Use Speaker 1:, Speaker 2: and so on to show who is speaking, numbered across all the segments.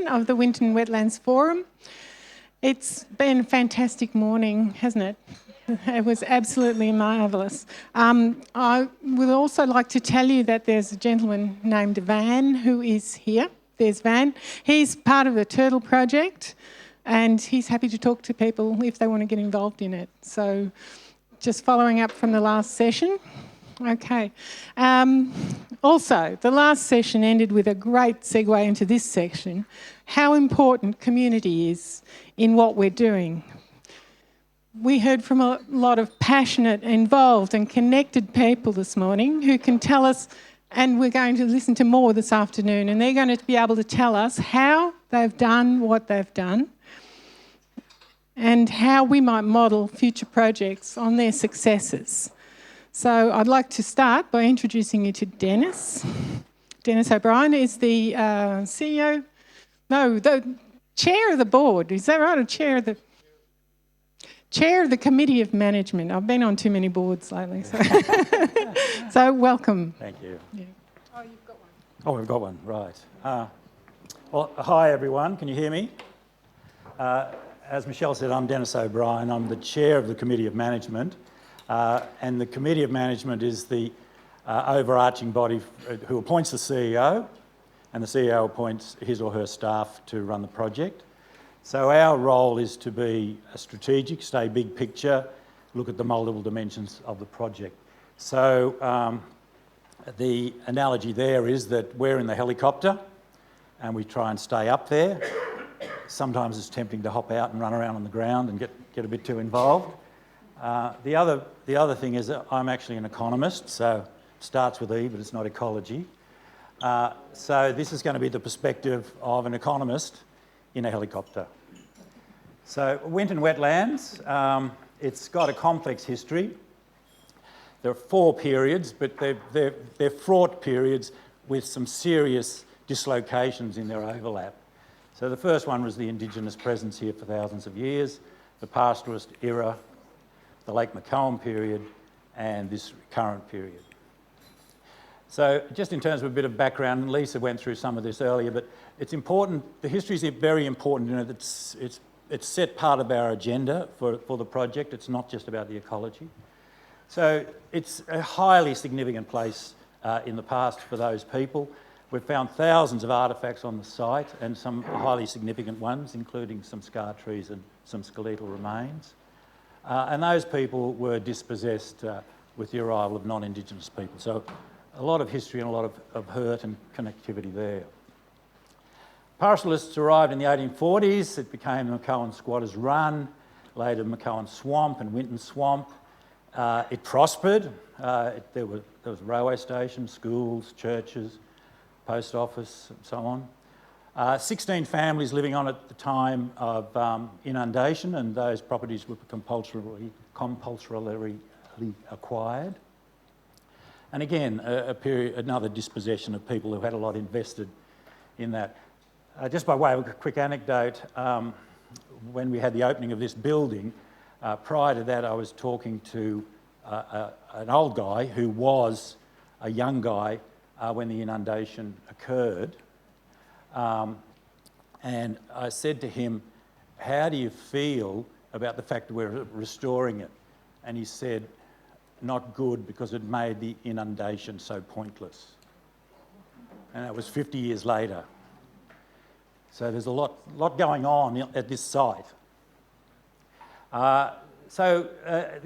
Speaker 1: of the Winton Wetlands Forum. It's been a fantastic morning, hasn't it? It was absolutely marvellous. I would also like to tell you that there's a gentleman named Van who is here. There's Van. He's part of the Turtle Project and he's happy to talk to people if they want to get involved in it. So just following up from the last session. Okay. Also, the last session ended with a great segue into this section, how important community is in what we're doing. We heard from a lot of passionate, involved and connected people this morning who can tell us, and we're going to listen to more this afternoon, and they're going to be able to tell us how they've done what they've done and how we might model future projects on their successes. So I'd like to start by introducing you to Dennis. Dennis O'Brien is the CEO, no, the chair of the board. Is that right? Or chair of the Committee of Management. I've been on too many boards lately. So, so welcome.
Speaker 2: Thank you.
Speaker 1: Yeah. Oh, you've got one.
Speaker 2: Oh, we've got one, right. Well, hi everyone, can you hear me? As Michelle said, I'm Dennis O'Brien. I'm the chair of the Committee of Management. And the Committee of Management is the overarching body who appoints the CEO, and the CEO appoints his or her staff to run the project. So our role is to be strategic, stay big picture, look at the multiple dimensions of the project. So the analogy there is that we're in the helicopter and we try and stay up there. Sometimes it's tempting to hop out and run around on the ground and get a bit too involved. The other thing is that I'm actually an economist, so it starts with E, but it's not ecology. So this is going to be the perspective of an economist in a helicopter. So Winton Wetlands, it's got a complex history. There are 4 periods, but they're fraught periods with some serious dislocations in their overlap. So the first one was the Indigenous presence here for thousands of years, the pastoralist era, the Lake McCowan period, and this current period. So just in terms of a bit of background, Lisa went through some of this earlier, but it's important, the history is very important, you know, it's set part of our agenda for the project. It's not just about the ecology. So it's a highly significant place in the past for those people. We've found thousands of artefacts on the site and some highly significant ones, including some scar trees and some skeletal remains. And those people were dispossessed with the arrival of non-Indigenous people. So a lot of history and a lot of hurt and connectivity there. Pastoralists arrived in the 1840s. It became the McCowan Squatters Run, later McCowan Swamp and Winton Swamp. It prospered. There was a railway station, schools, churches, post office, and so on. 16 families living on at the time of inundation, and those properties were compulsorily acquired. And again, another dispossession of people who had a lot invested in that. Just by way of a quick anecdote, when we had the opening of this building, prior to that I was talking to an old guy who was a young guy when the inundation occurred. And I said to him, how do you feel about the fact that we're restoring it? And he said, not good, because it made the inundation so pointless. And that was 50 years later. So there's a lot going on at this site. The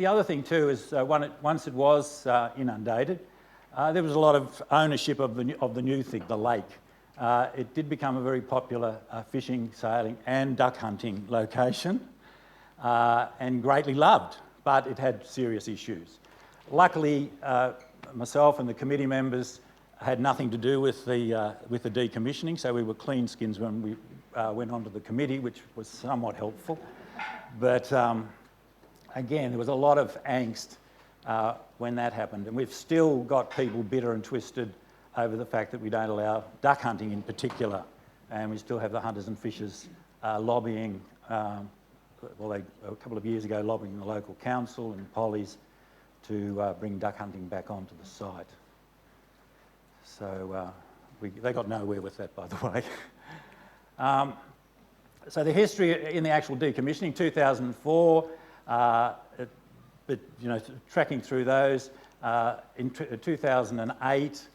Speaker 2: other thing too is once it was inundated, there was a lot of ownership of the new thing, the lake. It did become a very popular fishing, sailing and duck hunting location and greatly loved, but it had serious issues. Luckily, myself and the committee members had nothing to do with the decommissioning, so we were clean skins when we went onto the committee, which was somewhat helpful. But again, there was a lot of angst when that happened, and we've still got people bitter and twisted over the fact that we don't allow duck hunting in particular, and we still have the hunters and fishers lobbying, a couple of years ago, lobbying the local council and Polly's to bring duck hunting back onto the site. So they got nowhere with that, by the way. So the history in the actual decommissioning, 2004, but tracking through those, in 2008,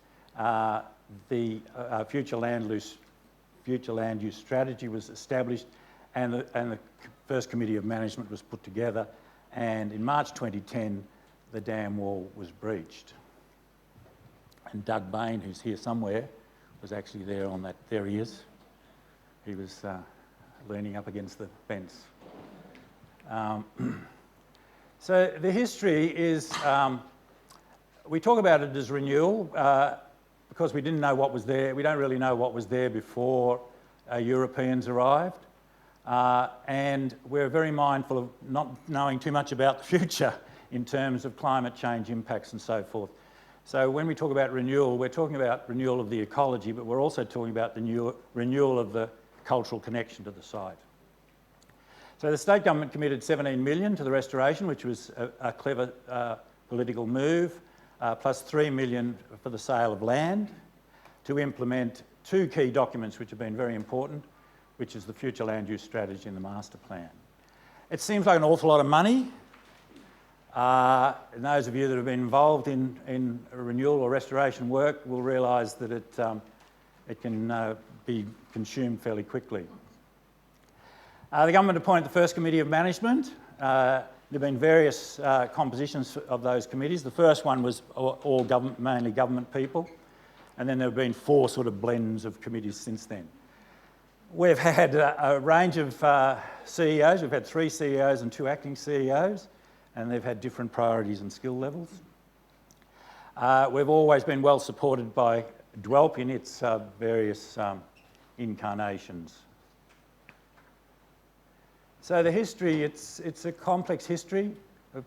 Speaker 2: the future land use strategy was established, and the first committee of management was put together, and in March 2010, the dam wall was breached. And Doug Bain, who's here somewhere, was actually there on that. There he is. He was leaning up against the fence. So the history is, we talk about it as renewal because we didn't know what was there. We don't really know what was there before Europeans arrived. And we're very mindful of not knowing too much about the future in terms of climate change impacts and so forth. So when we talk about renewal, we're talking about renewal of the ecology, but we're also talking about the renewal of the cultural connection to the site. So the state government committed 17 million to the restoration, which was a clever political move, plus 3 million for the sale of land to implement two key documents which have been very important, which is the future land use strategy and the master plan. It seems like an awful lot of money. And those of you that have been involved in renewal or restoration work will realise that it can be consumed fairly quickly. The government appointed the first committee of management. There have been various compositions of those committees. The first one was all government, mainly government people, and then there have been 4 sort of blends of committees since then. We've had a range of CEOs. We've had 3 CEOs and 2 acting CEOs, and they've had different priorities and skill levels. We've always been well supported by DWELP in its various incarnations. So the history, it's a complex history of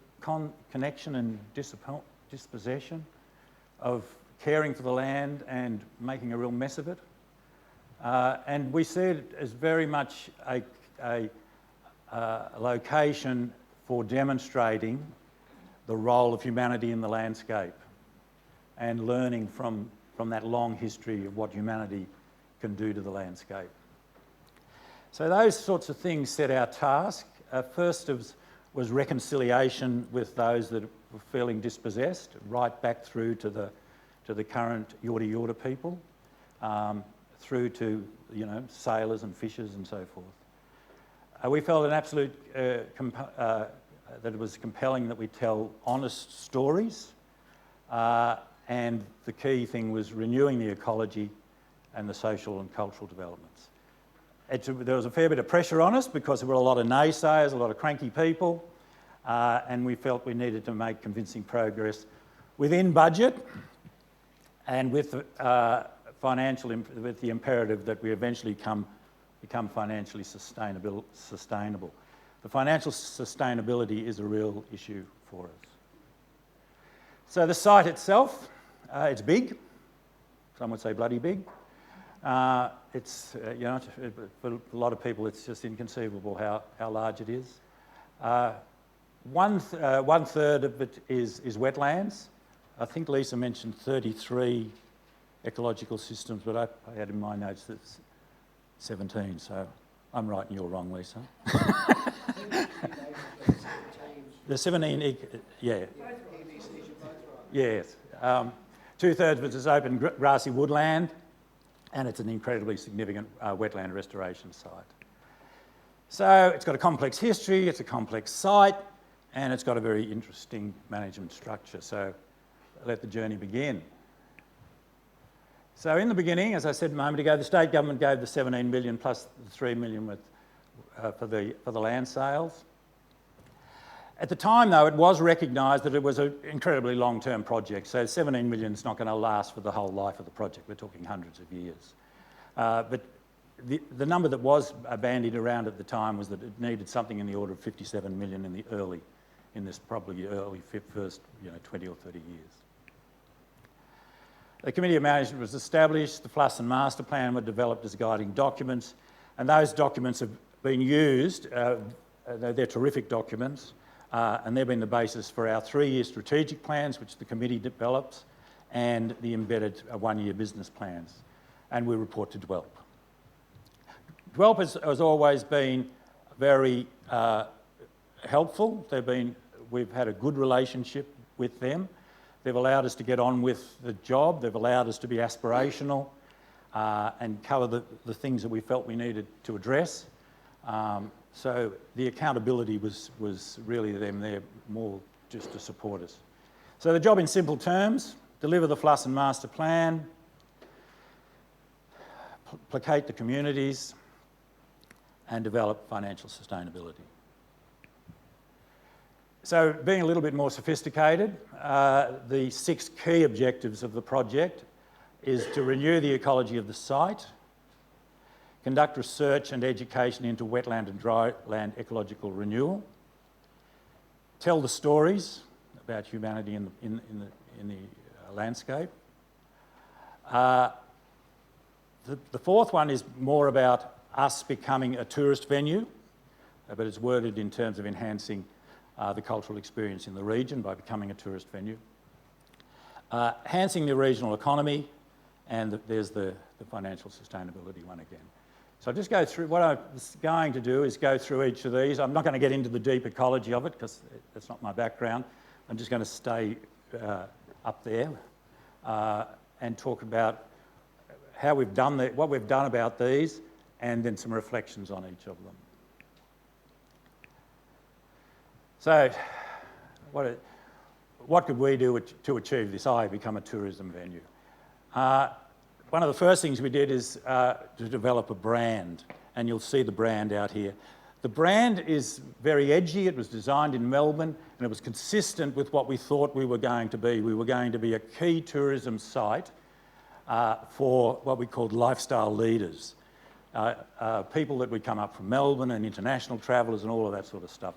Speaker 2: connection and dispossession, of caring for the land and making a real mess of it. And we see it as very much a location for demonstrating the role of humanity in the landscape and learning from that long history of what humanity can do to the landscape. So those sorts of things set our task. First was reconciliation with those that were feeling dispossessed, right back through to the current Yorta Yorta people, through to sailors and fishers and so forth. We felt an absolute that it was compelling that we tell honest stories, and the key thing was renewing the ecology and the social and cultural developments. There was a fair bit of pressure on us because there were a lot of naysayers, a lot of cranky people, and we felt we needed to make convincing progress within budget and with with the imperative that we eventually become financially sustainable. The financial sustainability is a real issue for us. So the site itself, it's big. Some would say bloody big. It's for a lot of people, it's just inconceivable how large it is. One third of it is wetlands. I think Lisa mentioned 33 ecological systems, but I had in my notes that it's 17, so I'm right and you're wrong, Lisa. There's 17, yeah. Yes. 2/3 of it is open grassy woodland, and it's an incredibly significant wetland restoration site. So it's got a complex history, it's a complex site, and it's got a very interesting management structure. So let the journey begin. So in the beginning, as I said a moment ago, the state government gave the 17 million plus the 3 million for the land sales. At the time, though, it was recognised that it was an incredibly long-term project, so 17 million is not going to last for the whole life of the project. We're talking hundreds of years. But the number that was bandied around at the time was that it needed something in the order of 57 million in this probably early first 20 or 30 years. The Committee of Management was established, the FLUS and Master Plan were developed as guiding documents, and those documents have been used. They're terrific documents. And they've been the basis for our 3-year strategic plans, which the committee develops, and the embedded 1-year business plans. And we report to DWELP. DWELP has always been very helpful. We've had a good relationship with them. They've allowed us to get on with the job. They've allowed us to be aspirational and cover the things that we felt we needed to address. So the accountability was really them there more just to support us. So the job in simple terms: deliver the Flusson Master Plan, placate the communities, and develop financial sustainability. So being a little bit more sophisticated, the 6 key objectives of the project is to renew the ecology of the site, conduct research and education into wetland and dryland ecological renewal, tell the stories about humanity in the landscape. The 4th one is more about us becoming a tourist venue, but it's worded in terms of enhancing the cultural experience in the region by becoming a tourist venue. Enhancing the regional economy, and there's the financial sustainability one again. So I'll just go through, what I was going to do is go through each of these. I'm not going to get into the deep ecology of it because that's not my background. I'm just going to stay up there and talk about how we've done what we've done about these, and then some reflections on each of them. So, what could we do to achieve this? Become a tourism venue. One of the first things we did is to develop a brand, and you'll see the brand out here. The brand is very edgy. It was designed in Melbourne, and it was consistent with what we thought we were going to be. We were going to be a key tourism site for what we called lifestyle leaders, people that would come up from Melbourne and international travellers and all of that sort of stuff.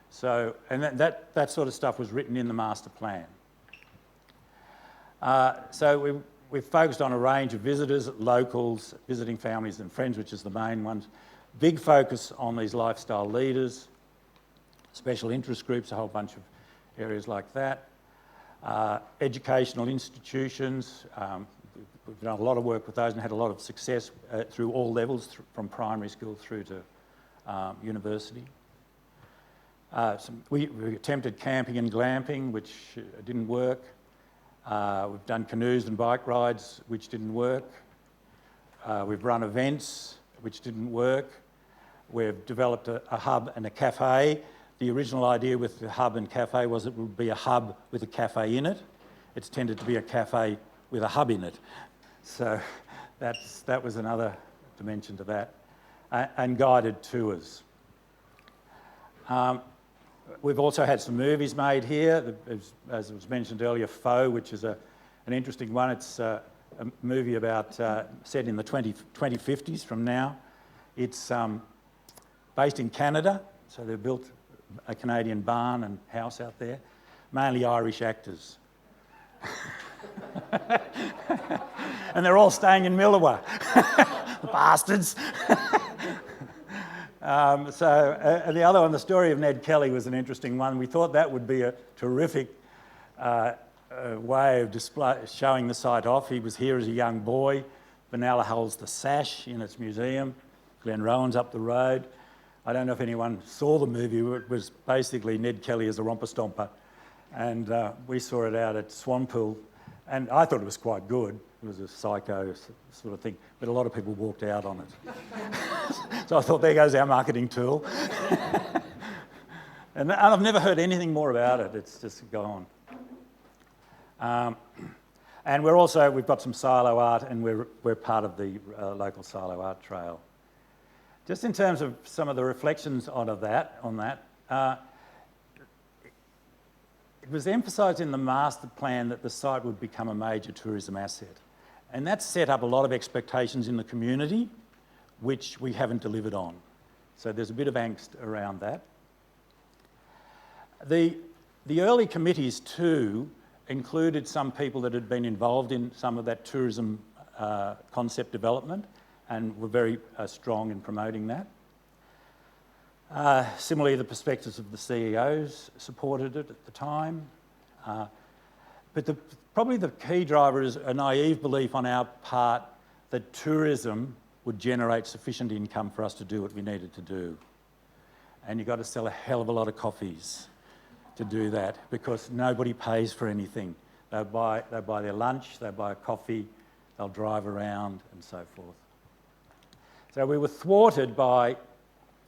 Speaker 2: So, and that sort of stuff was written in the master plan. So we've focused on a range of visitors, locals, visiting families and friends, which is the main ones. Big focus on these lifestyle leaders, special interest groups, a whole bunch of areas like that. Educational institutions, we've done a lot of work with those and had a lot of success through all levels, from primary school through to university. We attempted camping and glamping, which didn't work. We've done canoes and bike rides, which didn't work. We've run events, which didn't work. We've developed a hub and a cafe. The original idea with the hub and cafe was it would be a hub with a cafe in it. It's tended to be a cafe with a hub in it. So that was another dimension to that. And guided tours. We've also had some movies made here, as was mentioned earlier, Foe, which is an interesting one. It's a movie about set in the 2050s from now. It's based in Canada, so they've built a Canadian barn and house out there, mainly Irish actors. And they're all staying in Millawa, the bastards. And the other one, the story of Ned Kelly, was an interesting one. We thought that would be a terrific way of showing the site off. He was here as a young boy. Benalla holds the sash in its museum. Glen Rowan's up the road. I don't know if anyone saw the movie. It was basically Ned Kelly as a romper stomper. And we saw it out at Swanpool. And I thought it was quite good. It was a psycho sort of thing. But a lot of people walked out on it. So I thought, there goes our marketing tool. And I've never heard anything more about it. It's just gone. And we've got some silo art, and we're part of the local silo art trail. Just in terms of some of the reflections on that, it was emphasised in the master plan that the site would become a major tourism asset. And that set up a lot of expectations in the community, which we haven't delivered on. So there's a bit of angst around that. The early committees too included some people that had been involved in some of that tourism concept development and were very strong in promoting that. Similarly, the perspectives of the CEOs supported it at the time. But probably the key driver is a naive belief on our part that tourism would generate sufficient income for us to do what we needed to do. And you've got to sell a hell of a lot of coffees to do that, because nobody pays for anything. They buy their lunch, they buy a coffee, they'll drive around and so forth. So we were thwarted by,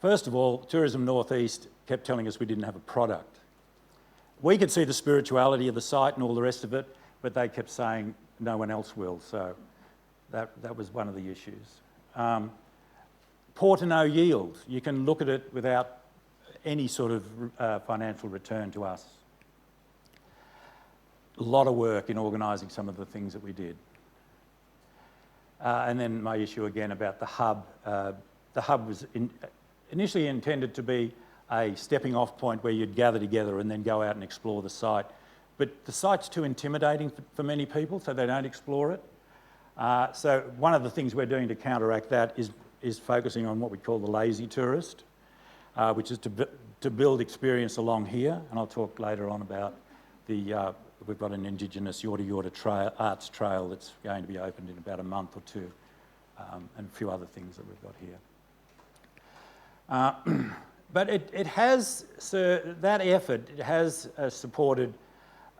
Speaker 2: first of all, Tourism Northeast kept telling us we didn't have a product. We could see the spirituality of the site and all the rest of it, but they kept saying no one else will. So that was one of the issues. Poor to no yield. You can look at it without any sort of financial return to us. A lot of work in organising some of the things that we did. And then my issue again about the hub. The hub was initially intended to be a stepping off point where you'd gather together and then go out and explore the site. But the site's too intimidating for many people, so they don't explore it. So one of the things we're doing to counteract that is focusing on what we call the lazy tourist, which is to build experience along here. And I'll talk later on about we've got an Indigenous Yorta Yorta Arts Trail that's going to be opened in about a month or two, and a few other things that we've got here. But it has, that effort has supported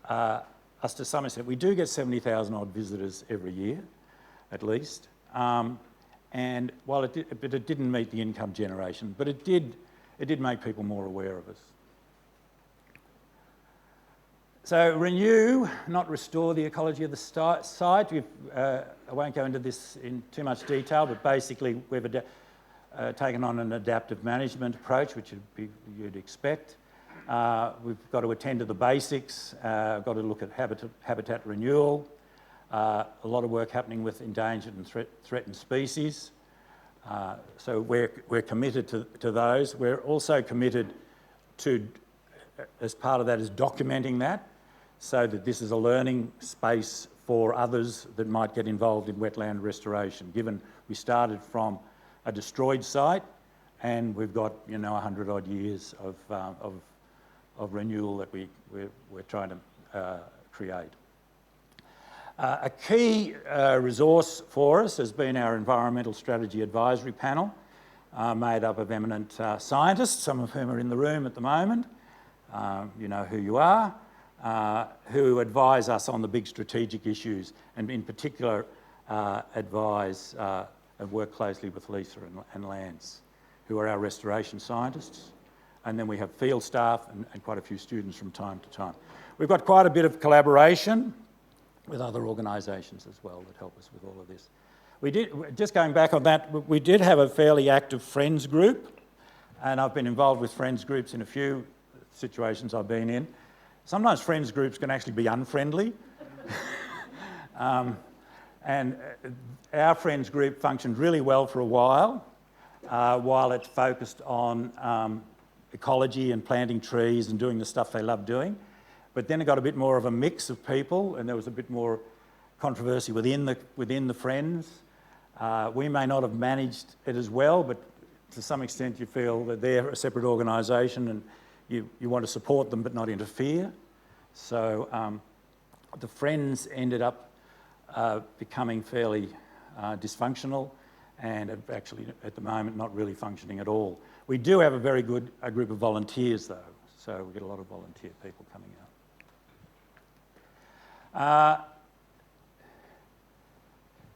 Speaker 2: us to some extent. We do get 70,000 odd visitors every year, at least. And while it didn't meet the income generation, but it did make people more aware of us. So renew, not restore the ecology of the site. I won't go into this in too much detail, but basically we've taken on an adaptive management approach, which you'd expect. We've got to attend to the basics, got to look at habitat renewal, a lot of work happening with endangered and threatened species. So we're committed to those. We're also committed to, as part of that, is documenting that, so that this is a learning space for others that might get involved in wetland restoration, given we started from a destroyed site and we've got 100 odd years of renewal that we're trying to create. A key resource for us has been our Environmental Strategy Advisory Panel, made up of eminent scientists, some of whom are in the room at the moment. You know who you are, who advise us on the big strategic issues, and in particular advise and work closely with Lisa and Lance, who are our restoration scientists. And then we have field staff and quite a few students from time to time. We've got quite a bit of collaboration with other organisations as well that help us with all of this. We did, just going back on that, we did have a fairly active Friends group, and I've been involved with Friends groups in a few situations I've been in. Sometimes Friends groups can actually be unfriendly. And our Friends group functioned really well for a while it focused on ecology and planting trees and doing the stuff they love doing. But then it got a bit more of a mix of people, and there was a bit more controversy within the Friends. We may not have managed it as well, but to some extent you feel that they're a separate organisation and you want to support them but not interfere. So the Friends ended up becoming fairly dysfunctional, and actually at the moment not really functioning at all. We do have a very good group of volunteers though, so we get a lot of volunteer people coming out.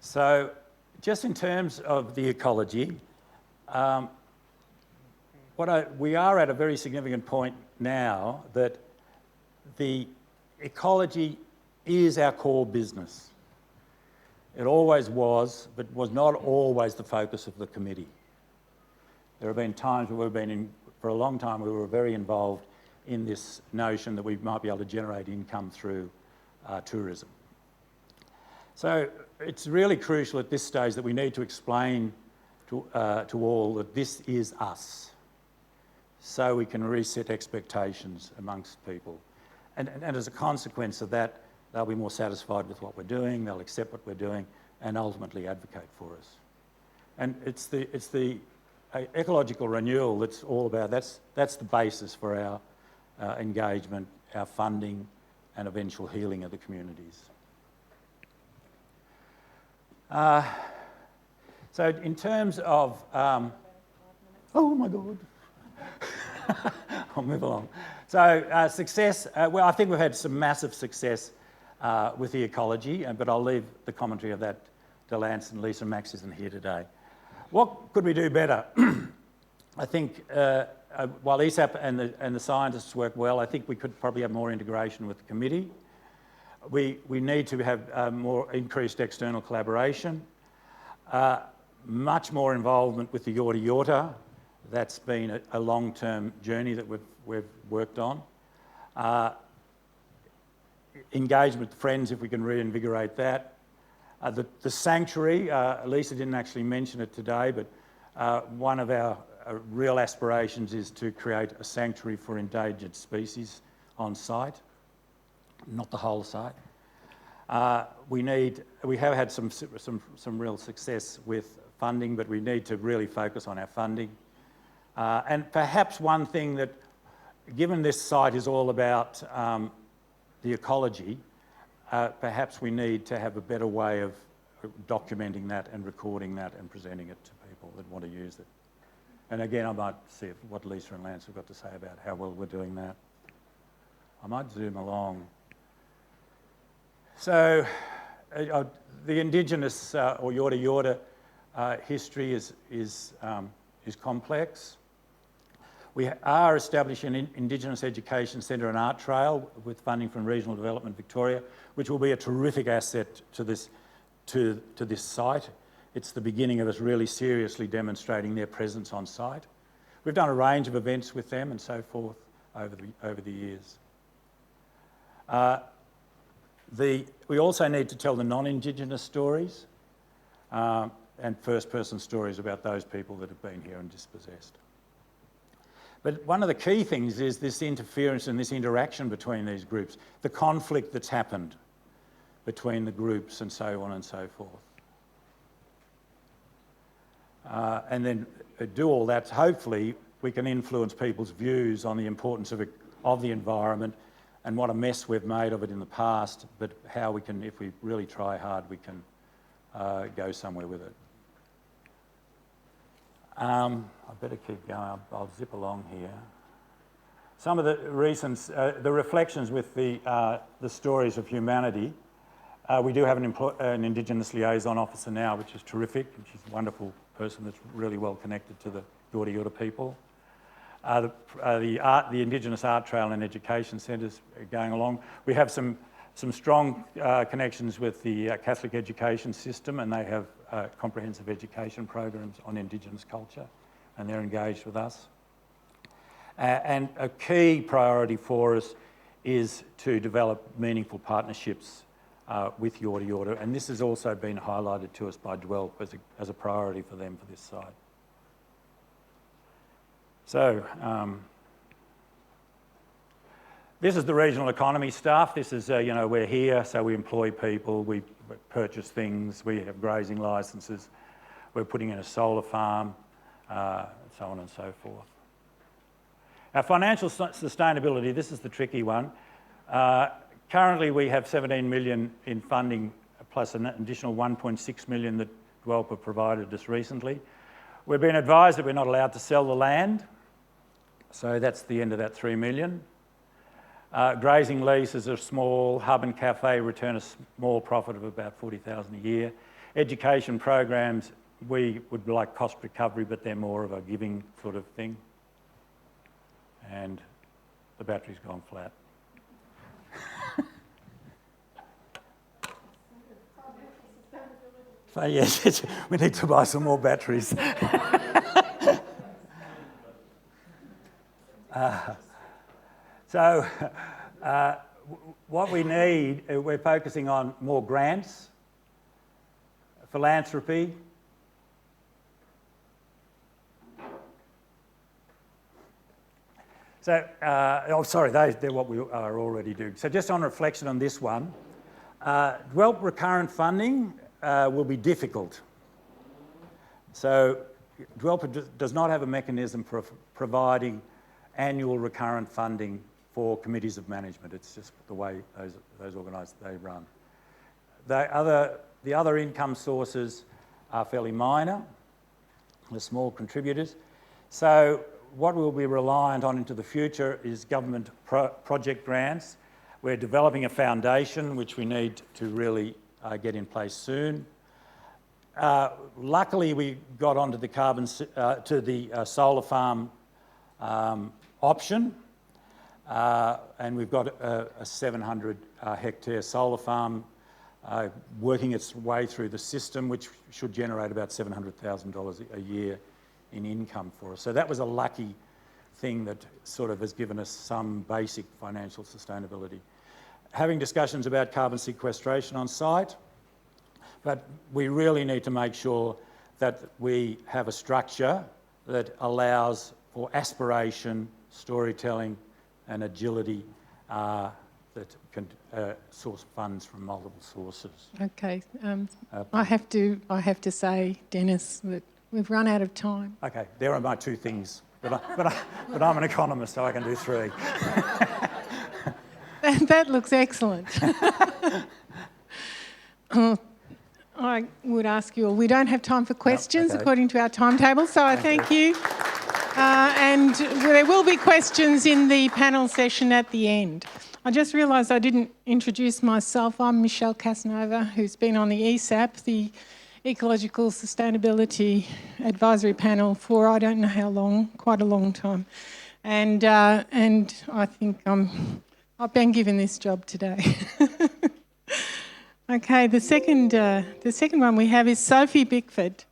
Speaker 2: So just in terms of the ecology, we are at a very significant point now that the ecology is our core business. It always was, but was not always the focus of the committee. There have been times where for a long time, we were very involved in this notion that we might be able to generate income through tourism. So it's really crucial at this stage that we need to explain to all that this is us, so we can reset expectations amongst people. And as a consequence of that, they'll be more satisfied with what we're doing, they'll accept what we're doing, and ultimately advocate for us. And it's the ecological renewal that's all about, that's the basis for our engagement, our funding, and eventual healing of the communities. So in terms of, oh my God, I'll move along. So success, well, I think we've had some massive success with the ecology, but I'll leave the commentary of that to Lance and Lisa. Max isn't here today. What could we do better? I think while ESAP and the scientists work well, I think we could probably have more integration with the committee. We need to have more increased external collaboration, much more involvement with the Yorta Yorta. That's been a long-term journey that we've worked on. Engagement with friends, if we can reinvigorate that. The sanctuary, Lisa didn't actually mention it today, but one of our real aspirations is to create a sanctuary for endangered species on site, not the whole site. We have had some real success with funding, but we need to really focus on our funding. And perhaps one thing that, given this site is all about the ecology, perhaps we need to have a better way of documenting that and recording that and presenting it to people that want to use it. And again, I might see what Lisa and Lance have got to say about how well we're doing that. I might zoom along. So the Indigenous or Yorta Yorta history is complex. We are establishing an Indigenous Education Centre and Art Trail with funding from Regional Development Victoria, which will be a terrific asset to this site. It's the beginning of us really seriously demonstrating their presence on site. We've done a range of events with them and so forth over the years. We also need to tell the non-Indigenous stories and first-person stories about those people that have been here and dispossessed. But one of the key things is this interference and this interaction between these groups, the conflict that's happened between the groups and so on and so forth. And then do all that, hopefully we can influence people's views on the importance of the environment and what a mess we've made of it in the past, but how we can, if we really try hard, we can go somewhere with it. I better keep going. I'll zip along here. Some of the reasons, the reflections with the stories of humanity. We do have an Indigenous liaison officer now, which is terrific, and she's a wonderful person that's really well connected to the Yorta Yorta people. The Indigenous Art Trail and Education Centres are going along. We have some strong connections with the Catholic education system, and they have comprehensive education programs on Indigenous culture, and they're engaged with us. And a key priority for us is to develop meaningful partnerships with Yorta Yorta, and this has also been highlighted to us by DWELP as a priority for them for this site. So, this is the regional economy stuff. This is, we're here, so we employ people, we purchase things, we have grazing licences, we're putting in a solar farm, so on and so forth. Our financial sustainability, this is the tricky one. Currently we have 17 million in funding plus an additional 1.6 million that DWELP have provided us recently. We've been advised that we're not allowed to sell the land, so that's the end of that 3 million. Grazing leases are small, hub and cafe return a small profit of about 40,000 a year. Education programs, we would like cost recovery, but they're more of a giving sort of thing. And the battery's gone flat. So yes, we need to buy some more batteries. So what we need, we're focusing on more grants, philanthropy, so, they're what we are already doing. So just on reflection on this one, DWELP recurrent funding will be difficult. So DWELP does not have a mechanism for providing annual recurrent funding for committees of management. It's just the way those organised, they run. The other income sources are fairly minor. They're small contributors. So what we'll be reliant on into the future is government project grants. We're developing a foundation which we need to really get in place soon. Luckily, we got onto the solar farm option, and we've got a 700 hectare solar farm working its way through the system, which should generate about $700,000 a year in income for us. So that was a lucky thing that sort of has given us some basic financial sustainability. Having discussions about carbon sequestration on site, but we really need to make sure that we have a structure that allows for aspiration, storytelling and agility that can source funds from multiple sources.
Speaker 1: Okay, I have to say, Dennis, that we've run out of time.
Speaker 2: Okay, there are my two things, but I'm an economist, so I can do three.
Speaker 1: That looks excellent. I would ask you all, we don't have time for questions according to our timetable, so I thank you. And there will be questions in the panel session at the end. I just realised I didn't introduce myself. I'm Michelle Casanova, who's been on the ESAP, the Ecological Sustainability Advisory Panel, for I don't know how long, quite a long time. And I think I've been given this job today. Okay, the second one we have is Sophie Bickford,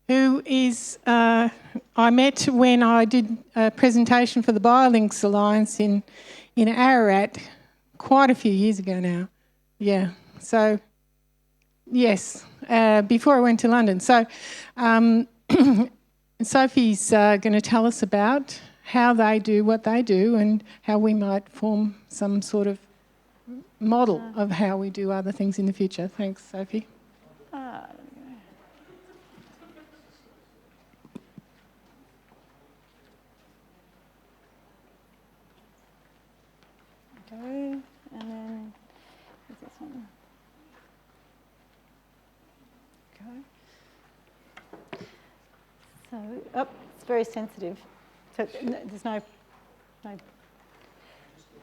Speaker 1: who is, I met when I did a presentation for the Biolinks Alliance in Ararat quite a few years ago now. Yeah, so yes, before I went to London. So Sophie's going to tell us about how they do what they do and how we might form some sort of model of how we do other things in the future. Thanks, Sophie.
Speaker 3: And then is this one? Okay. So, it's very sensitive. So there's no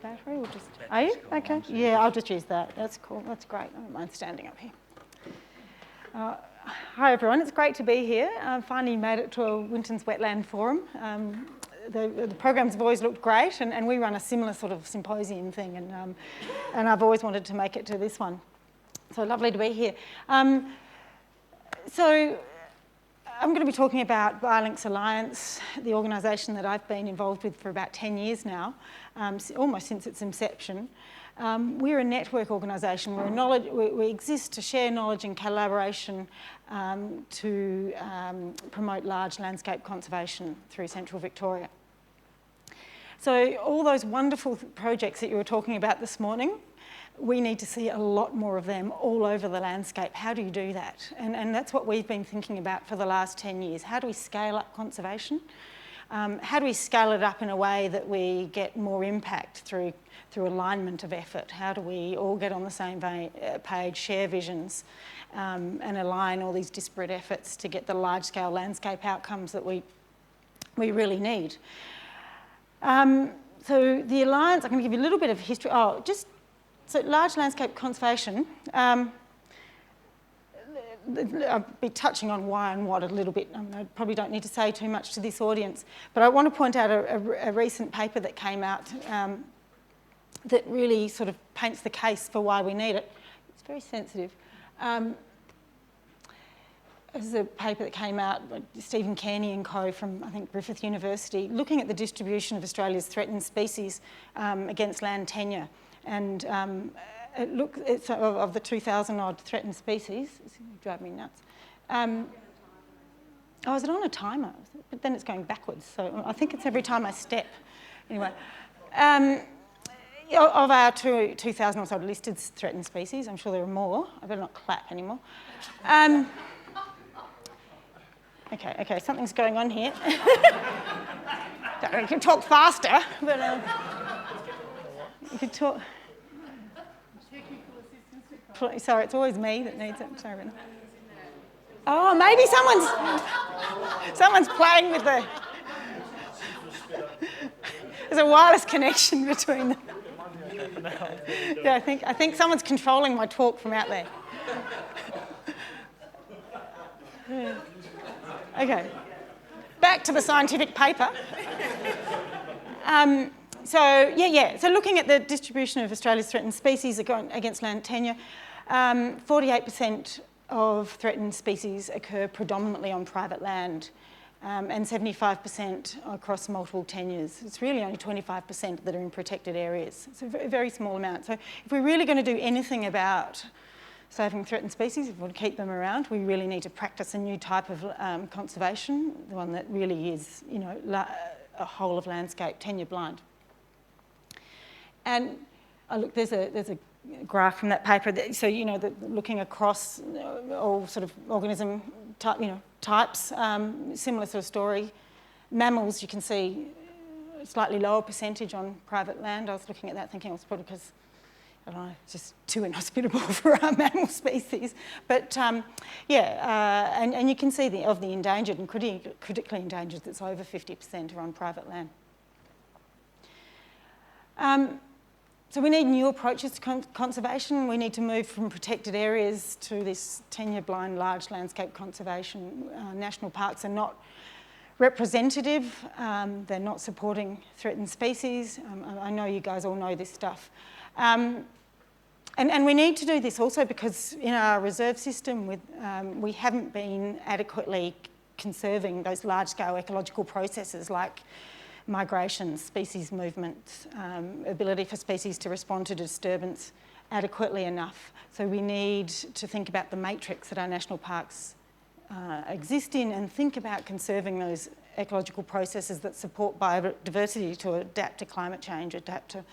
Speaker 3: battery. We'll just. Are you okay? Yeah, I'll just use that. That's cool. That's great. I don't mind standing up here. Hi everyone. It's great to be here. I finally made it to a Winton's Wetland Forum. The programs have always looked great, and we run a similar sort of symposium thing, and I've always wanted to make it to this one. So lovely to be here. So I'm going to be talking about Biolinks Alliance, the organisation that I've been involved with for about 10 years now, almost since its inception. We're a network organisation. We exist to share knowledge and collaboration to promote large landscape conservation through central Victoria. So all those wonderful projects that you were talking about this morning, we need to see a lot more of them all over the landscape. How do you do that? And that's what we've been thinking about for the last 10 years. How do we scale up conservation? How do we scale it up in a way that we get more impact through alignment of effort? How do we all get on the same page, share visions, and align all these disparate efforts to get the large-scale landscape outcomes that we really need? So the Alliance, I'm going to give you a little bit of history. So large landscape conservation, I'll be touching on why and what a little bit. I probably don't need to say too much to this audience, but I want to point out a recent paper that came out that really sort of paints the case for why we need it. It's very sensitive. This is a paper that came out by Stephen Kearney and co from, I think, Griffith University, looking at the distribution of Australia's threatened species against land tenure. And it's of the 2,000 odd threatened species. It's going to drive me nuts. Is it on a timer? But then it's going backwards, so I think it's every time I step. Anyway, of our 2,000 or so listed threatened species, I'm sure there are more. I better not clap anymore. Okay, something's going on here. I can talk faster, but you can talk. Sorry, it's always me that needs it. Sorry. Oh, maybe someone's playing with the... There's a wireless connection between them. Yeah, I think someone's controlling my talk from out there. Yeah. Okay, back to the scientific paper. So looking at the distribution of Australia's threatened species against land tenure, 48% of threatened species occur predominantly on private land, and 75% across multiple tenures. It's really only 25% that are in protected areas. It's a very small amount. So if we're really going to do anything about saving threatened species, if we want to keep them around, we really need to practice a new type of conservation, the one that really is, a whole of landscape tenure blind. And look, there's a graph from that paper. So looking across all sort of organism types, similar sort of story. Mammals, you can see a slightly lower percentage on private land. I was looking at that thinking it was probably because, I don't know, it's just too inhospitable for our mammal species. But and you can see of the endangered and critically endangered, that's over 50% are on private land. So we need new approaches to conservation. We need to move from protected areas to this tenure-blind large landscape conservation. National parks are not representative. They're not supporting threatened species. I know you guys all know this stuff. And we need to do this also because in our reserve system, we haven't been adequately conserving those large-scale ecological processes like migration, species movement, ability for species to respond to disturbance adequately enough. So we need to think about the matrix that our national parks exist in and think about conserving those ecological processes that support biodiversity to adapt to climate change, adapt to,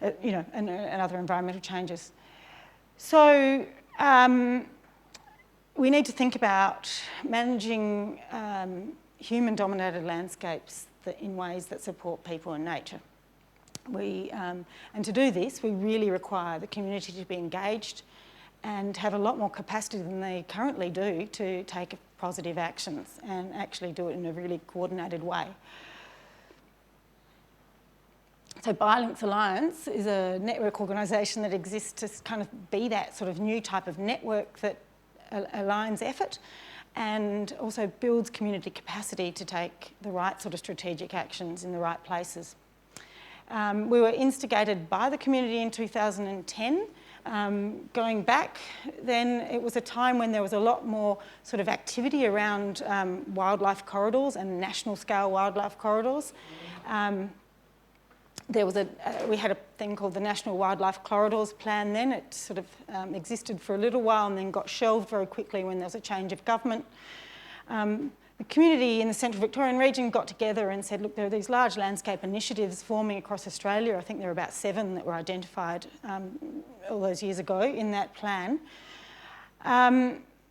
Speaker 3: and other environmental changes. So we need to think about managing human-dominated landscapes in ways that support people and nature. And to do this, we really require the community to be engaged and have a lot more capacity than they currently do to take positive actions and actually do it in a really coordinated way. So Biolinks Alliance is a network organisation that exists to kind of be that sort of new type of network that aligns effort and also builds community capacity to take the right sort of strategic actions in the right places. We were instigated by the community in 2010. Going back then, it was a time when there was a lot more sort of activity around wildlife corridors and national scale wildlife corridors. We had a thing called the National Wildlife Corridors Plan then. It sort of existed for a little while and then got shelved very quickly when there was a change of government. The community in the Central Victorian region got together and said, look, there are these large landscape initiatives forming across Australia. I think there were about 7 that were identified all those years ago in that plan.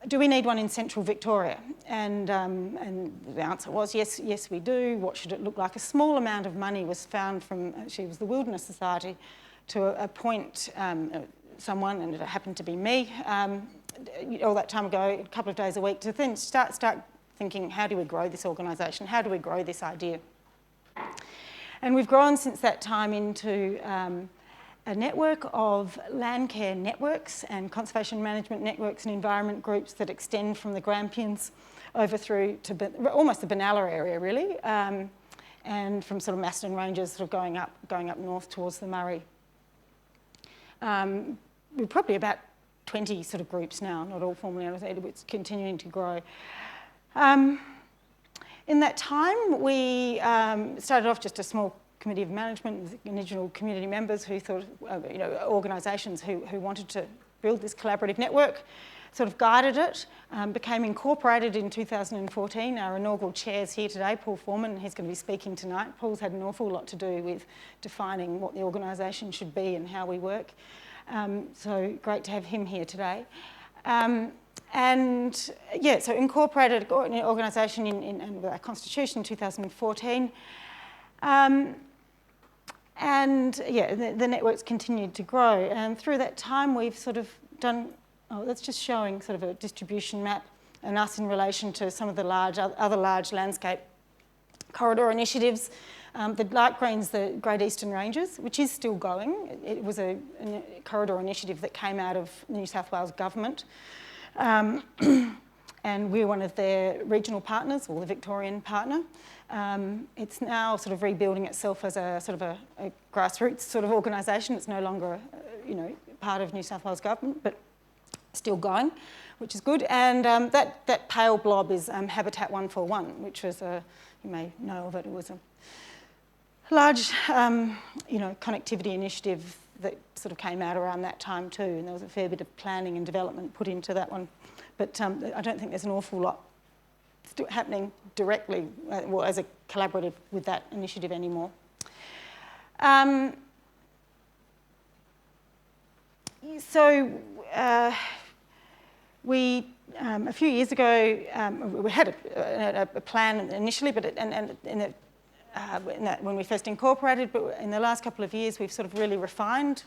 Speaker 3: Do we need one in Central Victoria? And the answer was yes, we do. What should it look like? A small amount of money was found from, actually it was the Wilderness Society, to appoint someone, and it happened to be me, all that time ago, a couple of days a week, to then start thinking, how do we grow this organisation? How do we grow this idea? And we've grown since that time into a network of land care networks and conservation management networks and environment groups that extend from the Grampians over through to almost the Benalla area, really, and from sort of Macedon Ranges sort of going up north towards the Murray. We're probably about 20 sort of groups now, not all formally organized, but it's continuing to grow. In that time, we started off just a small committee of management with original community members who thought, organisations who wanted to build this collaborative network, sort of guided it, became incorporated in 2014. Our inaugural chair's here today, Paul Foreman, he's going to be speaking tonight. Paul's had an awful lot to do with defining what the organisation should be and how we work. So great to have him here today. So incorporated an organisation in our constitution in 2014. The network's continued to grow. And through that time, we've sort of done, that's just showing sort of a distribution map and us in relation to some of the other large landscape corridor initiatives. The light green's the Great Eastern Ranges, which is still going. It was a corridor initiative that came out of the New South Wales government. And we're one of their regional partners, or the Victorian partner. It's now sort of rebuilding itself as a sort of a grassroots sort of organisation. It's no longer, part of New South Wales government, but still going, which is good. And that pale blob is Habitat 141, which was you may know of it. It was a large, connectivity initiative that sort of came out around that time too, and there was a fair bit of planning and development put into that one. But I don't think there's an awful lot still happening directly, as a collaborative with that initiative anymore. We a few years ago we had a plan initially, but when we first incorporated, but in the last couple of years we've sort of really refined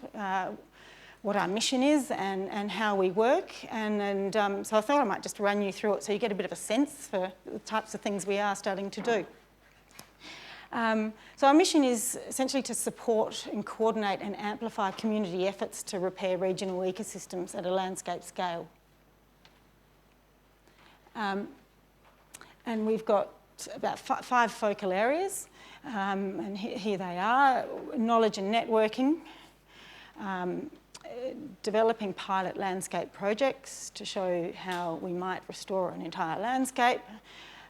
Speaker 3: what our mission is and how we work, and so I thought I might just run you through it so you get a bit of a sense for the types of things we are starting to do. So our mission is essentially to support and coordinate and amplify community efforts to repair regional ecosystems at a landscape scale. And we've got about 5 focal areas, and here they are: knowledge and networking, developing pilot landscape projects to show how we might restore an entire landscape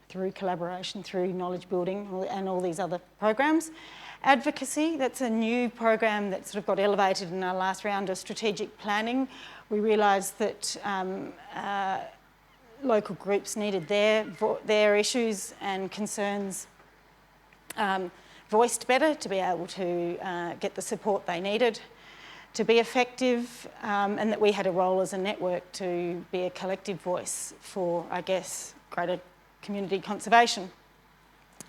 Speaker 3: through collaboration, through knowledge building, and all these other programs. Advocacy, that's a new program that sort of got elevated in our last round of strategic planning. We realised that local groups needed their issues and concerns voiced better to be able to get the support they needed to be effective, and that we had a role as a network to be a collective voice for, I guess, greater community conservation,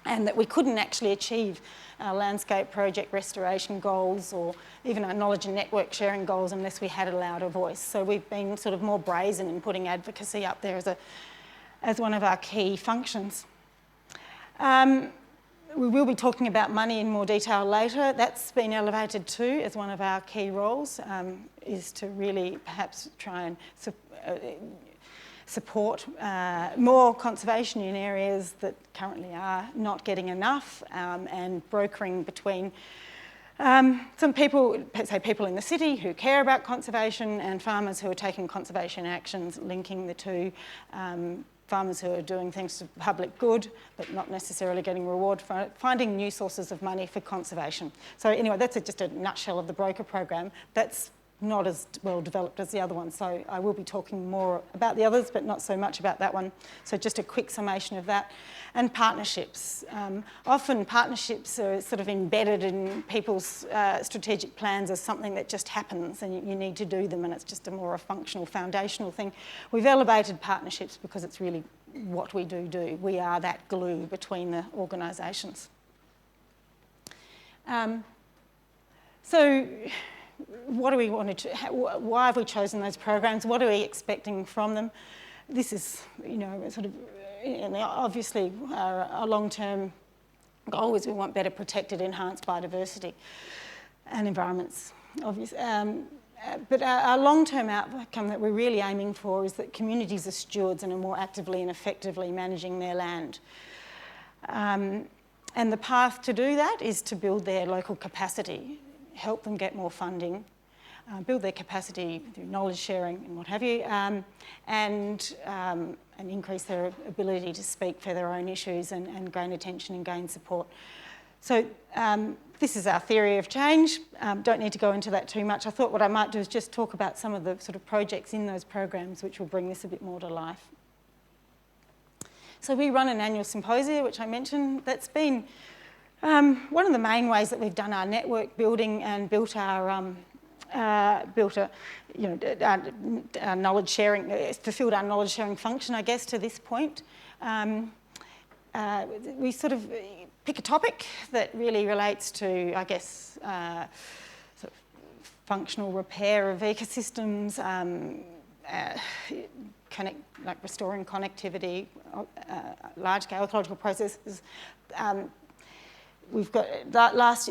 Speaker 3: and that we couldn't actually achieve our landscape project restoration goals or even our knowledge and network sharing goals unless we had a louder voice. So we've been sort of more brazen in putting advocacy up there as one of our key functions. We will be talking about money in more detail later. That's been elevated too as one of our key roles, is to really perhaps try and support more conservation in areas that currently are not getting enough, and brokering between some people, say people in the city who care about conservation, and farmers who are taking conservation actions, linking the two. Farmers who are doing things to public good but not necessarily getting reward for it, finding new sources of money for conservation. So anyway, that's just a nutshell of the broker program. That's not as well developed as the other one, so I will be talking more about the others but not so much about that one. So just a quick summation of that. And partnerships. Often partnerships are sort of embedded in people's strategic plans as something that just happens and you need to do them, and it's just a functional, foundational thing. We've elevated partnerships because it's really what we do. We are that glue between the organisations. So what do we want to, why have we chosen those programs? What are we expecting from them? This is, sort of, obviously our long-term goal is we want better protected, enhanced biodiversity and environments, obviously. But our long-term outcome that we're really aiming for is that communities are stewards and are more actively and effectively managing their land. And the path to do that is to build their local capacity, help them get more funding, build their capacity through knowledge sharing and what have you, and increase their ability to speak for their own issues and gain attention and gain support. So this is our theory of change. Don't need to go into that too much. I thought what I might do is just talk about some of the sort of projects in those programs which will bring this a bit more to life. So we run an annual symposium, which I mentioned. That's been one of the main ways that we've done our network building and built our knowledge sharing, fulfilled our knowledge sharing function, I guess, to this point. We sort of pick a topic that really relates to, I guess, sort of functional repair of ecosystems, restoring connectivity, large-scale ecological processes. We've got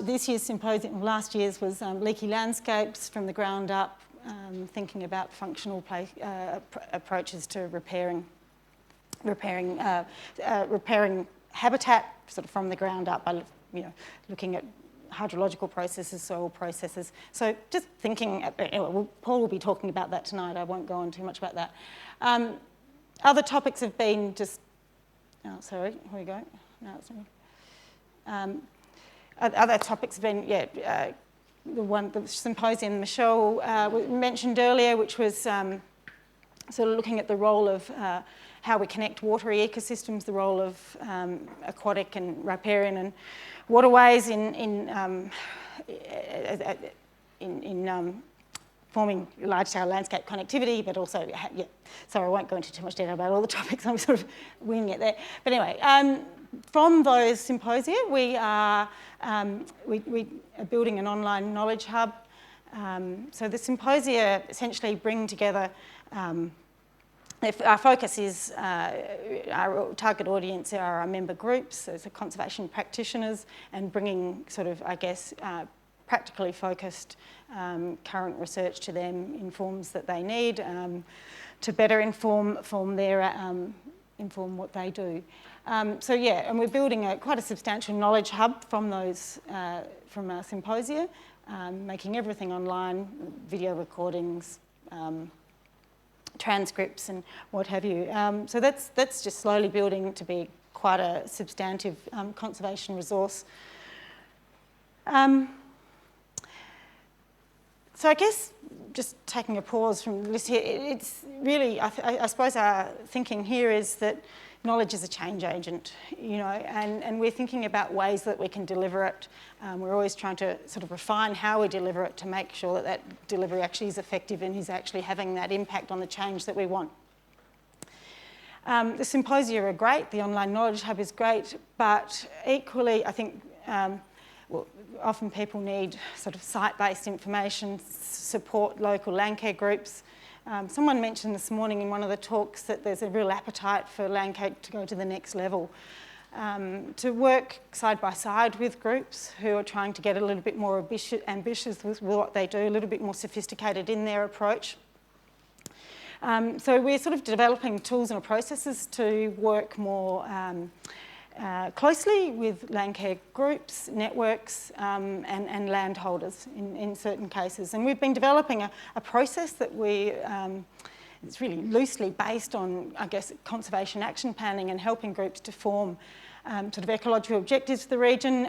Speaker 3: this year's symposium, last year's was leaky landscapes from the ground up, thinking about functional approaches to repairing habitat sort of from the ground up by looking at hydrological processes, soil processes. So just thinking, Paul will be talking about that tonight. I won't go on too much about that. Other topics have been just, here we go. No, it's not. Other topics have been, the symposium Michelle mentioned earlier, which was sort of looking at the role of how we connect watery ecosystems, the role of aquatic and riparian and waterways in forming large-scale landscape connectivity, but also, so I won't go into too much detail about all the topics, I'm sort of winging it there. But anyway, from those symposia, we are building an online knowledge hub. So the symposia essentially bring together, our focus is, our target audience are our member groups, so it's conservation practitioners, and bringing sort of, I guess, practically focused current research to them in forms that they need to better inform what they do. So yeah, and we're building quite a substantial knowledge hub from those, from our symposia, making everything online, video recordings, transcripts and what have you. So that's just slowly building to be quite a substantive conservation resource. So I guess just taking a pause from the list here, it's really, I suppose our thinking here is that knowledge is a change agent, and we're thinking about ways that we can deliver it. We're always trying to sort of refine how we deliver it to make sure that that delivery actually is effective and is actually having that impact on the change that we want. The symposia are great, the online knowledge hub is great, but equally I think often people need sort of site-based information, support local landcare groups. Someone mentioned this morning in one of the talks that there's a real appetite for landcare to go to the next level, to work side by side with groups who are trying to get a little bit more ambitious with what they do, a little bit more sophisticated in their approach. So we're sort of developing tools and processes to work more closely with landcare groups, networks and landholders in certain cases. And we've been developing a process that it's really loosely based on, I guess, conservation action planning and helping groups to form sort of ecological objectives for the region,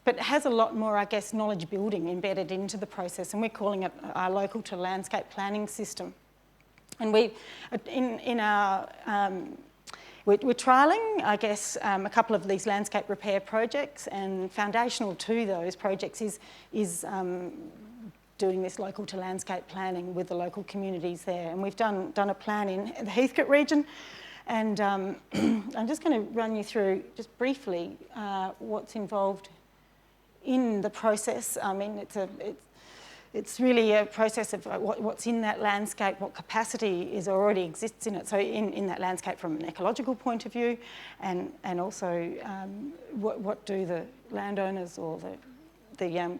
Speaker 3: but it has a lot more, I guess, knowledge building embedded into the process, and we're calling it our local to landscape planning system. And we're trialling, I guess, a couple of these landscape repair projects, and foundational to those projects is doing this local to landscape planning with the local communities there. And we've done a plan in the Heathcote region, and I'm just going to run you through just briefly what's involved in the process. I mean, it's really a process of what's in that landscape, what capacity already exists in it. So in that landscape from an ecological point of view, and also what do the landowners or the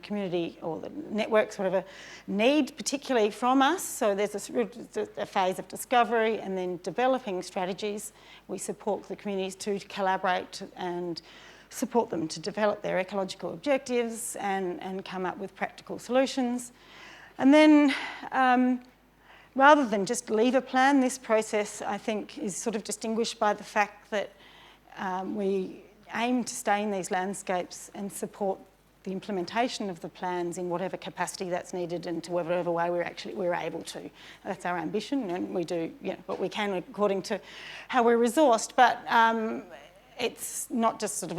Speaker 3: community or the networks, whatever, need particularly from us. So there's a phase of discovery and then developing strategies. We support the communities to collaborate and support them to develop their ecological objectives and come up with practical solutions. And then rather than just leave a plan, this process, I think, is sort of distinguished by the fact that we aim to stay in these landscapes and support the implementation of the plans in whatever capacity that's needed and to whatever way we're able to. That's our ambition, and we do what we can according to how we're resourced. But it's not just sort of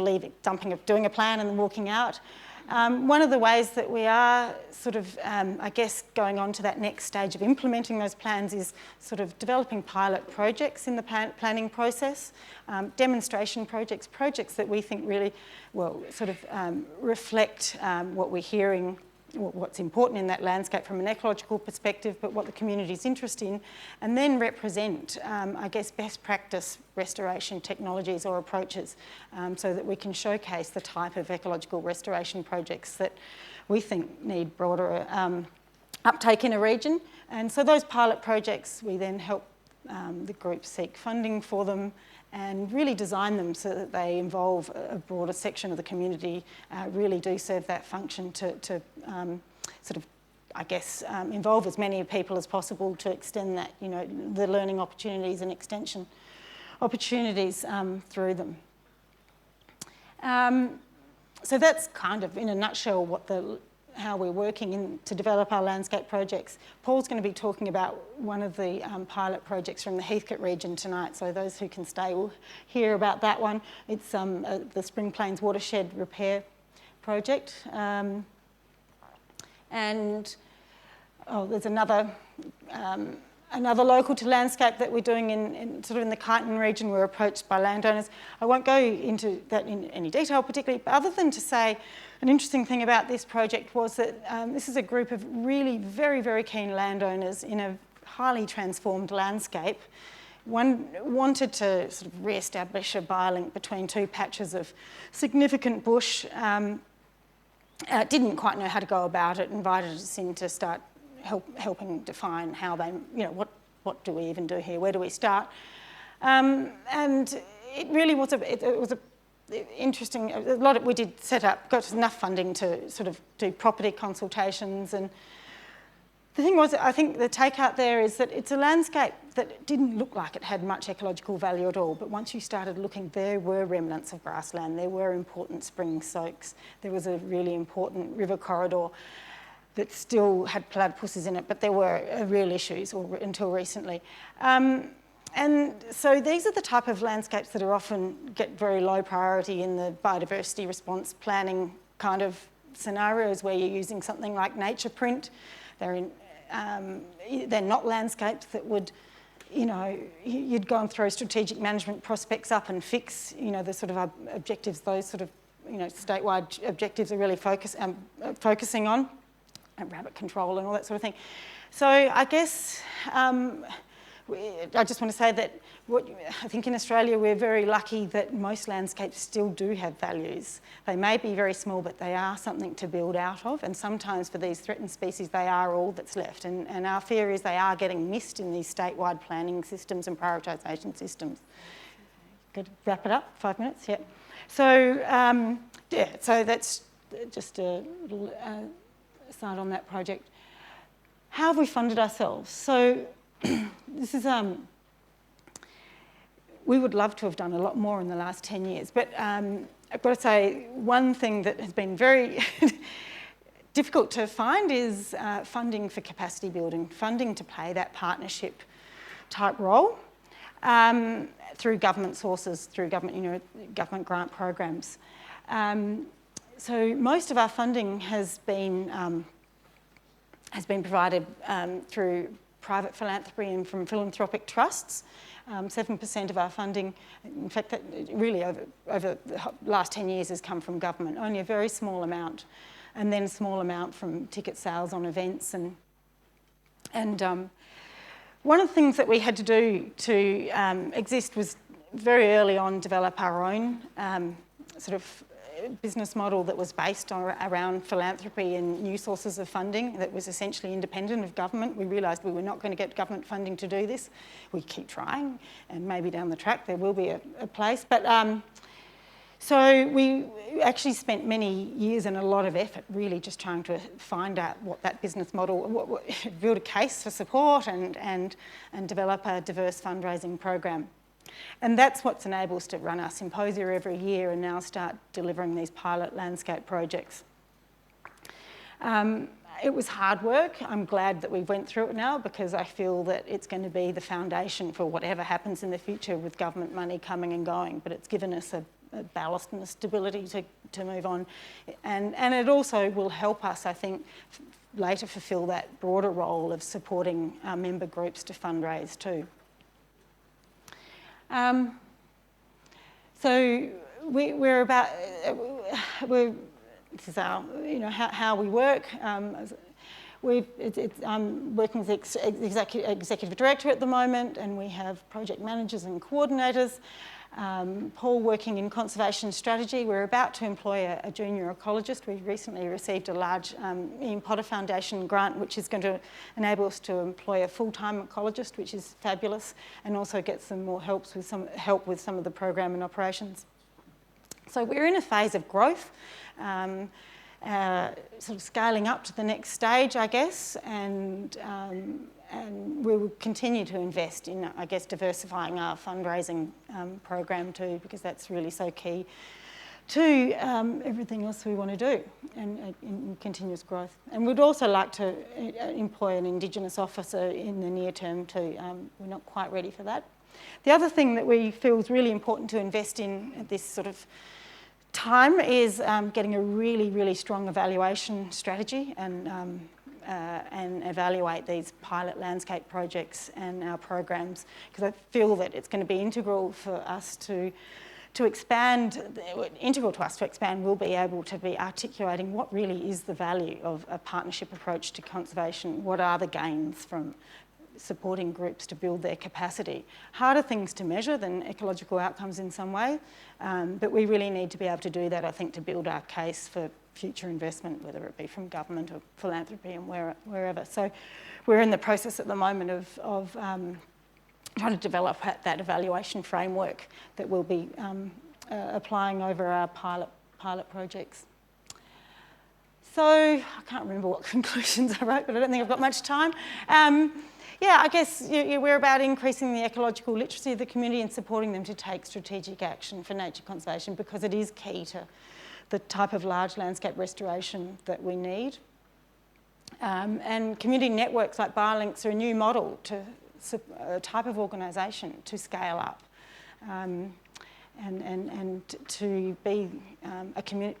Speaker 3: doing a plan and then walking out. One of the ways that we are sort of, I guess, going on to that next stage of implementing those plans is sort of developing pilot projects in the planning process, demonstration projects that we think really will sort of reflect what we're hearing what's important in that landscape from an ecological perspective, but what the community's interested in, and then represent, I guess, best practice restoration technologies or approaches, so that we can showcase the type of ecological restoration projects that we think need broader uptake in a region. And so those pilot projects, we then help the group seek funding for them and really design them so that they involve a broader section of the community, really do serve that function to sort of, I guess, involve as many people as possible to extend that, you know, the learning opportunities and extension opportunities through them. So that's kind of, in a nutshell, how we're working to develop our landscape projects. Paul's going to be talking about one of the pilot projects from the Heathcote region tonight, so those who can stay will hear about that one. It's the Spring Plains Watershed Repair Project. And there's another local to landscape that we're doing in the Kyneton region. We're approached by landowners. I won't go into that in any detail particularly, but other than to say an interesting thing about this project was that this is a group of really very, very keen landowners in a highly transformed landscape. One wanted to sort of re-establish a biolink between two patches of significant bush. Didn't quite know how to go about it, invited us in to start helping define how they, you know, what do we even do here, where do we start? And it really was a interesting, we did set up, got enough funding to sort of do property consultations, and the thing was, I think the takeout there is that it's a landscape that didn't look like it had much ecological value at all, but once you started looking, there were remnants of grassland, there were important spring soaks, there was a really important river corridor that still had platypuses in it, but there were real issues until recently. And so these are the type of landscapes that are often get very low priority in the biodiversity response planning kind of scenarios where you're using something like nature print. They're not landscapes that would, you know, you'd go and throw strategic management prospects up and fix, you know, the sort of objectives, those sort of, you know, statewide objectives are really focusing on, and rabbit control and all that sort of thing. So I guess I just want to say that I think in Australia we're very lucky that most landscapes still do have values. They may be very small, but they are something to build out of, and sometimes for these threatened species they are all that's left, and our fear is they are getting missed in these statewide planning systems and prioritisation systems. Good, wrap it up, 5 minutes, yeah. So, so that's just a little aside on that project. How have we funded ourselves? So this is, we would love to have done a lot more in the last 10 years, but I've got to say one thing that has been very difficult to find is funding for capacity building, funding to play that partnership type role through government sources, through government, you know, government grant programs. So most of our funding has been provided through private philanthropy and from philanthropic trusts. 7% of our funding, in fact, that really over the last 10 years has come from government, only a very small amount, and then a small amount from ticket sales on events. And one of the things that we had to do to exist was very early on develop our own sort of business model that was based around philanthropy and new sources of funding that was essentially independent of government. We realised we were not going to get government funding to do this. We keep trying, and maybe down the track there will be a place. But so we actually spent many years and a lot of effort really just trying to find out what that business model, build a case for support and develop a diverse fundraising program. And that's what's enabled us to run our symposia every year and now start delivering these pilot landscape projects. It was hard work. I'm glad that we went through it now because I feel that it's going to be the foundation for whatever happens in the future with government money coming and going, but it's given us a ballast and a stability to move on. And it also will help us, I think, later fulfil that broader role of supporting our member groups to fundraise too. So we're this is our, how we work. I'm working as executive director at the moment, and we have project managers and coordinators. Paul working in conservation strategy. We're about to employ a junior ecologist. We recently received a large Ian Potter Foundation grant, which is going to enable us to employ a full-time ecologist, which is fabulous, and also get some more help with some of the program and operations. So we're in a phase of growth, sort of scaling up to the next stage, I guess, and we will continue to invest in, I guess, diversifying our fundraising program too, because that's really so key to everything else we want to do and in continuous growth. And we'd also like to employ an Indigenous officer in the near term too. We're not quite ready for that. The other thing that we feel is really important to invest in at this sort of time is getting a really, really strong evaluation strategy and evaluate these pilot landscape projects and our programs, because I feel that it's going to be integral for us to expand. Integral to us to expand, we'll be able to be articulating what really is the value of a partnership approach to conservation. What are the gains from supporting groups to build their capacity? Harder things to measure than ecological outcomes in some way, but we really need to be able to do that, I think, to build our case for future investment, whether it be from government or philanthropy and wherever. So we're in the process at the moment of trying to develop that evaluation framework that we'll be applying over our pilot projects. So I can't remember what conclusions I wrote, but I don't think I've got much time. Yeah, I guess we're about increasing the ecological literacy of the community and supporting them to take strategic action for nature conservation, because it is key to the type of large landscape restoration that we need. And community networks like Biolinks are a new model to a type of organisation to scale up and to be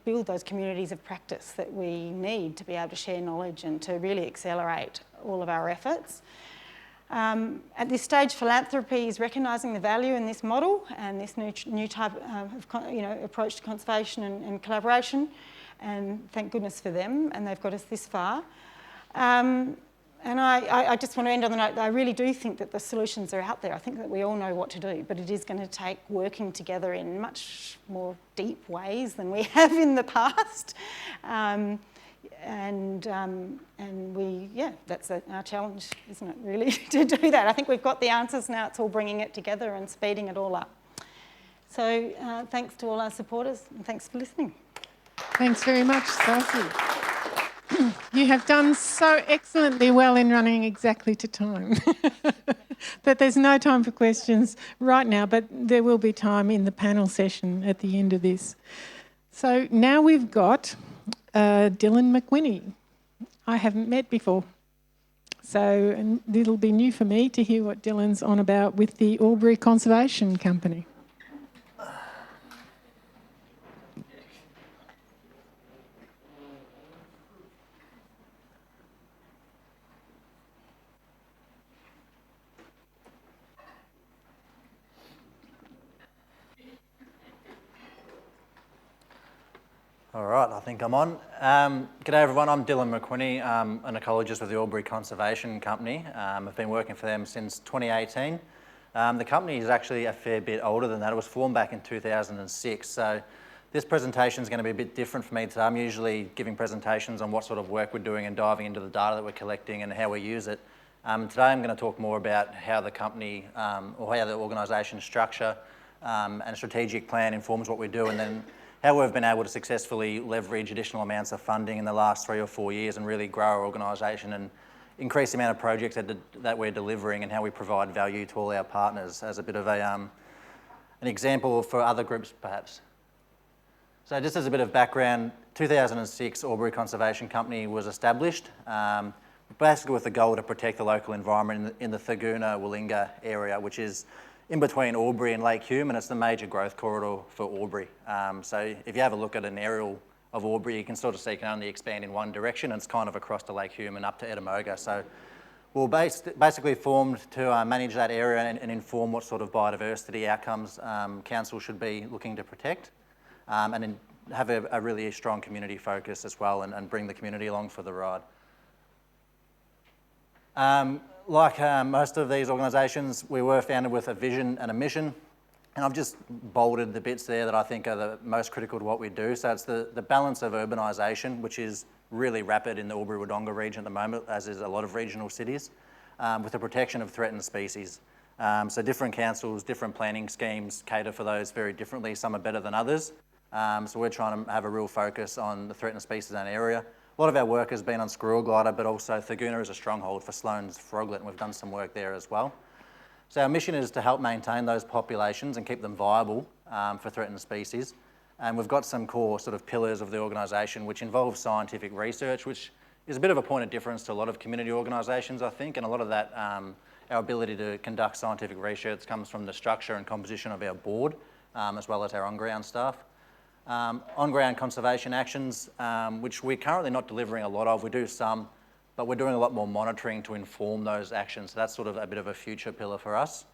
Speaker 3: build those communities of practice that we need to be able to share knowledge and to really accelerate all of our efforts. At this stage, philanthropy is recognising the value in this model and this new type of approach to conservation and collaboration, and thank goodness for them, and they've got us this far. And I just want to end on the note that I really do think that the solutions are out there. I think that we all know what to do, but it is going to take working together in much more deep ways than we have in the past. And we, that's our challenge, isn't it, really, to do that. I think we've got the answers now. It's all bringing it together and speeding it all up. So thanks to all our supporters, and thanks for listening.
Speaker 1: Thanks very much, Sophie. You have done so excellently well in running exactly to time. But there's no time for questions right now, but there will be time in the panel session at the end of this. So now we've got Dylan McWhinney. I haven't met before, so it'll be new for me to hear what Dylan's on about with the Albury Conservation Company.
Speaker 4: All right, I think I'm on. G'day everyone, I'm Dylan McWhinney. I'm an ecologist with the Albury Conservation Company. I've been working for them since 2018. The company is actually a fair bit older than that. It was formed back in 2006. So this presentation is going to be a bit different for me today. I'm usually giving presentations on what sort of work we're doing and diving into the data that we're collecting and how we use it. Today I'm going to talk more about how the company or how the organisation structure and strategic plan informs what we do, and then how we've been able to successfully leverage additional amounts of funding in the last 3 or 4 years and really grow our organisation and increase the amount of projects that we're delivering, and how we provide value to all our partners as a bit of an example for other groups perhaps. So just as a bit of background, 2006 Albury Conservation Company was established basically with the goal to protect the local environment in the Thurgoona-Willinga area, which is in between Albury and Lake Hume, and it's the major growth corridor for Albury. So if you have a look at an aerial of Albury, you can sort of see it can only expand in one direction, and it's kind of across to Lake Hume and up to Edamoga. So we're basically formed to manage that area and inform what sort of biodiversity outcomes council should be looking to protect. And in have a really strong community focus as well and bring the community along for the ride. Like most of these organisations, we were founded with a vision and a mission, and I've just bolded the bits there that I think are the most critical to what we do. So it's the balance of urbanisation, which is really rapid in the Albury-Wodonga region at the moment, as is a lot of regional cities, with the protection of threatened species. So different councils, different planning schemes cater for those very differently. Some are better than others. So we're trying to have a real focus on the threatened species in that area. A lot of our work has been on squirrel glider, but also Thurgoona is a stronghold for Sloane's froglet, and we've done some work there as well. So our mission is to help maintain those populations and keep them viable for threatened species. And we've got some core sort of pillars of the organisation, which involve scientific research, which is a bit of a point of difference to a lot of community organisations, I think, and a lot of that, our ability to conduct scientific research comes from the structure and composition of our board, as well as our on-ground staff. On-ground conservation actions, which we're currently not delivering a lot of. We do some, but we're doing a lot more monitoring to inform those actions. So that's sort of a bit of a future pillar for us.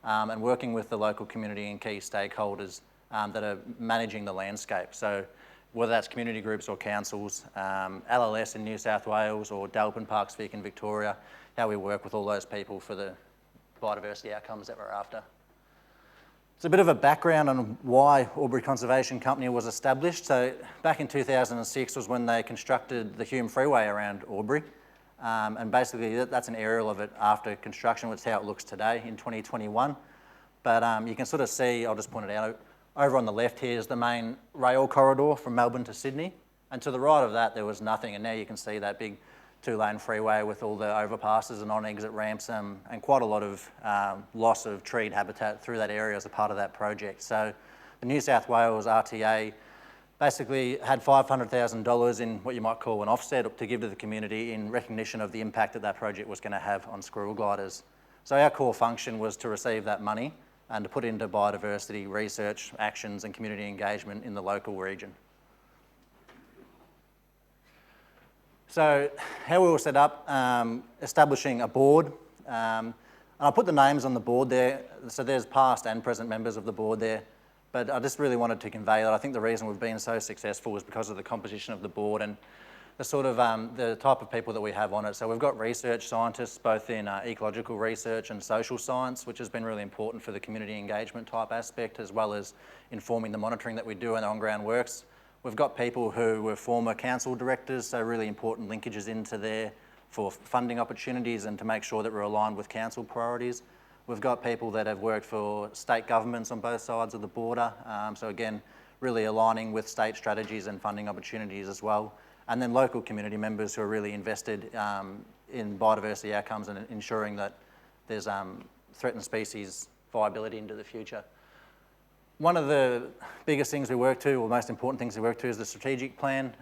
Speaker 4: And working with the local community and key stakeholders that are managing the landscape. So whether that's community groups or councils, LLS in New South Wales or Dalpin Parks Vic in Victoria, how we work with all those people for the biodiversity outcomes that we're after. It's a bit of a background on why Albury Conservation Company was established. So back in 2006 was when they constructed the Hume Freeway around Albury. And basically that's an aerial of it after construction, which is how it looks today in 2021. But you can sort of see, I'll just point it out, over on the left here is the main rail corridor from Melbourne to Sydney. And to the right of that, there was nothing. And now you can see that big two-lane freeway with all the overpasses and on-exit ramps and quite a lot of loss of treed habitat through that area as a part of that project. So the New South Wales RTA basically had $500,000 in what you might call an offset to give to the community in recognition of the impact that that project was going to have on squirrel gliders. So our core function was to receive that money and to put into biodiversity research, actions and community engagement in the local region. So how we were set up, establishing a board. And I'll put the names on the board there. So there's past and present members of the board there. But I just really wanted to convey that I think the reason we've been so successful is because of the composition of the board and the sort of the type of people that we have on it. So we've got research scientists, both in ecological research and social science, which has been really important for the community engagement type aspect, as well as informing the monitoring that we do in the on-ground works. We've got people who were former council directors, so really important linkages into there for funding opportunities and to make sure that we're aligned with council priorities. We've got people that have worked for state governments on both sides of the border. So again, really aligning with state strategies and funding opportunities as well. And then local community members who are really invested in biodiversity outcomes and ensuring that there's threatened species viability into the future. One of the biggest things we work to, or most important things we work to, is the strategic plan.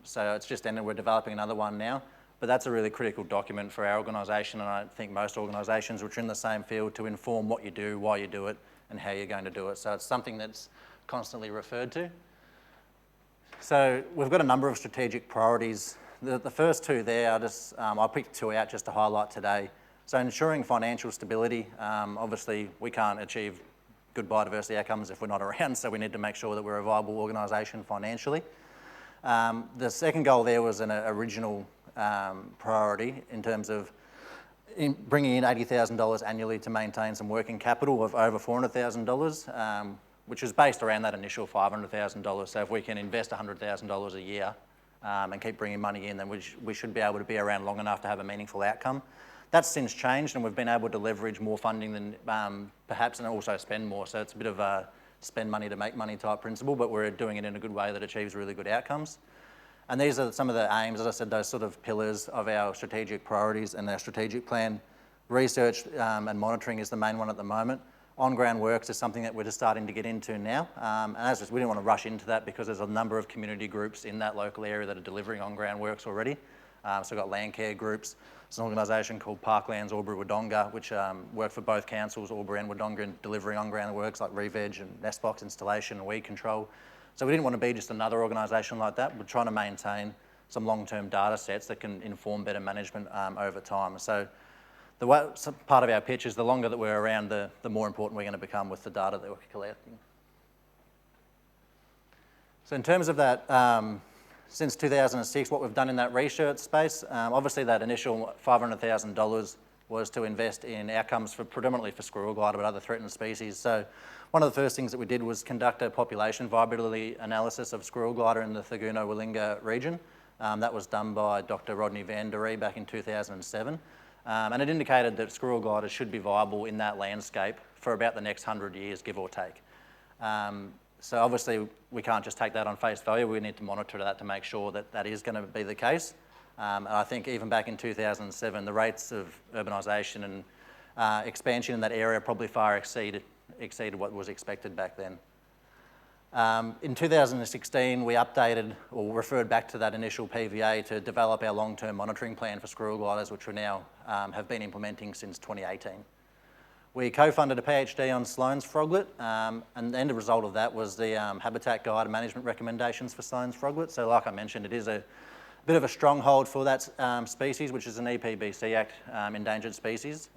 Speaker 4: So it's just ended, we're developing another one now, but that's a really critical document for our organisation, and I think most organisations which are in the same field, to inform what you do, why you do it, and how you're going to do it. So it's something that's constantly referred to. So we've got a number of strategic priorities. The first two there, I'll pick two out just to highlight today. So ensuring financial stability. Obviously, we can't achieve good biodiversity outcomes if we're not around, so we need to make sure that we're a viable organisation financially. The second goal there was an original priority in terms of bringing in $80,000 annually to maintain some working capital of over $400,000, which is based around that initial $500,000. So if we can invest $100,000 a year and keep bringing money in, then we should be able to be around long enough to have a meaningful outcome. That's since changed, and we've been able to leverage more funding than perhaps, and also spend more. So it's a bit of a spend money to make money type principle, but we're doing it in a good way that achieves really good outcomes. And these are some of the aims, as I said, those sort of pillars of our strategic priorities and our strategic plan. Research and monitoring is the main one at the moment. On-ground works is something that we're just starting to get into now. And we didn't want to rush into that because there's a number of community groups in that local area that are delivering on-ground works already. So we've got land care groups. There's an organisation called Parklands Albury-Wodonga, which work for both councils, Albury and Wodonga, in delivering on-ground works like re-veg and nest box installation and weed control. So we didn't want to be just another organisation like that. We're trying to maintain some long-term data sets that can inform better management over time. So part of our pitch is the longer that we're around, the more important we're going to become with the data that we're collecting. So in terms of that, since 2006, what we've done in that research space, obviously that initial $500,000 was to invest in outcomes for predominantly for squirrel glider, but other threatened species. So one of the first things that we did was conduct a population viability analysis of squirrel glider in the Thurgoona-Willinga region. That was done by Dr. Rodney van der Ree back in 2007. And it indicated that squirrel gliders should be viable in that landscape for about the next 100 years, give or take. So obviously we can't just take that on face value. We need to monitor that to make sure that that is going to be the case. And I think even back in 2007, the rates of urbanisation and expansion in that area probably far exceeded what was expected back then. In 2016, we updated or referred back to that initial PVA to develop our long-term monitoring plan for squirrel gliders, which we now have been implementing since 2018. We co-funded a PhD on Sloan's froglet, and the end result of that was the Habitat Guide management recommendations for Sloan's froglet. So like I mentioned, it is a bit of a stronghold for that species, which is an EPBC Act endangered species.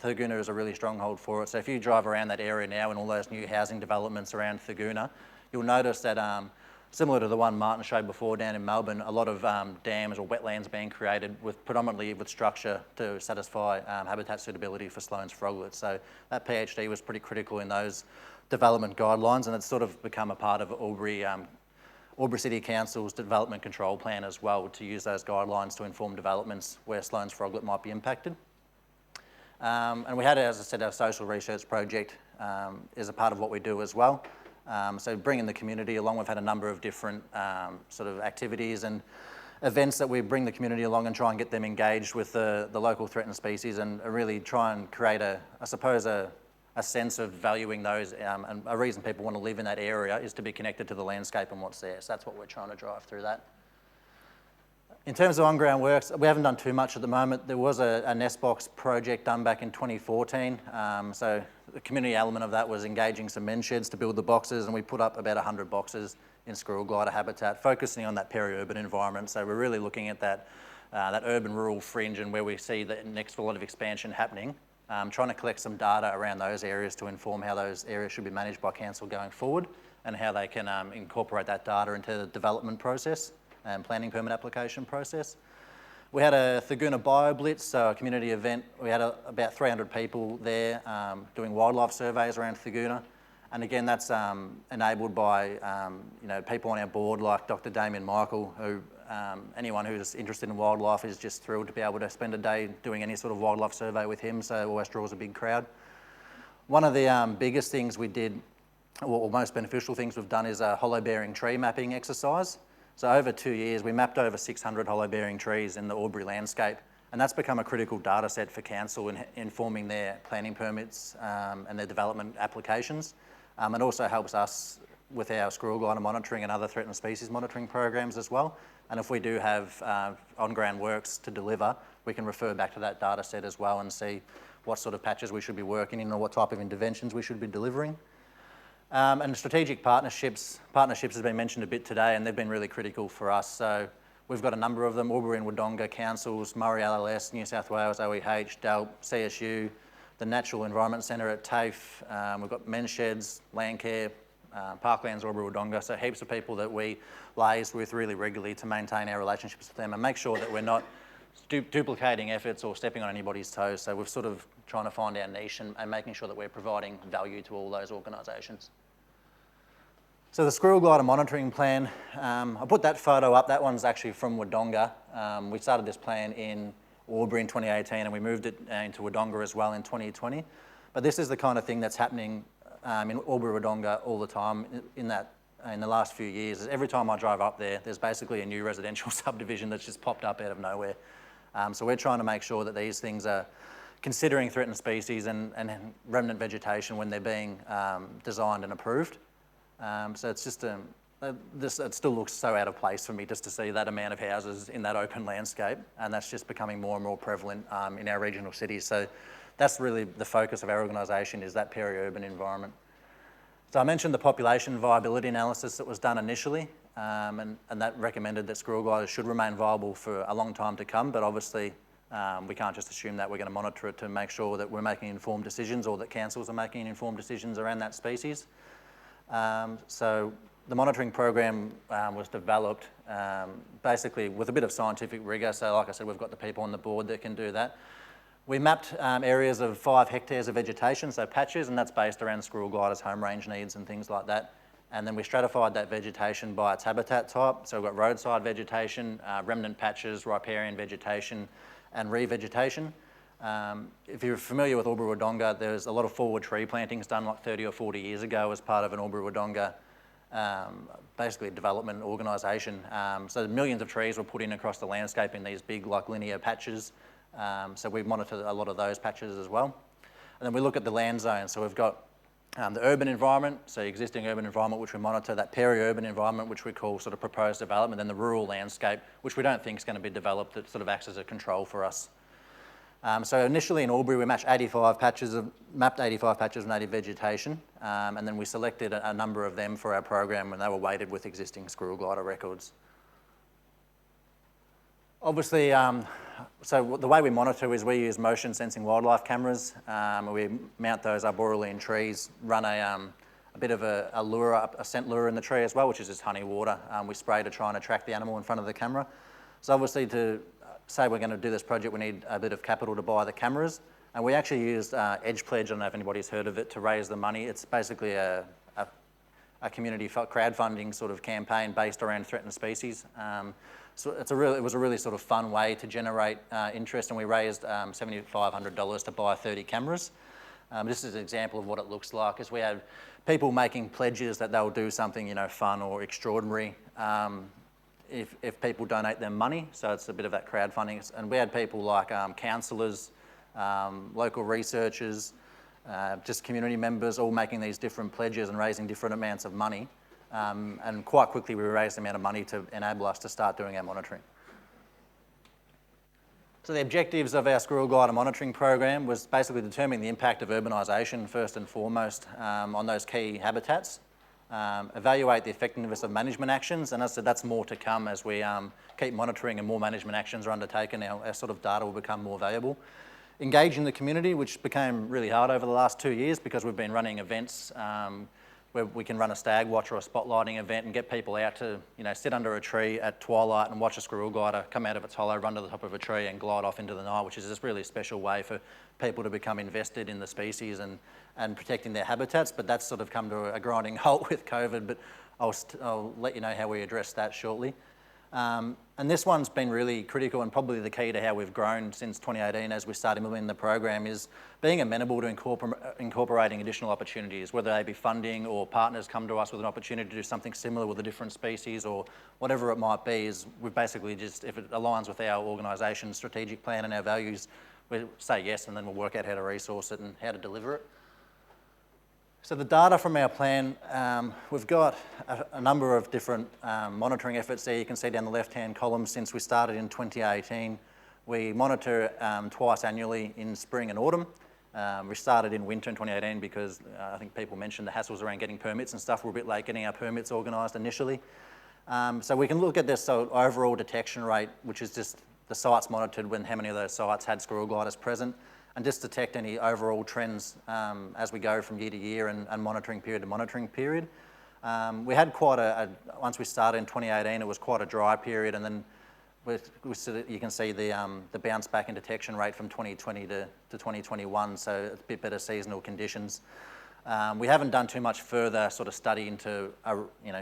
Speaker 4: Thurgoona is a really stronghold for it. So if you drive around that area now and all those new housing developments around Thurgoona, you'll notice that similar to the one Martin showed before down in Melbourne, a lot of dams or wetlands being created with predominantly with structure to satisfy habitat suitability for Sloan's froglet. So that PhD was pretty critical in those development guidelines, and it's sort of become a part of Albury City Council's development control plan as well, to use those guidelines to inform developments where Sloan's froglet might be impacted. And we had, as I said, our social research project is a part of what we do as well. So bringing the community along, we've had a number of different sort of activities and events that we bring the community along and try and get them engaged with the local threatened species, and really try and create I suppose a sense of valuing those, and a reason people want to live in that area is to be connected to the landscape and what's there. So that's what we're trying to drive through that. In terms of on-ground works, we haven't done too much at the moment. There was a nest box project done back in 2014. So the community element of that was engaging some men sheds to build the boxes, and we put up about 100 boxes in squirrel glider habitat, focusing on that peri-urban environment. So we're really looking at that urban-rural fringe and where we see the next lot of expansion happening, trying to collect some data around those areas to inform how those areas should be managed by council going forward, and how they can incorporate that data into the development process and planning permit application process. We had a Thurgoona BioBlitz, so a community event. We had about 300 people there doing wildlife surveys around Thurgoona. And again, that's enabled by people on our board like Dr. Damien Michael, who anyone who's interested in wildlife is just thrilled to be able to spend a day doing any sort of wildlife survey with him, so it always draws a big crowd. One of the biggest things we did, or most beneficial things we've done, is a hollow-bearing tree mapping exercise. So over 2 years, we mapped over 600 hollow-bearing trees in the Albury landscape, and that's become a critical data set for council in informing their planning permits and their development applications. It also helps us with our squirrel glider monitoring and other threatened species monitoring programs as well. And if we do have on-ground works to deliver, we can refer back to that data set as well and see what sort of patches we should be working in or what type of interventions we should be delivering. And strategic partnerships has been mentioned a bit today, and they've been really critical for us. So we've got a number of them: Albury and Wodonga councils, Murray LLS, New South Wales, OEH, DELP, CSU, the Natural Environment Centre at TAFE. We've got men's sheds, Landcare, Parklands, Albury, Wodonga. So heaps of people that we liaise with really regularly to maintain our relationships with them and make sure that we're not duplicating efforts or stepping on anybody's toes. So we're sort of trying to find our niche and making sure that we're providing value to all those organisations. So the squirrel glider monitoring plan, I put that photo up. That one's actually from Wodonga. We started this plan in Albury in 2018, and we moved it into Wodonga as well in 2020. But this is the kind of thing that's happening in Albury, Wodonga all the time in the last few years. Every time I drive up there, there's basically a new residential subdivision that's just popped up out of nowhere. So we're trying to make sure that these things are considering threatened species and remnant vegetation when they're being designed and approved. So it's just, it still looks so out of place for me just to see that amount of houses in that open landscape, and that's just becoming more and more prevalent in our regional cities. So that's really the focus of our organisation, is that peri-urban environment. So I mentioned the population viability analysis that was done initially, and that recommended that squirrel gliders should remain viable for a long time to come, but obviously we can't just assume that. We're going to monitor it to make sure that we're making informed decisions, or that councils are making informed decisions around that species. So the monitoring program was developed basically with a bit of scientific rigour. So like I said, we've got the people on the board that can do that. We mapped areas of 5 hectares of vegetation, so patches, and that's based around squirrel gliders' home range needs and things like that. And then we stratified that vegetation by its habitat type. So we've got roadside vegetation, remnant patches, riparian vegetation, and revegetation. If you're familiar with Albury Wodonga, there's a lot of forward tree plantings done like 30 or 40 years ago as part of an Albury Wodonga basically development organisation. So millions of trees were put in across the landscape in these big like linear patches. So we monitor a lot of those patches as well. And then we look at the land zone. So we've got the urban environment, so existing urban environment, which we monitor, that peri-urban environment, which we call sort of proposed development, then the rural landscape, which we don't think is going to be developed, that sort of acts as a control for us. So initially in Albury, we mapped 85 patches of native vegetation, and then we selected a number of them for our program when they were weighted with existing squirrel glider records. Obviously, so the way we monitor is we use motion sensing wildlife cameras. We mount those arboreally in trees, run a bit of a lure, a scent lure in the tree as well, which is just honey water. We spray to try and attract the animal in front of the camera. So obviously to say we're going to do this project, we need a bit of capital to buy the cameras. And we actually used Edge Pledge, I don't know if anybody's heard of it, to raise the money. It's basically a community crowdfunding sort of campaign based around threatened species. So it was a really sort of fun way to generate interest, and we raised $7,500 to buy 30 cameras. This is an example of what it looks like. Is we had people making pledges that they'll do something, you know, fun or extraordinary if people donate them money. So it's a bit of that crowdfunding. And we had people like councillors, local researchers, just community members, all making these different pledges and raising different amounts of money. And quite quickly we raised the amount of money to enable us to start doing our monitoring. So the objectives of our squirrel glider monitoring program was basically determining the impact of urbanisation first and foremost on those key habitats, evaluate the effectiveness of management actions, and as I said, that's more to come as we keep monitoring and more management actions are undertaken, our sort of data will become more valuable. Engage in the community, which became really hard over the last 2 years because we've been running events where we can run a stag watch or a spotlighting event and get people out to, you know, sit under a tree at twilight and watch a squirrel glider come out of its hollow, run to the top of a tree and glide off into the night, which is this really special way for people to become invested in the species and protecting their habitats. But that's sort of come to a grinding halt with COVID, but I'll let you know how we address that shortly. And this one's been really critical and probably the key to how we've grown since 2018 as we started implementing the program is being amenable to incorporating additional opportunities, whether they be funding or partners come to us with an opportunity to do something similar with a different species or whatever it might be. Is we basically just, if it aligns with our organisation's strategic plan and our values, we say yes and then we'll work out how to resource it and how to deliver it. So the data from our plan, we've got a number of different monitoring efforts there. You can see down the left-hand column since we started in 2018. We monitor twice annually in spring and autumn. We started in winter in 2018 because I think people mentioned the hassles around getting permits and stuff. We're a bit late getting our permits organised initially. So we can look at this overall detection rate, which is just the sites monitored when how many of those sites had squirrel gliders present, and just detect any overall trends as we go from year to year and monitoring period to monitoring period. We had quite once we started in 2018, it was quite a dry period, and then you can see the bounce back in detection rate from 2020 to 2021, so it's a bit better seasonal conditions. We haven't done too much further sort of study into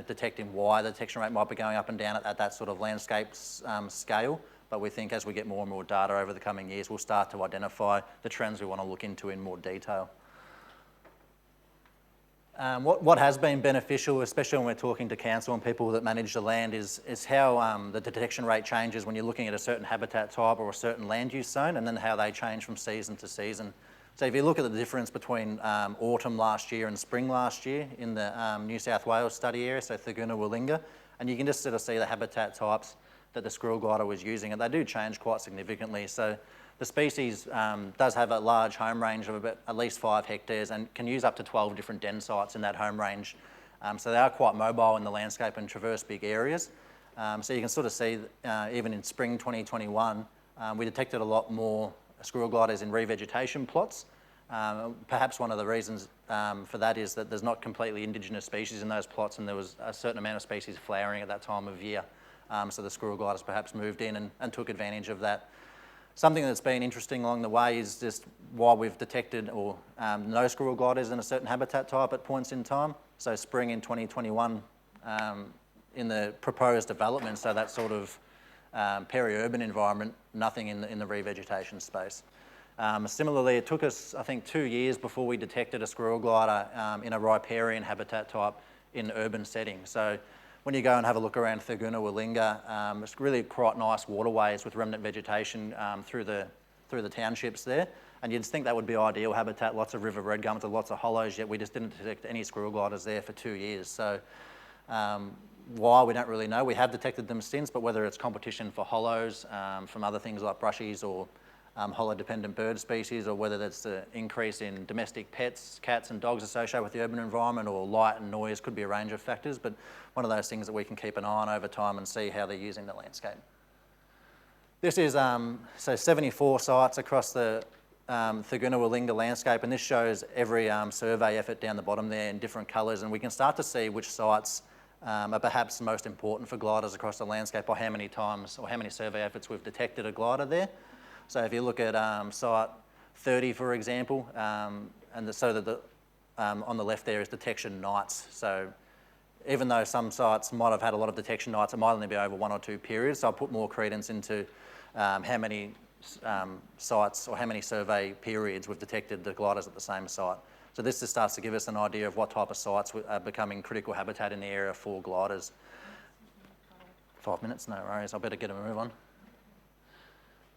Speaker 4: detecting why the detection rate might be going up and down at that sort of landscape scale. But we think as we get more and more data over the coming years, we'll start to identify the trends we want to look into in more detail. What has been beneficial, especially when we're talking to council and people that manage the land, is how the detection rate changes when you're looking at a certain habitat type or a certain land use zone, and then how they change from season to season. So if you look at the difference between autumn last year and spring last year in the New South Wales study area, so Thurgoona Willinga, and you can just sort of see the habitat types that the squirrel glider was using, and they do change quite significantly. So the species does have a large home range of about at least 5 hectares and can use up to 12 different den sites in that home range. So they are quite mobile in the landscape and traverse big areas. So you can sort of see even in spring 2021, we detected a lot more squirrel gliders in revegetation plots. Perhaps one of the reasons for that is that there's not completely indigenous species in those plots, and there was a certain amount of species flowering at that time of year. So the squirrel gliders perhaps moved in and took advantage of that. Something that's been interesting along the way is just why we've detected no squirrel gliders in a certain habitat type at points in time. So spring in 2021, in the proposed development, so that sort of peri-urban environment, nothing in the revegetation space. Similarly, it took us, I think, 2 years before we detected a squirrel glider in a riparian habitat type in urban settings. So when you go and have a look around Thurgoona Willinga, it's really quite nice waterways with remnant vegetation through the townships there. And you'd think that would be ideal habitat, lots of river red gums and lots of hollows, yet we just didn't detect any squirrel gliders there for 2 years. So why, we don't really know. We have detected them since, but whether it's competition for hollows from other things like brushies or hollow-dependent bird species, or whether that's the increase in domestic pets, cats and dogs associated with the urban environment, or light and noise, could be a range of factors, but one of those things that we can keep an eye on over time and see how they're using the landscape. This is so 74 sites across the Thurgoona Willinga landscape, and this shows every survey effort down the bottom there in different colours, and we can start to see which sites are perhaps most important for gliders across the landscape, or how many times or how many survey efforts we've detected a glider there. So if you look at site 30, for example, on the left there is detection nights. So even though some sites might have had a lot of detection nights, it might only be over 1 or 2 periods. So I'll put more credence into how many sites or how many survey periods we've detected the gliders at the same site. So this just starts to give us an idea of what type of sites are becoming critical habitat in the area for gliders. 5 minutes, no worries. I better get a move on.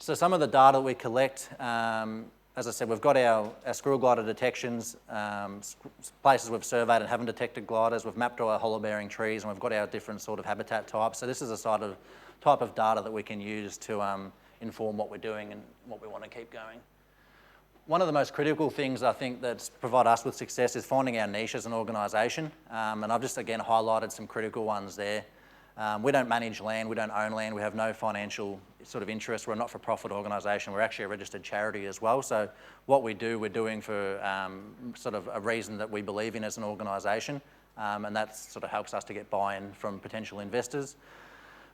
Speaker 4: So some of the data we collect, as I said, we've got our squirrel glider detections, places we've surveyed and haven't detected gliders. We've mapped all our hollow-bearing trees, and we've got our different sort of habitat types. So this is a sort of type of data that we can use to inform what we're doing and what we want to keep going. One of the most critical things I think that's provide us with success is finding our niche as an organisation, and I've just again highlighted some critical ones there. We don't manage land, we don't own land, we have no financial sort of interest. We're a not-for-profit organisation, we're actually a registered charity as well. So what we do, we're doing for sort of a reason that we believe in as an organisation, and that sort of helps us to get buy-in from potential investors.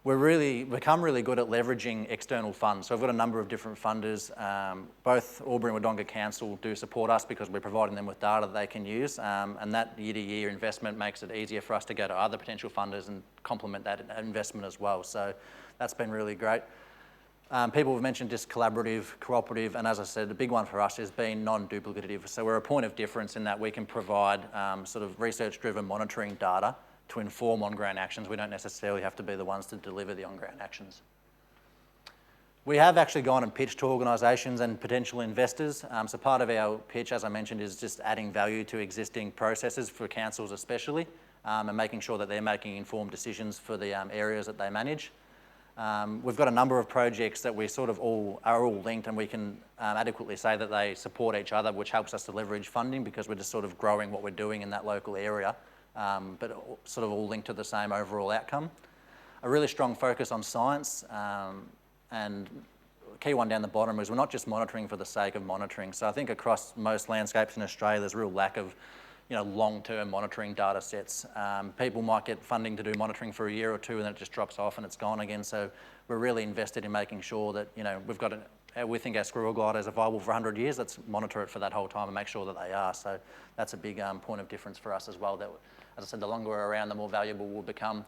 Speaker 4: We've become really good at leveraging external funds. So we've got a number of different funders. Both Albury and Wodonga Council do support us because we're providing them with data that they can use, and that year-to-year investment makes it easier for us to go to other potential funders and complement that investment as well. So that's been really great. People have mentioned just collaborative, cooperative, and as I said, the big one for us is being non-duplicative. So we're a point of difference in that we can provide sort of research-driven monitoring data to inform on-ground actions. We don't necessarily have to be the ones to deliver the on-ground actions. We have actually gone and pitched to organisations and potential investors. So part of our pitch, as I mentioned, is just adding value to existing processes for councils especially, and making sure that they're making informed decisions for the areas that they manage. We've got a number of projects that we sort of are all linked, and we can adequately say that they support each other, which helps us to leverage funding because we're just sort of growing what we're doing in that local area. But sort of all linked to the same overall outcome. A really strong focus on science, and a key one down the bottom is we're not just monitoring for the sake of monitoring. So I think across most landscapes in Australia, there's a real lack of long-term monitoring data sets. People might get funding to do monitoring for a year or two and then it just drops off and it's gone again. So we're really invested in making sure that we think our squirrel gliders are viable for 100 years. Let's monitor it for that whole time and make sure that they are. So that's a big point of difference for us as well. That, as I said, the longer we're around, the more valuable we'll become.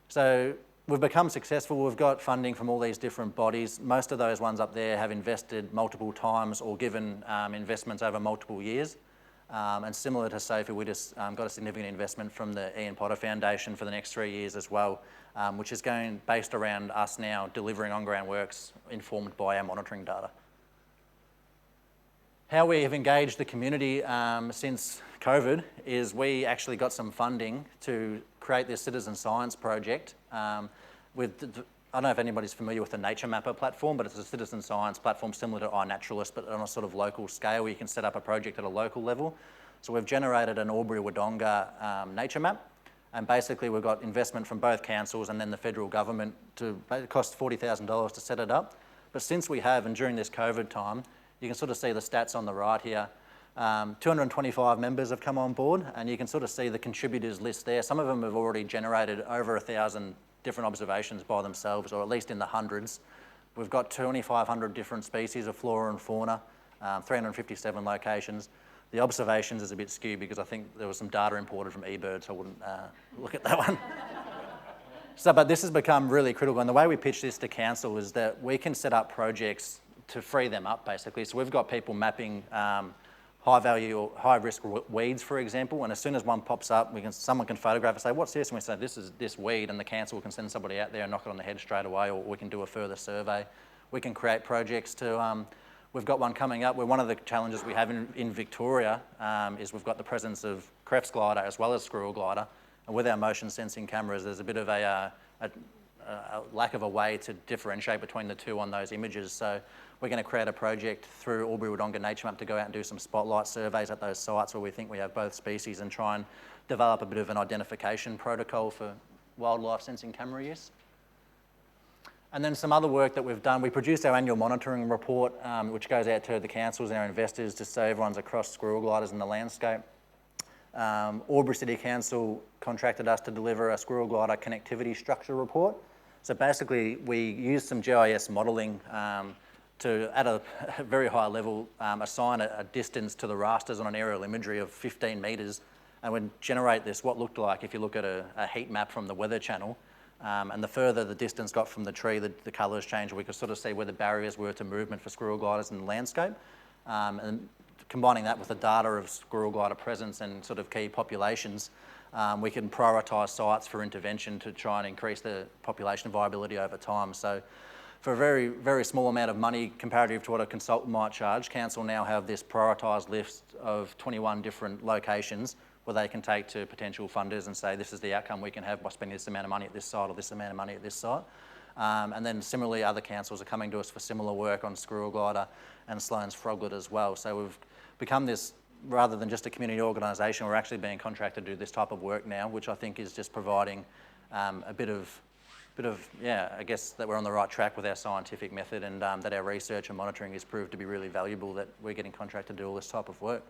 Speaker 4: So we've become successful. We've got funding from all these different bodies. Most of those ones up there have invested multiple times or given investments over multiple years. And similar to Sophie, we just got a significant investment from the Ian Potter Foundation for the next 3 years as well, which is based around us now delivering on-ground works informed by our monitoring data. How we have engaged the community since COVID is we actually got some funding to create this citizen science project. I don't know if anybody's familiar with the Nature Mapper platform, but it's a citizen science platform similar to iNaturalist, but on a sort of local scale where you can set up a project at a local level. So we've generated an Albury Wodonga nature map, and basically we've got investment from both councils and then the federal government it cost $40,000 to set it up. But since we have, and during this COVID time, you can sort of see the stats on the right here. 225 members have come on board, and you can sort of see the contributors list there. Some of them have already generated over 1,000 different observations by themselves, or at least in the hundreds. We've got 2,500 different species of flora and fauna, 357 locations. The observations is a bit skewed because I think there was some data imported from eBird, so I wouldn't look at that one. But this has become really critical, and the way we pitch this to council is that we can set up projects to free them up, basically. So we've got people mapping high value or high risk weeds, for example, and as soon as one pops up, someone can photograph and say, what's this? And we say, this is this weed, and the council can send somebody out there and knock it on the head straight away, or we can do a further survey. We can create projects to, we've got one coming up where one of the challenges we have in Victoria is we've got the presence of Krebs glider as well as squirrel glider, and with our motion sensing cameras, there's a bit of a lack of a way to differentiate between the two on those images. So we're going to create a project through Albury-Wodonga Nature Map to go out and do some spotlight surveys at those sites where we think we have both species and try and develop a bit of an identification protocol for wildlife sensing camera use. And then some other work that we've done, we produced our annual monitoring report, which goes out to the councils and our investors just so everyone's across squirrel gliders in the landscape. Albury City Council contracted us to deliver a squirrel glider connectivity structure report. So basically, we used some GIS modelling to, at a very high level, assign a distance to the rasters on an aerial imagery of 15 metres, and would generate this, what looked like, if you look at a heat map from the Weather Channel, and the further the distance got from the tree, the colours changed. We could sort of see where the barriers were to movement for squirrel gliders in the landscape. And combining that with the data of squirrel glider presence and sort of key populations, we can prioritise sites for intervention to try and increase the population viability over time. So for a very, very small amount of money comparative to what a consultant might charge, council now have this prioritised list of 21 different locations where they can take to potential funders and say, this is the outcome we can have by spending this amount of money at this site or this amount of money at this site. And then similarly, other councils are coming to us for similar work on squirrel glider and Sloan's froglet as well. So we've become this, rather than just a community organisation, we're actually being contracted to do this type of work now, which I think is just providing a bit of, yeah, I guess that we're on the right track with our scientific method, and that our research and monitoring has proved to be really valuable, that we're getting contracted to do all this type of work.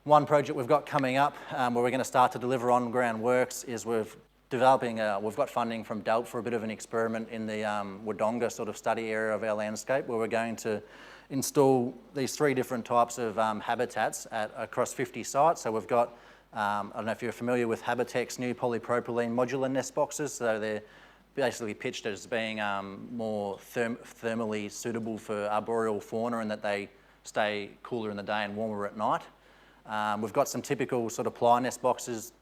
Speaker 4: One project we've got coming up where we're going to start to deliver on-ground works is we've got funding from DELT for a bit of an experiment in the Wodonga sort of study area of our landscape, where we're going to install these 3 different types of habitats across 50 sites. So we've got, I don't know if you're familiar with Habitek's new polypropylene modular nest boxes. So they're basically pitched as being more thermally suitable for arboreal fauna, and that they stay cooler in the day and warmer at night. We've got some typical sort of ply nest boxes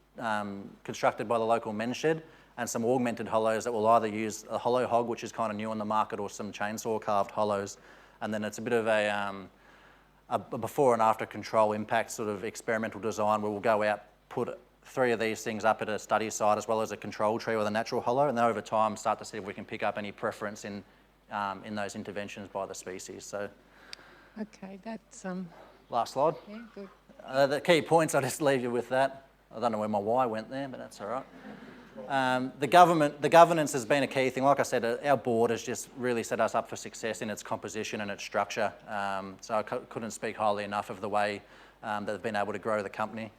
Speaker 4: constructed by the local men's shed, and some augmented hollows that will either use a hollow hog, which is kind of new on the market, or some chainsaw carved hollows. And then it's a bit of a before and after control impact sort of experimental design, where we'll go out, put 3 of these things up at a study site as well as a control tree with a natural hollow, and then over time start to see if we can pick up any preference in those interventions by the species. So,
Speaker 1: Okay, that's
Speaker 4: last slide.
Speaker 1: yeah, good.
Speaker 4: The key points, I'll just leave you with that. I don't know where my why went there, but that's all right. The governance has been a key thing. Like I said, our board has just really set us up for success in its composition and its structure. So I couldn't speak highly enough of the way that they've been able to grow the company.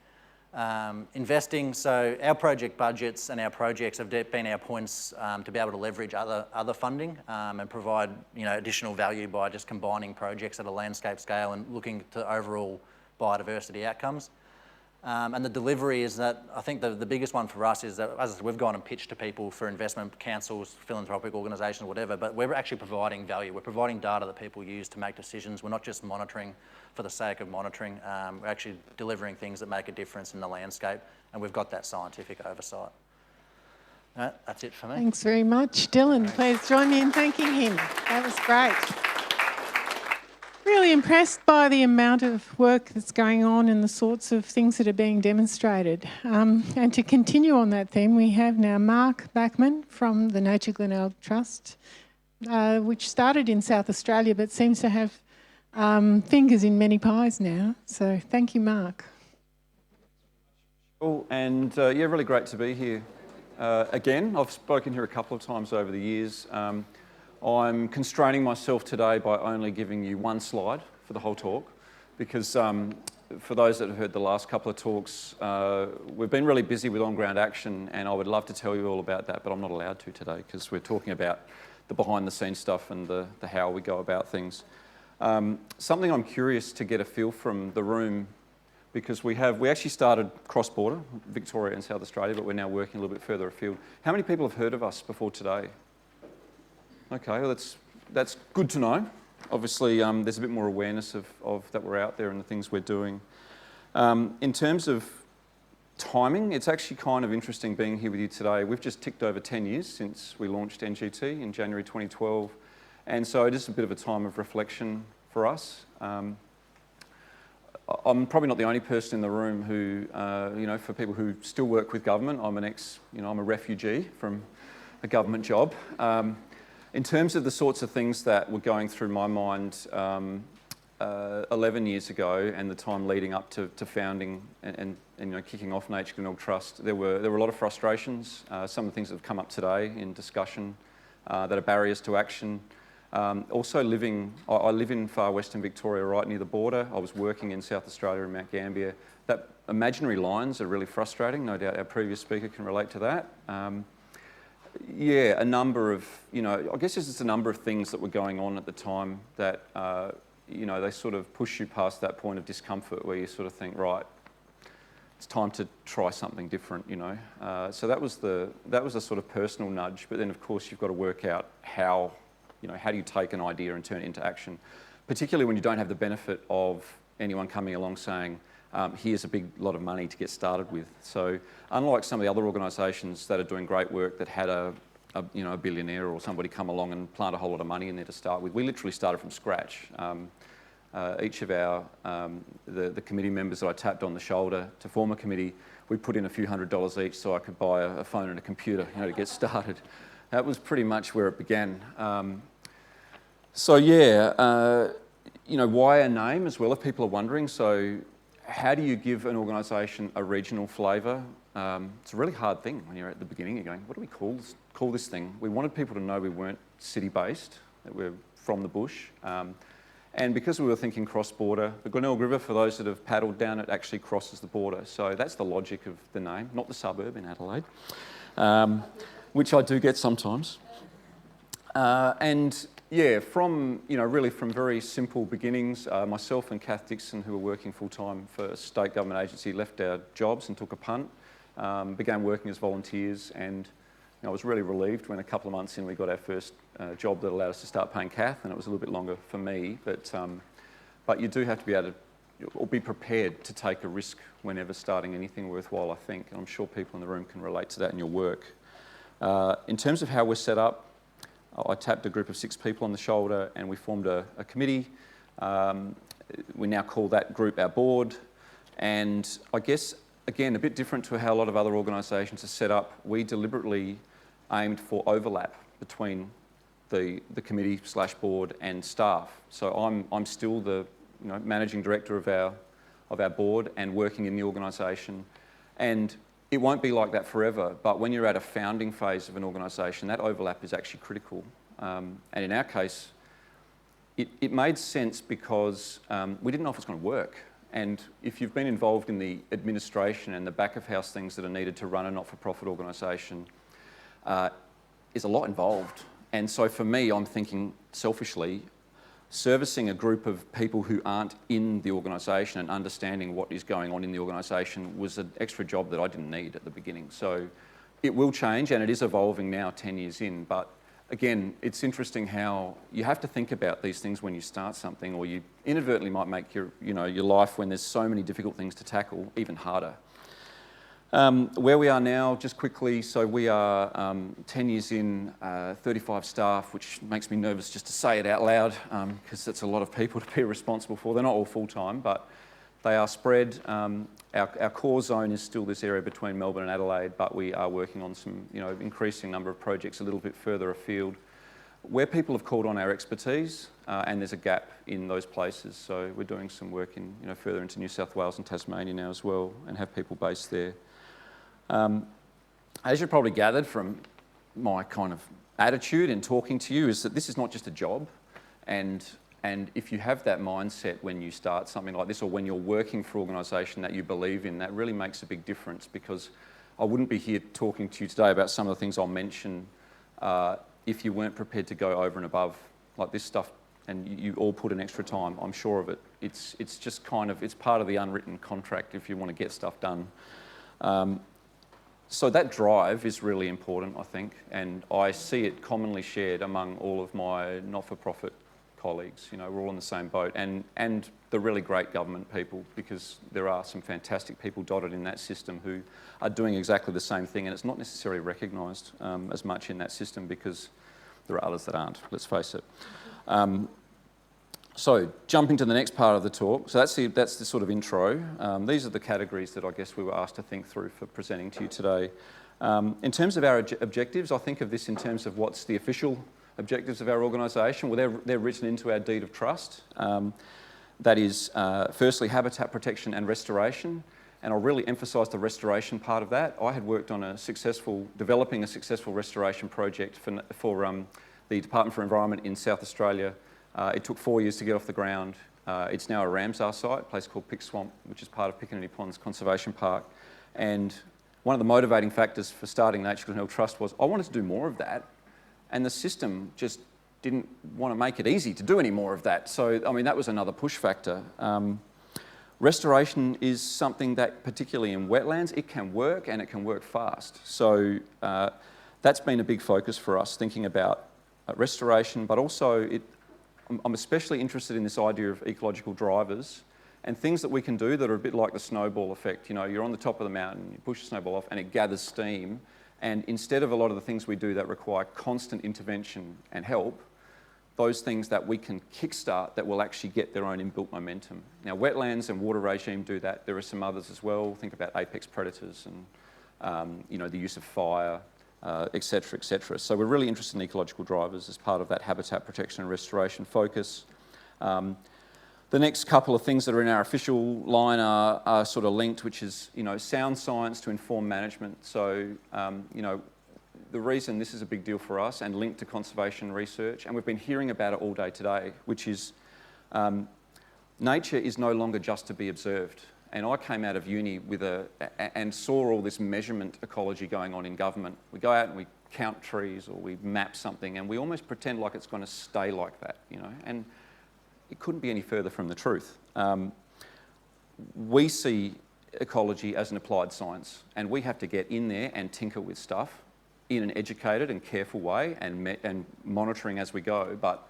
Speaker 4: Investing, so our project budgets and our projects have been our points to be able to leverage other funding and provide additional value by just combining projects at a landscape scale and looking to overall biodiversity outcomes. And the delivery is that, I think the biggest one for us is that, as we've gone and pitched to people for investment, councils, philanthropic organisations, whatever, but we're actually providing value. We're providing data that people use to make decisions. We're not just monitoring for the sake of monitoring. We're actually delivering things that make a difference in the landscape, and we've got that scientific oversight. That's it for me.
Speaker 1: Thanks very much. Dylan, please join me in thanking him. That was great. Really impressed by the amount of work that's going on and the sorts of things that are being demonstrated. And to continue on that theme, we have now Mark Bachman from the Nature Glenelg Trust, which started in South Australia but seems to have fingers in many pies now. So thank you, Mark.
Speaker 5: Cool, and yeah, really great to be here again. I've spoken here a couple of times over the years. I'm constraining myself today by only giving you one slide for the whole talk, because for those that have heard the last couple of talks, we've been really busy with on-ground action, and I would love to tell you all about that, but I'm not allowed to today because we're talking about the behind-the-scenes stuff and the how we go about things. Something I'm curious to get a feel from the room, because we actually started cross-border, Victoria and South Australia, but we're now working a little bit further afield. How many people have heard of us before today? Okay, well that's good to know. Obviously, there's a bit more awareness of that we're out there and the things we're doing. In terms of timing, it's actually kind of interesting being here with you today. We've just ticked over 10 years since we launched NGT in January 2012, and so it is a bit of a time of reflection for us. I'm probably not the only person in the room who, for people who still work with government, I'm a refugee from a government job. In terms of the sorts of things that were going through my mind 11 years ago and the time leading up to founding and kicking off Nature Glenelg Trust, there were a lot of frustrations. Some of the things that have come up today in discussion that are barriers to action. Also I live in far western Victoria, right near the border. I was working in South Australia in Mount Gambier. That imaginary lines are really frustrating. No doubt our previous speaker can relate to that. A number of, I guess there's just a number of things that were going on at the time that, they sort of push you past that point of discomfort where you sort of think, right, it's time to try something different, So that was the sort of personal nudge. But then, of course, you've got to work out how do you take an idea and turn it into action, particularly when you don't have the benefit of anyone coming along saying, here's a big lot of money to get started with. So unlike some of the other organisations that are doing great work that had a billionaire or somebody come along and plant a whole lot of money in there to start with, we literally started from scratch. Each of our, the committee members that I tapped on the shoulder to form a committee, we put in a few $100s each so I could buy a phone and a computer, to get started. That was pretty much where it began. Why a name as well, if people are wondering. So how do you give an organisation a regional flavour? It's a really hard thing when you're at the beginning. You're going, what do we call this thing? We wanted people to know we weren't city-based, that we're from the bush. And because we were thinking cross-border, the Glenelg River, for those that have paddled down it, actually crosses the border. So that's the logic of the name, not the suburb in Adelaide, which I do get sometimes. From very simple beginnings, myself and Kath Dixon, who were working full-time for a state government agency, left our jobs and took a punt, began working as volunteers, and I was really relieved when a couple of months in we got our first job that allowed us to start paying Kath, and it was a little bit longer for me, but you do have to be able to, or be prepared to take a risk whenever starting anything worthwhile, I think, and I'm sure people in the room can relate to that in your work. In terms of how we're set up, I tapped a group of 6 people on the shoulder and we formed a committee. We now call that group our board. And I guess, again, a bit different to how a lot of other organisations are set up, we deliberately aimed for overlap between the committee/board and staff. So I'm still the managing director of our board and working in the organisation. And it won't be like that forever, but when you're at a founding phase of an organisation, that overlap is actually critical. And in our case, it made sense because we didn't know if it's going to work. And if you've been involved in the administration and the back-of-house things that are needed to run a not-for-profit organisation, is a lot involved. And so for me, I'm thinking selfishly, servicing a group of people who aren't in the organisation and understanding what is going on in the organisation was an extra job that I didn't need at the beginning. So it will change, and it is evolving now 10 years in. But again, it's interesting how you have to think about these things when you start something, or you inadvertently might make your life, when there's so many difficult things to tackle, even harder. Where we are now, just quickly, so we are 10 years in, 35 staff, which makes me nervous just to say it out loud, because that's a lot of people to be responsible for. They're not all full-time, but they are spread. Our core zone is still this area between Melbourne and Adelaide, but we are working on some increasing number of projects a little bit further afield, where people have called on our expertise, and there's a gap in those places. So we're doing some work in further into New South Wales and Tasmania now as well, and have people based there. As you've probably gathered from my kind of attitude in talking to you, is that this is not just a job, and And if you have that mindset when you start something like this, or when you're working for an organisation that you believe in, that really makes a big difference, because I wouldn't be here talking to you today about some of the things I'll mention if you weren't prepared to go over and above like this stuff, and you all put in extra time, I'm sure of it. It's just kind of, it's part of the unwritten contract if you want to get stuff done. So that drive is really important, I think, and I see it commonly shared among all of my not-for-profit colleagues. You know, we're all in the same boat, and the really great government people, because there are some fantastic people dotted in that system who are doing exactly the same thing, and it's not necessarily recognised as much in that system because there are others that aren't, let's face it. So jumping to the next part of the talk, so that's the sort of intro. These are the categories that I guess we were asked to think through for presenting to you today. In terms of our objectives, I think of this in terms of what's the official objectives of our organisation. Well, they're written into our deed of trust. That is, firstly, habitat protection and restoration, and I'll really emphasise the restoration part of that. I had worked on developing a successful restoration project for the Department for Environment in South Australia. It took 4 years to get off the ground. It's now a Ramsar site, a place called Pick Swamp, which is part of Picatinny Ponds Conservation Park. And one of the motivating factors for starting Nature Glen Hill Trust was I wanted to do more of that, and the system just didn't want to make it easy to do any more of that. So, I mean, that was another push factor. Restoration is something that, particularly in wetlands, it can work and it can work fast. So that's been a big focus for us, thinking about restoration, but also I'm especially interested in this idea of ecological drivers and things that we can do that are a bit like the snowball effect. You know, you're on the top of the mountain, you push the snowball off and it gathers steam. And instead of a lot of the things we do that require constant intervention and help, those things that we can kickstart that will actually get their own inbuilt momentum. Now, wetlands and water regime do that. There are some others as well. Think about apex predators and you know, the use of fire, et cetera, et cetera. So we're really interested in ecological drivers as part of that habitat protection and restoration focus. The next couple of things that are in our official line are sort of linked, which is, you know, sound science to inform management. So, you know, the reason this is a big deal for us and linked to conservation research, and we've been hearing about it all day today, which is nature is no longer just to be observed. And I came out of uni and saw all this measurement ecology going on in government. We go out and we count trees or we map something and we almost pretend like it's going to stay like that, you know, and it couldn't be any further from the truth. We see ecology as an applied science, and we have to get in there and tinker with stuff in an educated and careful way and monitoring as we go. But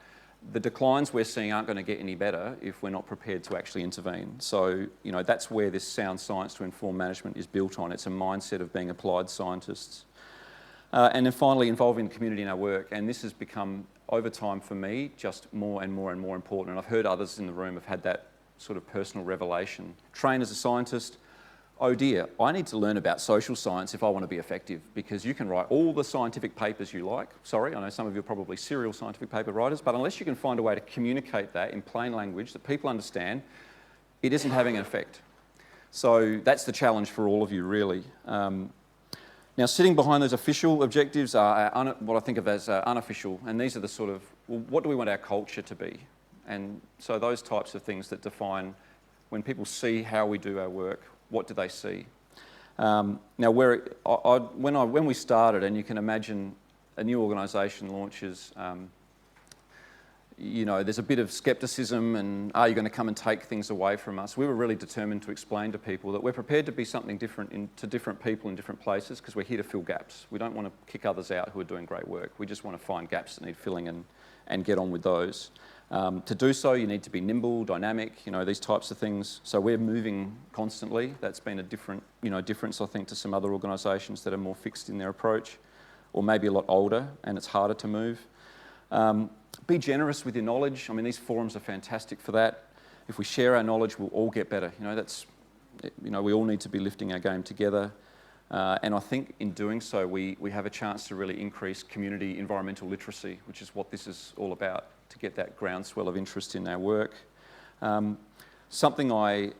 Speaker 5: the declines we're seeing aren't going to get any better if we're not prepared to actually intervene. So, you know, that's where this sound science to inform management is built on. It's a mindset of being applied scientists. And then finally, involving the community in our work. And this has become, over time for me, just more and more and more important. And I've heard others in the room have had that sort of personal revelation. Trained as a scientist, oh dear, I need to learn about social science if I want to be effective, because you can write all the scientific papers you like. Sorry, I know some of you are probably serial scientific paper writers, but unless you can find a way to communicate that in plain language that people understand, it isn't having an effect. So that's the challenge for all of you, really. Now, sitting behind those official objectives are what I think of as unofficial, and these are the sort of, well, what do we want our culture to be? And so those types of things that define when people see how we do our work, what do they see? Now, when we started, and you can imagine a new organisation launches, you know, there's a bit of scepticism and are you going to come and take things away from us? We were really determined to explain to people that we're prepared to be something different to different people in different places because we're here to fill gaps. We don't want to kick others out who are doing great work. We just want to find gaps that need filling and get on with those. To do so, you need to be nimble, dynamic, you know, these types of things. So we're moving constantly. That's been a difference, I think, to some other organisations that are more fixed in their approach, or maybe a lot older, and it's harder to move. Be generous with your knowledge. I mean, these forums are fantastic for that. If we share our knowledge, we'll all get better. We all need to be lifting our game together. And I think in doing so, we have a chance to really increase community environmental literacy, which is what this is all about, to get that groundswell of interest in our work. Something I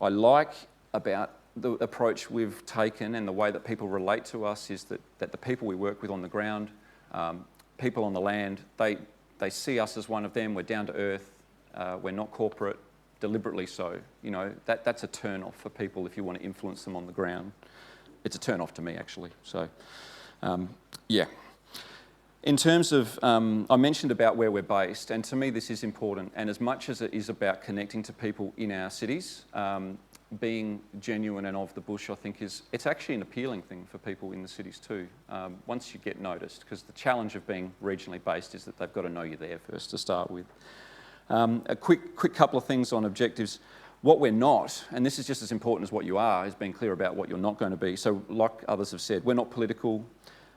Speaker 5: like about the approach we've taken and the way that people relate to us is that the people we work with on the ground, people on the land, they see us as one of them. We're down to earth. We're not corporate, deliberately so. You know, that's a turn off for people if you want to influence them on the ground. It's a turn off to me, actually. So, yeah. In terms of, I mentioned about where we're based, and to me this is important, and as much as it is about connecting to people in our cities, being genuine and of the bush, I think it's actually an appealing thing for people in the cities too, once you get noticed, because the challenge of being regionally based is that they've got to know you're there first to start with. A quick couple of things on objectives. What we're not, and this is just as important as what you are, is being clear about what you're not going to be. So like others have said, we're not political.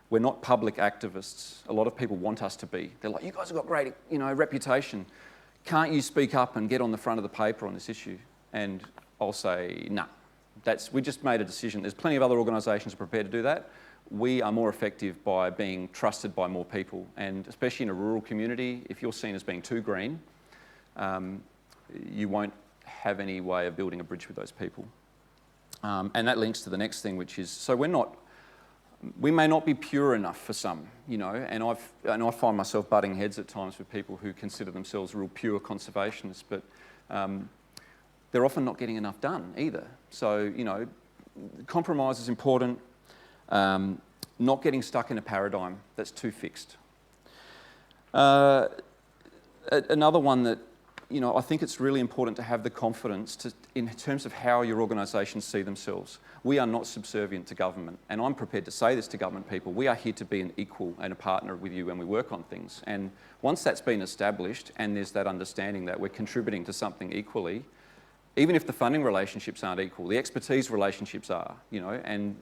Speaker 5: We're not public activists. A lot of people want us to be. They're like, you guys have got great, reputation. Can't you speak up and get on the front of the paper on this issue? And I'll say, no. We just made a decision. There's plenty of other organisations prepared to do that. We are more effective by being trusted by more people. And especially in a rural community, if you're seen as being too green, you won't have any way of building a bridge with those people. And that links to the next thing, which is, so we may not be pure enough for some, and I find myself butting heads at times with people who consider themselves real pure conservationists, but they're often not getting enough done either. So, compromise is important, not getting stuck in a paradigm that's too fixed. Another one that, I think it's really important to have the confidence in terms of how your organisations see themselves. We are not subservient to government, and I'm prepared to say this to government people. We are here to be an equal and a partner with you when we work on things. And once that's been established and there's that understanding that we're contributing to something equally, even if the funding relationships aren't equal, the expertise relationships are, and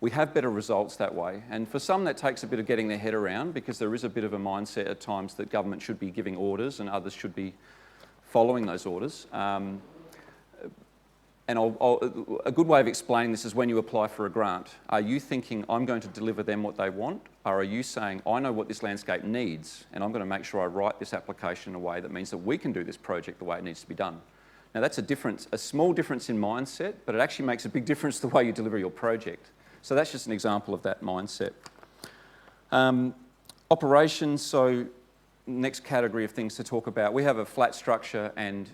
Speaker 5: we have better results that way. And for some, that takes a bit of getting their head around, because there is a bit of a mindset at times that government should be giving orders and others should be following those orders. And a good way of explaining this is when you apply for a grant. Are you thinking, I'm going to deliver them what they want? Or are you saying, I know what this landscape needs, and I'm going to make sure I write this application in a way that means that we can do this project the way it needs to be done? Now that's a small difference in mindset, but it actually makes a big difference the way you deliver your project. So that's just an example of that mindset. Operations, so next category of things to talk about. We have a flat structure, and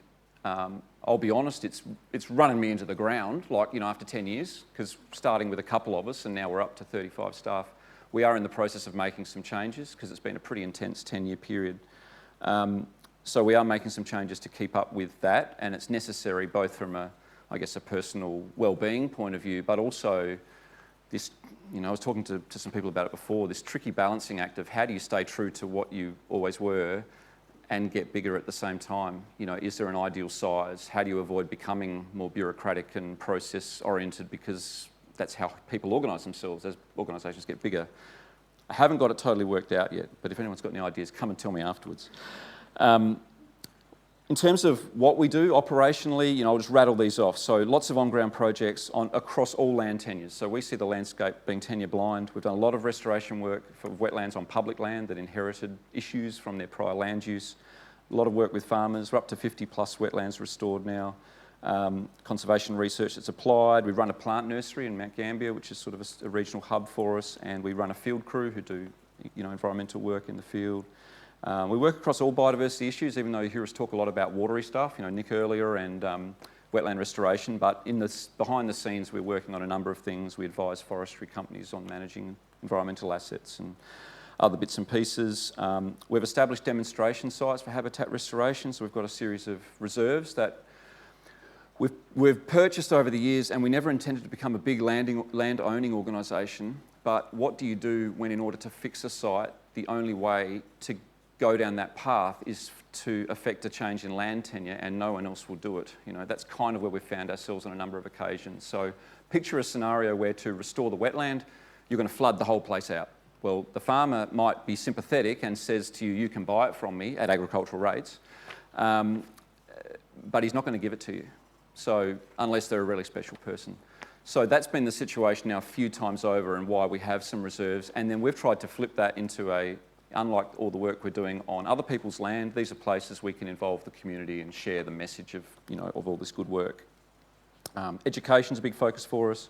Speaker 5: I'll be honest, it's running me into the ground, after 10 years, because starting with a couple of us and now we're up to 35 staff, we are in the process of making some changes because it's been a pretty intense 10-year period. So we are making some changes to keep up with that, and it's necessary both from a personal well-being point of view, but also this, I was talking to some people about it before, this tricky balancing act of how do you stay true to what you always were and get bigger at the same time? Is there an ideal size? How do you avoid becoming more bureaucratic and process-oriented, because that's how people organise themselves as organisations get bigger. I haven't got it totally worked out yet, but if anyone's got any ideas, come and tell me afterwards. In terms of what we do operationally, I'll just rattle these off. So lots of on-ground projects across all land tenures. So we see the landscape being tenure blind. We've done a lot of restoration work for wetlands on public land that inherited issues from their prior land use. A lot of work with farmers. We're up to 50 plus wetlands restored now. Conservation research that's applied. We run a plant nursery in Mount Gambier, which is sort of a regional hub for us, and we run a field crew who do environmental work in the field. We work across all biodiversity issues, even though you hear us talk a lot about watery stuff, Nick earlier, and wetland restoration, but behind the scenes we're working on a number of things. We advise forestry companies on managing environmental assets and other bits and pieces. We've established demonstration sites for habitat restoration, so we've got a series of reserves that we've purchased over the years, and we never intended to become a big land-owning organisation, but what do you do when, in order to fix a site, the only way to go down that path is to affect a change in land tenure, and no one else will do it. That's kind of where we've found ourselves on a number of occasions. So picture a scenario where, to restore the wetland, you're going to flood the whole place out. Well, the farmer might be sympathetic and says to you, you can buy it from me at agricultural rates, but he's not going to give it to you. So unless they're a really special person. So that's been the situation now a few times over, and why we have some reserves. And then we've tried to flip that into unlike all the work we're doing on other people's land, these are places we can involve the community and share the message of all this good work. Education's a big focus for us.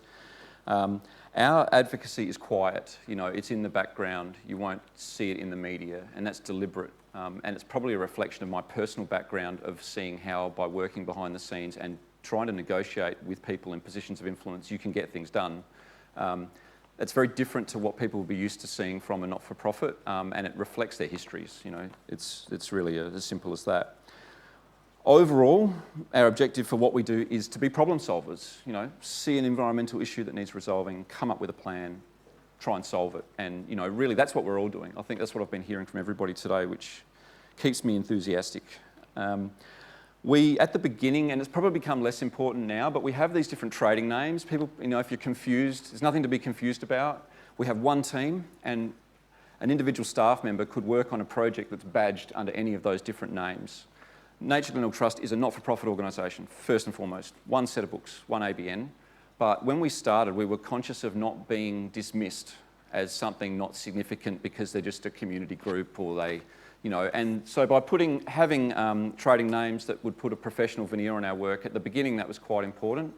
Speaker 5: Our advocacy is quiet, you know, it's in the background, you won't see it in the media, and that's deliberate. And it's probably a reflection of my personal background of seeing how, by working behind the scenes and trying to negotiate with people in positions of influence, you can get things done. It's very different to what people will be used to seeing from a not-for-profit, and it reflects their histories, you know. It's really as simple as that. Overall, our objective for what we do is to be problem solvers, you know, see an environmental issue that needs resolving, come up with a plan, try and solve it. And, you know, really that's what we're all doing. I think that's what I've been hearing from everybody today, which keeps me enthusiastic. We, at the beginning, and it's probably become less important now, but we have these different trading names. People, you know, if you're confused, there's nothing to be confused about. We have one team, and an individual staff member could work on a project that's badged under any of those different names. Nature Glenelg Trust is a not-for-profit organisation, first and foremost. One set of books, one ABN. But when we started, we were conscious of not being dismissed as something not significant because they're just a community group or they, you know. And so by having trading names that would put a professional veneer on our work, at the beginning that was quite important.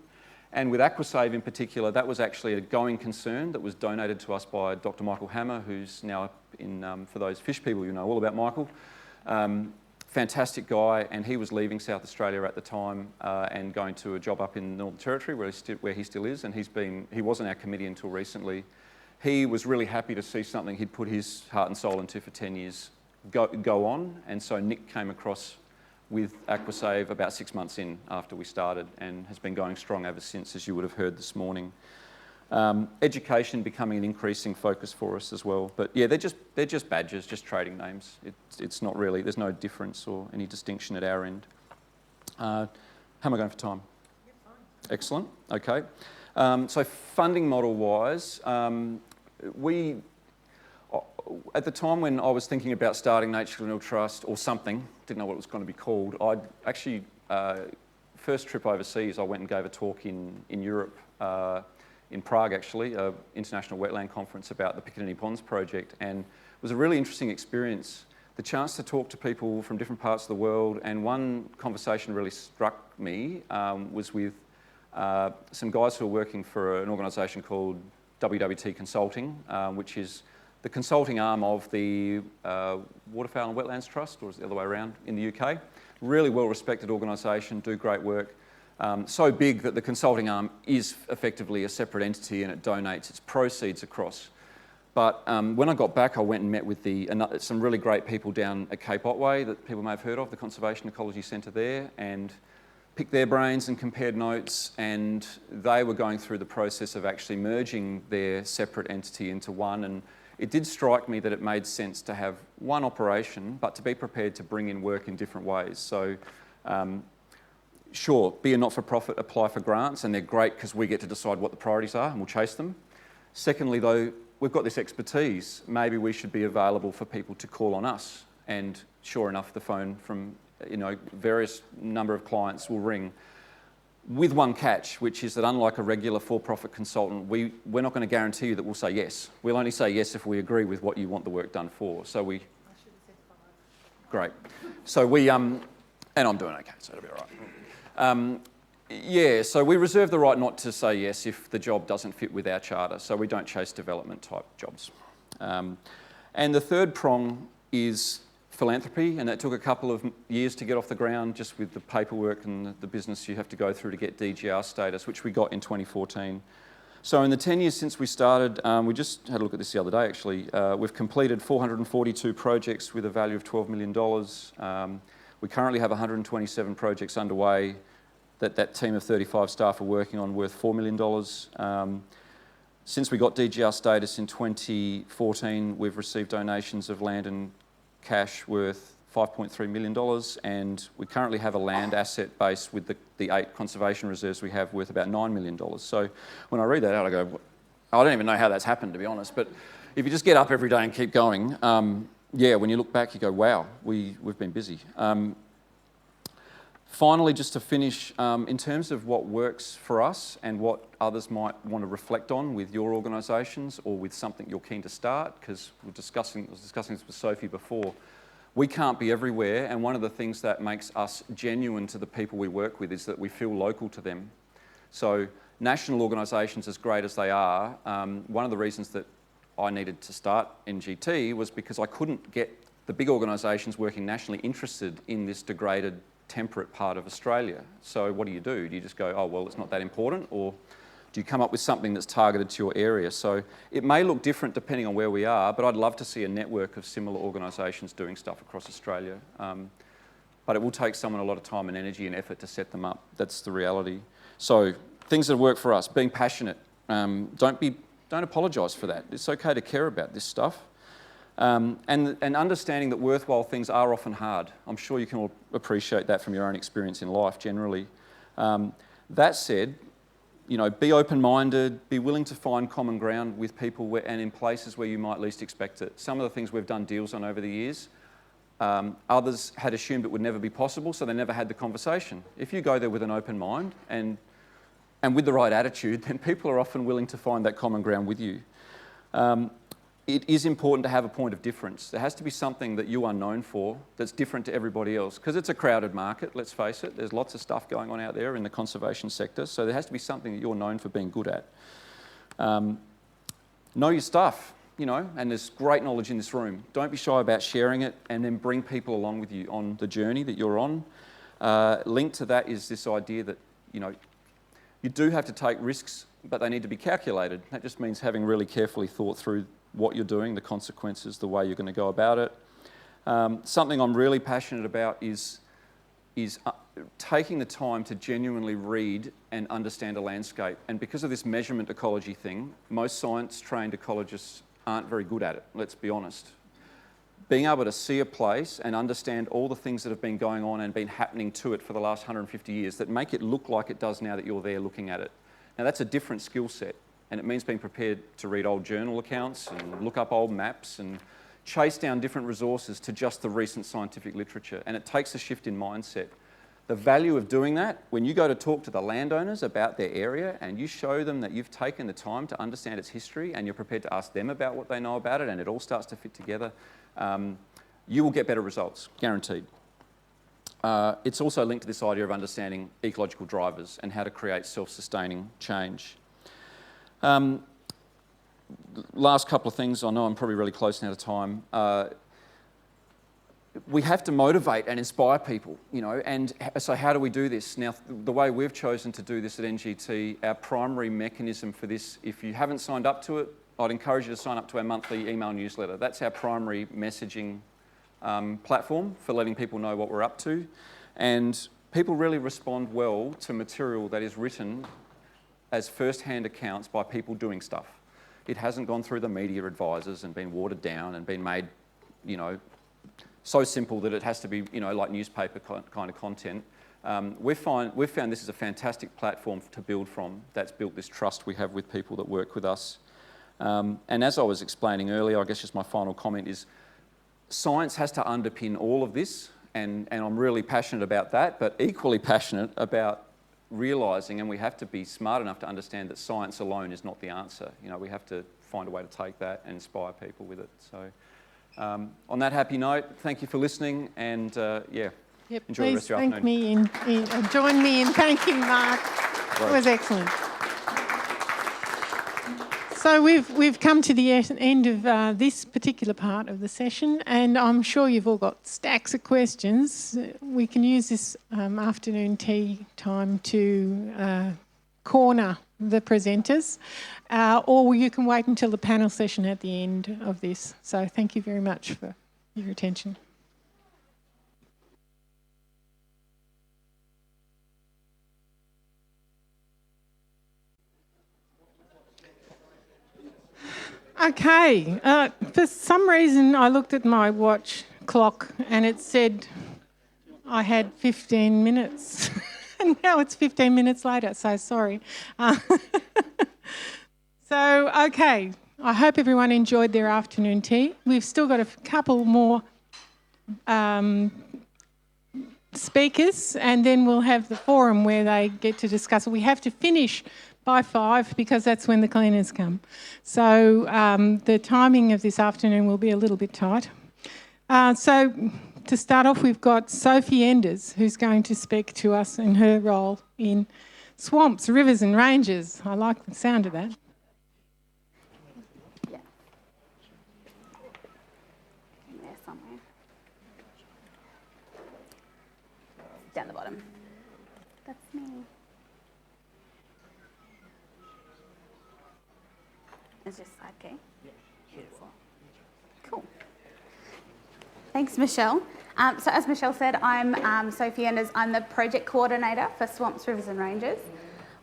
Speaker 5: And with Aquasave in particular, that was actually a going concern that was donated to us by Dr. Michael Hammer, who's now in, for those fish people, you know all about Michael. Fantastic guy, and he was leaving South Australia at the time and going to a job up in the Northern Territory where he still is, and he wasn't our committee until recently. He was really happy to see something he'd put his heart and soul into for 10 years go on, and so Nick came across with Aquasave about 6 months in after we started and has been going strong ever since, as you would have heard this morning. Education becoming an increasing focus for us as well. But yeah, they're just badges, just trading names. It's not really, there's no difference or any distinction at our end. How am I going for time? You're fine. Excellent, okay. So funding model wise, at the time when I was thinking about starting Nature Glenelg Trust or something, didn't know what it was going to be called, I'd actually, first trip overseas, I went and gave a talk in Europe, in Prague actually, an international wetland conference about the Piccadilly Ponds project, and it was a really interesting experience. The chance to talk to people from different parts of the world, and one conversation really struck me was with some guys who are working for an organisation called WWT Consulting, which is the consulting arm of the Waterfowl and Wetlands Trust, or is it the other way around, in the UK. Really well-respected organisation, do great work. So big that the consulting arm is effectively a separate entity and it donates its proceeds across. But when I got back, I went and met with some really great people down at Cape Otway that people may have heard of, the Conservation Ecology Centre there, and picked their brains and compared notes, and they were going through the process of actually merging their separate entity into one. And it did strike me that it made sense to have one operation, but to be prepared to bring in work in different ways. So, sure, be a not-for-profit, apply for grants, and they're great because we get to decide what the priorities are and we'll chase them. Secondly, though, we've got this expertise. Maybe we should be available for people to call on us. And sure enough, the phone from, you know, various number of clients will ring with one catch, which is that unlike a regular for-profit consultant, we're not going to guarantee you that we'll say yes. We'll only say yes if we agree with what you want the work done for. So we... I should have said 5. Great. So we... and I'm doing okay, so it'll be all right. Yeah, so we reserve the right not to say yes if the job doesn't fit with our charter, so we don't chase development type jobs. And the third prong is philanthropy, and that took a couple of years to get off the ground just with the paperwork and the business you have to go through to get DGR status, which we got in 2014. So in the 10 years since we started, we just had a look at this the other day actually, we've completed 442 projects with a value of $12 million. We currently have 127 projects underway that team of 35 staff are working on, worth $4 million. Since we got DGR status in 2014, we've received donations of land and cash worth $5.3 million, and we currently have a land asset base with the 8 conservation reserves we have worth about $9 million. So when I read that out, I go, I don't even know how that's happened, to be honest, but if you just get up every day and keep going, yeah, when you look back, you go, wow, we've been busy. Finally, just to finish, in terms of what works for us and what others might want to reflect on with your organisations or with something you're keen to start, because I was discussing this with Sophie before, we can't be everywhere, and one of the things that makes us genuine to the people we work with is that we feel local to them. So national organisations, as great as they are, one of the reasons that I needed to start NGT was because I couldn't get the big organisations working nationally interested in this degraded, temperate part of Australia. So what do? Do you just go, oh, well, it's not that important? Or do you come up with something that's targeted to your area? So it may look different depending on where we are, but I'd love to see a network of similar organisations doing stuff across Australia. But it will take someone a lot of time and energy and effort to set them up. That's the reality. So things that work for us, being passionate. Don't apologise for that. It's okay to care about this stuff. And understanding that worthwhile things are often hard. I'm sure you can all appreciate that from your own experience in life generally. That said, be open-minded, be willing to find common ground with people and in places where you might least expect it. Some of the things we've done deals on over the years, others had assumed it would never be possible, so they never had the conversation. If you go there with an open mind and with the right attitude, then people are often willing to find that common ground with you. It is important to have a point of difference. There has to be something that you are known for that's different to everybody else, because it's a crowded market, let's face it. There's lots of stuff going on out there in the conservation sector, so there has to be something that you're known for being good at. Know your stuff, and there's great knowledge in this room. Don't be shy about sharing it, and then bring people along with you on the journey that you're on. Linked to that is this idea that, you do have to take risks, but they need to be calculated. That just means having really carefully thought through what you're doing, the consequences, the way you're going to go about it. Something I'm really passionate about is taking the time to genuinely read and understand a landscape. And because of this measurement ecology thing, most science-trained ecologists aren't very good at it, let's be honest. Being able to see a place and understand all the things that have been going on and been happening to it for the last 150 years that make it look like it does now that you're there looking at it. Now that's a different skill set, and it means being prepared to read old journal accounts and look up old maps and chase down different resources to just the recent scientific literature, and it takes a shift in mindset. The value of doing that, when you go to talk to the landowners about their area and you show them that you've taken the time to understand its history and you're prepared to ask them about what they know about it and it all starts to fit together, you will get better results, guaranteed. It's also linked to this idea of understanding ecological drivers and how to create self-sustaining change. Last couple of things, I know I'm probably really close now to time. We have to motivate and inspire people, and so how do we do this? Now, the way we've chosen to do this at NGT, our primary mechanism for this, if you haven't signed up to it, I'd encourage you to sign up to our monthly email newsletter. That's our primary messaging platform for letting people know what we're up to. And people really respond well to material that is written as first-hand accounts by people doing stuff. It hasn't gone through the media advisors and been watered down and been made, so simple that it has to be, like newspaper kind of content. We've found this is a fantastic platform to build from. That's built this trust we have with people that work with us. And as I was explaining earlier, I guess just my final comment is science has to underpin all of this, and I'm really passionate about that, but equally passionate about realising, and we have to be smart enough to understand that science alone is not the answer. We have to find a way to take that and inspire people with it. So on that happy note, thank you for listening, and enjoy the rest of your afternoon.
Speaker 1: Join me in thanking Mark.
Speaker 5: Right.
Speaker 1: It was excellent. So we've come to the end of this particular part of the session, and I'm sure you've all got stacks of questions. We can use this afternoon tea time to corner the presenters, or you can wait until the panel session at the end of this. So thank you very much for your attention. Okay, for some reason I looked at my watch clock and it said I had 15 minutes and now it's 15 minutes later, so sorry. Okay, I hope everyone enjoyed their afternoon tea. We've still got a couple more speakers, and then we'll have the forum where they get to discuss it. We have to finish by 5 because that's when the cleaners come. So the timing of this afternoon will be a little bit tight. So to start off, we've got Sophie Enders, who's going to speak to us in her role in swamps, rivers and ranges. I like the sound of that.
Speaker 6: Yeah. In there somewhere. Down the bottom. That's me. It's just side key. Beautiful. Cool. Thanks, Michelle. So as Michelle said, I'm Sophie Enders. I'm the project coordinator for Swamps, Rivers and Ranges.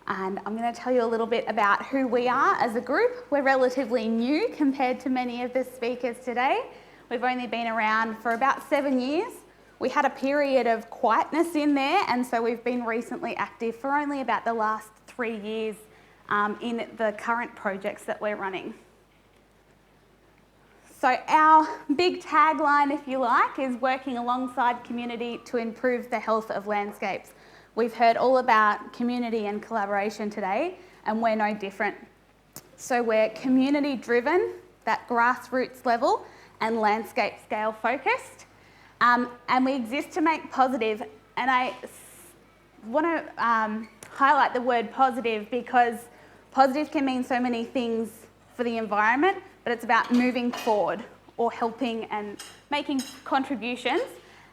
Speaker 6: And I'm going to tell you a little bit about who we are as a group. We're relatively new compared to many of the speakers today. We've only been around for about 7 years. We had a period of quietness in there, and so we've been recently active for only about the last 3 years in the current projects that we're running. So our big tagline, if you like, is working alongside community to improve the health of landscapes. We've heard all about community and collaboration today, and we're no different. So we're community driven, that grassroots level, and landscape scale focused. And we exist to make positive, and I want to highlight the word positive because positive can mean so many things for the environment, but it's about moving forward or helping and making contributions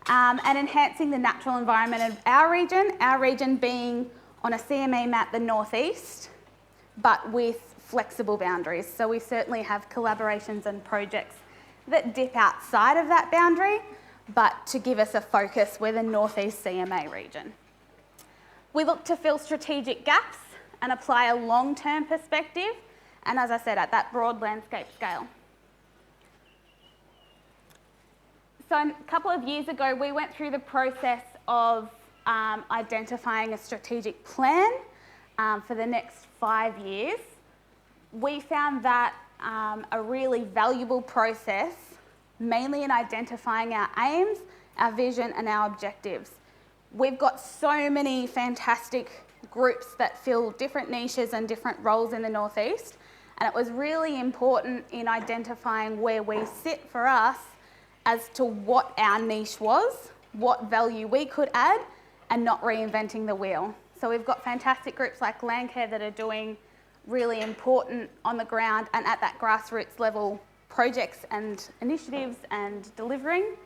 Speaker 6: and enhancing the natural environment of our region being on a CMA map the northeast, but with flexible boundaries. So we certainly have collaborations and projects that dip outside of that boundary, but to give us a focus, we're the northeast CMA region. We look to fill strategic gaps and apply a long-term perspective, and as I said, at that broad landscape scale. So a couple of years ago, we went through the process of identifying a strategic plan for the next 5 years. We found that a really valuable process, mainly in identifying our aims, our vision and our objectives. We've got so many fantastic groups that fill different niches and different roles in the northeast, and it was really important in identifying where we sit for us as to what our niche was, what value we could add, and not reinventing the wheel. So we've got fantastic groups like Landcare that are doing really important on the ground and at that grassroots level projects and initiatives and delivering.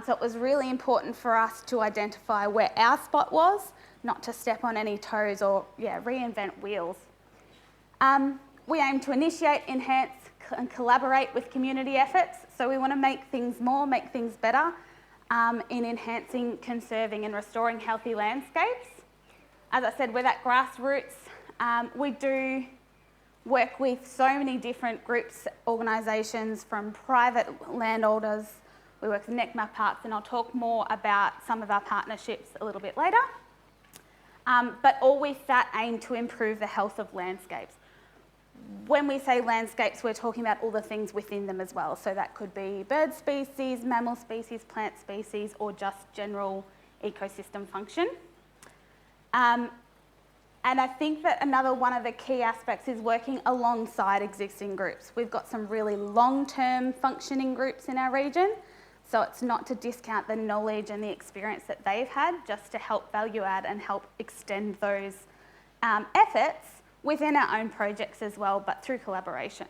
Speaker 6: So it was really important for us to identify where our spot was, not to step on any toes or reinvent wheels. We aim to initiate, enhance and collaborate with community efforts. So we want to make things more, make things better in enhancing, conserving and restoring healthy landscapes. As I said, we're that grassroots. We do work with so many different groups, organisations, from private landowners. We work with NECMA Parks, and I'll talk more about some of our partnerships a little bit later. But all with that aim to improve the health of landscapes. When we say landscapes, we're talking about all the things within them as well. So that could be bird species, mammal species, plant species, or just general ecosystem function. And I think that another one of the key aspects is working alongside existing groups. We've got some really long-term functioning groups in our region, so it's not to discount the knowledge and the experience that they've had, just to help value add and help extend those efforts within our own projects as well, but through collaboration.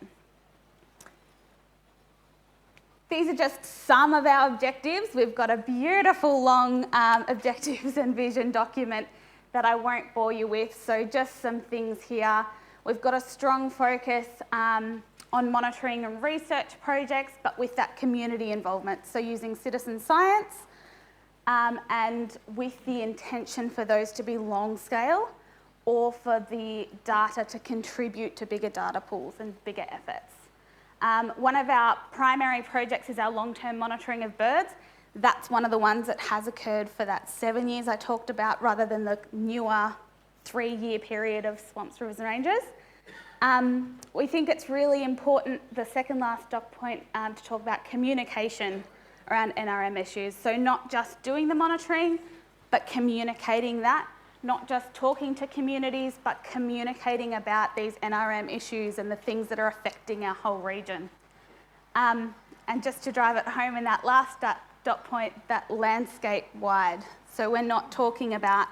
Speaker 6: These are just some of our objectives. We've got a beautiful long objectives and vision document that I won't bore you with, so just some things here. We've got a strong focus on monitoring and research projects, but with that community involvement, so using citizen science and with the intention for those to be long scale or for the data to contribute to bigger data pools and bigger efforts. One of our primary projects is our long-term monitoring of birds. That's one of the ones that has occurred for that 7 years I talked about, rather than the newer 3-year period of Swamps, Rivers and Ranges. We think it's really important, the second last doc point, to talk about communication around NRM issues. So not just doing the monitoring, but communicating that. Not just talking to communities, but communicating about these NRM issues and the things that are affecting our whole region. And just to drive it home in that last dot point, that landscape wide. So we're not talking about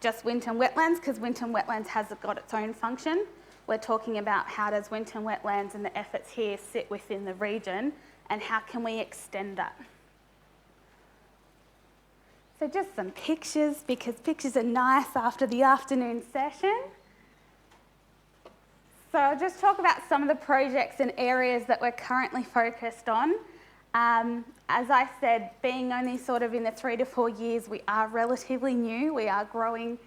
Speaker 6: just Winton Wetlands, because Winton Wetlands has got its own function. We're talking about how does Winton Wetlands and the efforts here sit within the region, and how can we extend that. So just some pictures, because pictures are nice after the afternoon session. So I'll just talk about some of the projects and areas that we're currently focused on. As I said, being only sort of in the 3 to 4 years, we are relatively new. We are growing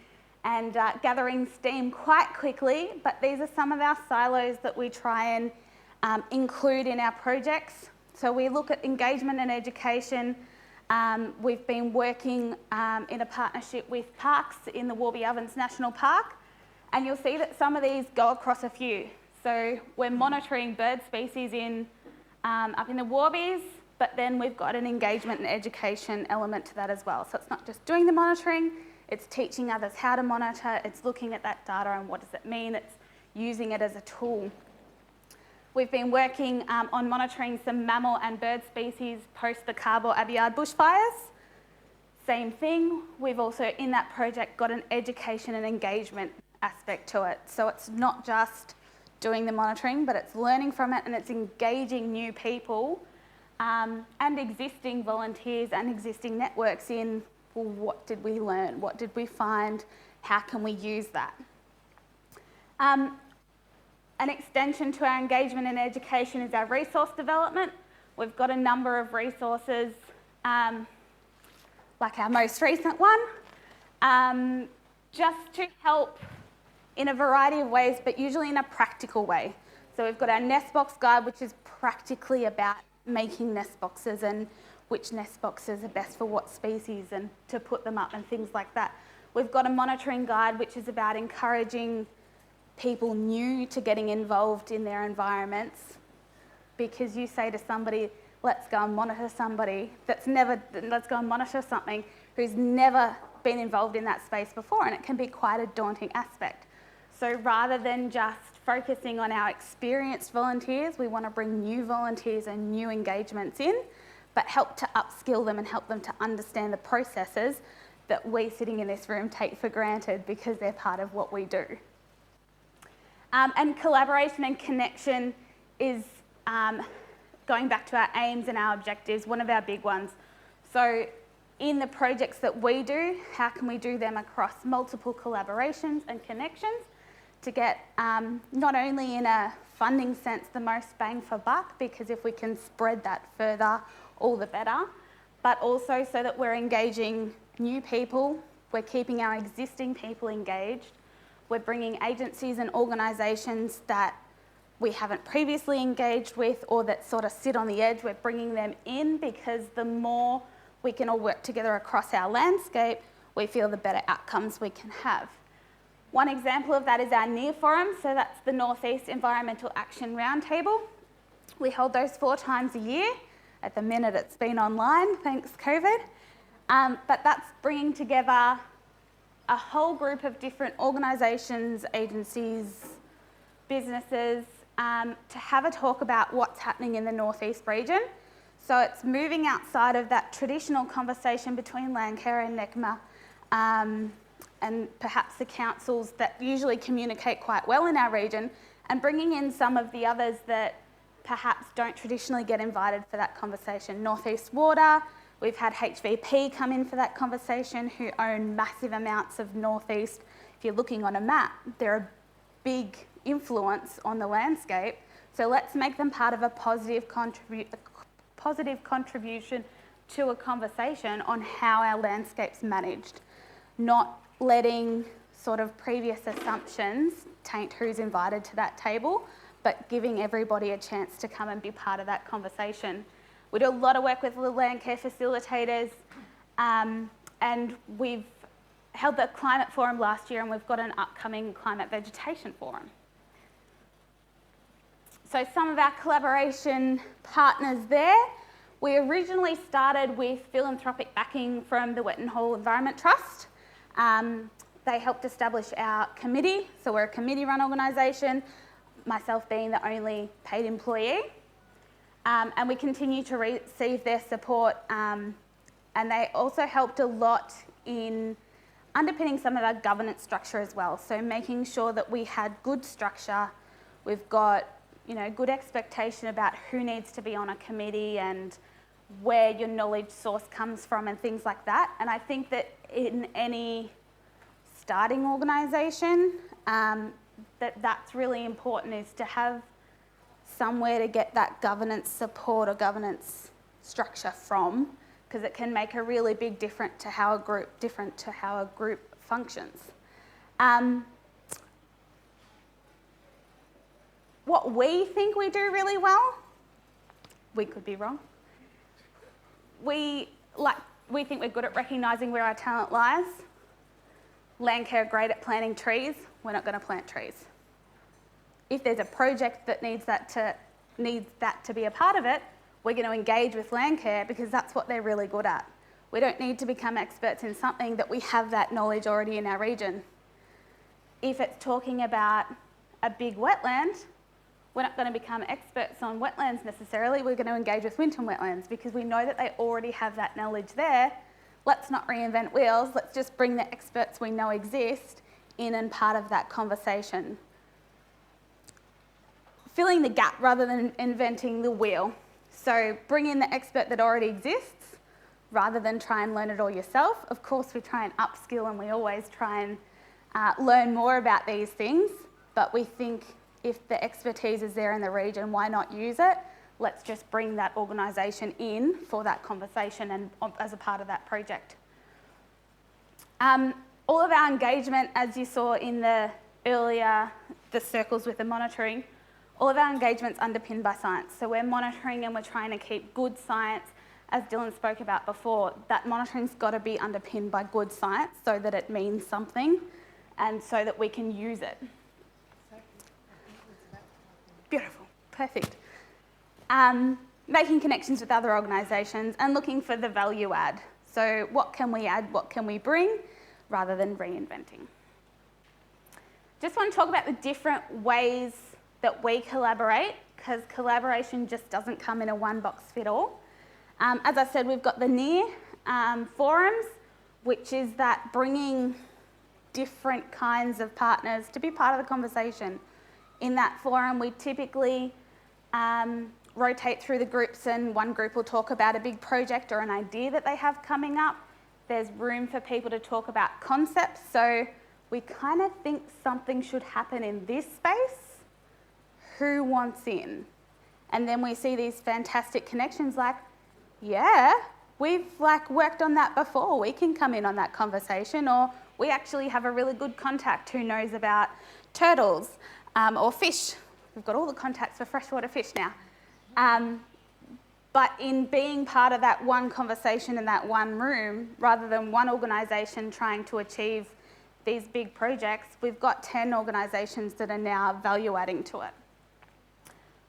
Speaker 6: and gathering steam quite quickly, but these are some of our silos that we try and include in our projects. So we look at engagement and education. We've been working in a partnership with Parks in the Warby Ovens National Park, and you'll see that some of these go across a few. So we're monitoring bird species up in the Warbies, but then we've got an engagement and education element to that as well. So it's not just doing the monitoring, it's teaching others how to monitor, it's looking at that data and what does it mean, it's using it as a tool. We've been working on monitoring some mammal and bird species post the Carbor Abiard bushfires. Same thing, we've also in that project got an education and engagement aspect to it. So it's not just doing the monitoring, but it's learning from it and it's engaging new people and existing volunteers and existing networks in, well, what did we learn? What did we find? How can we use that? An extension to our engagement and education is our resource development. We've got a number of resources, like our most recent one, just to help in a variety of ways, but usually in a practical way. So we've got our nest box guide, which is practically about making nest boxes and which nest boxes are best for what species and to put them up and things like that. We've got a monitoring guide, which is about encouraging people new to getting involved in their environments, because you say to somebody, let's go and monitor somebody let's go and monitor something who's never been involved in that space before, and it can be quite a daunting aspect. So rather than just focusing on our experienced volunteers, we want to bring new volunteers and new engagements in, but help to upskill them and help them to understand the processes that we sitting in this room take for granted because they're part of what we do. And collaboration and connection is, going back to our aims and our objectives, one of our big ones. So in the projects that we do, how can we do them across multiple collaborations and connections to get not only in a funding sense the most bang for buck, because if we can spread that further, all the better, but also so that we're engaging new people, we're keeping our existing people engaged, we're bringing agencies and organisations that we haven't previously engaged with or that sort of sit on the edge, we're bringing them in, because the more we can all work together across our landscape, we feel the better outcomes we can have. One example of that is our NEAR Forum, so that's the North East Environmental Action Roundtable. We hold those 4 times a year. At the minute it's been online, thanks COVID. But that's bringing together a whole group of different organisations, agencies, businesses, to have a talk about what's happening in the North East region. So it's moving outside of that traditional conversation between Landcare and NECMA, and perhaps the councils that usually communicate quite well in our region, and bringing in some of the others that perhaps don't traditionally get invited for that conversation. North East Water, we've had HVP come in for that conversation, who own massive amounts of North East. If you're looking on a map, they're a big influence on the landscape. So let's make them part of a positive contribution to a conversation on how our landscape's managed, not letting sort of previous assumptions taint who's invited to that table, but giving everybody a chance to come and be part of that conversation. We do a lot of work with the Landcare facilitators, and we've held the Climate Forum last year, and we've got an upcoming Climate Vegetation Forum. So some of our collaboration partners there, we originally started with philanthropic backing from the Wetton Hall Environment Trust. They helped establish our committee, so we're a committee-run organisation, myself being the only paid employee. And we continue to receive their support, and they also helped a lot in underpinning some of our governance structure as well. So making sure that we had good structure, we've got, you know, good expectation about who needs to be on a committee and where your knowledge source comes from and things like that. And I think that in any starting organisation, that's really important, is to have somewhere to get that governance support or governance structure from, because it can make a really big difference to how a group functions. What we think we do really well, we could be wrong. We think we're good at recognising where our talent lies. Landcare are great at planting trees. We're not going to plant trees. If there's a project that needs that to be a part of it, we're going to engage with Landcare because that's what they're really good at. We don't need to become experts in something that we have that knowledge already in our region. If it's talking about a big wetland, we're not going to become experts on wetlands necessarily. We're going to engage with Winton Wetlands because we know that they already have that knowledge there. Let's not reinvent wheels. Let's just bring the experts we know exist in and part of that conversation. Filling the gap rather than inventing the wheel. So bring in the expert that already exists rather than try and learn it all yourself. Of course, we try and upskill and we always try and learn more about these things, but we think if the expertise is there in the region, why not use it? Let's just bring that organisation in for that conversation and as a part of that project. All of our engagement, as you saw in the circles with the monitoring, all of our engagement's underpinned by science. So we're monitoring and we're trying to keep good science. As Dylan spoke about before, that monitoring's got to be underpinned by good science so that it means something and so that we can use it. Beautiful, perfect. Making connections with other organisations and looking for the value add. So what can we add, what can we bring, rather than reinventing. Just want to talk about the different ways that we collaborate, because collaboration just doesn't come in a one box fit all. As I said, we've got the NEAR forums, which is that bringing different kinds of partners to be part of the conversation. In that forum, we typically rotate through the groups, and one group will talk about a big project or an idea that they have coming up. There's room for people to talk about concepts. So we kind of think something should happen in this space. Who wants in? And then we see these fantastic connections like, yeah, we've worked on that before. We can come in on that conversation, or we actually have a really good contact who knows about turtles or fish. We've got all the contacts for freshwater fish now. But in being part of that one conversation in that one room, rather than one organisation trying to achieve these big projects, we've got 10 organisations that are now value adding to it.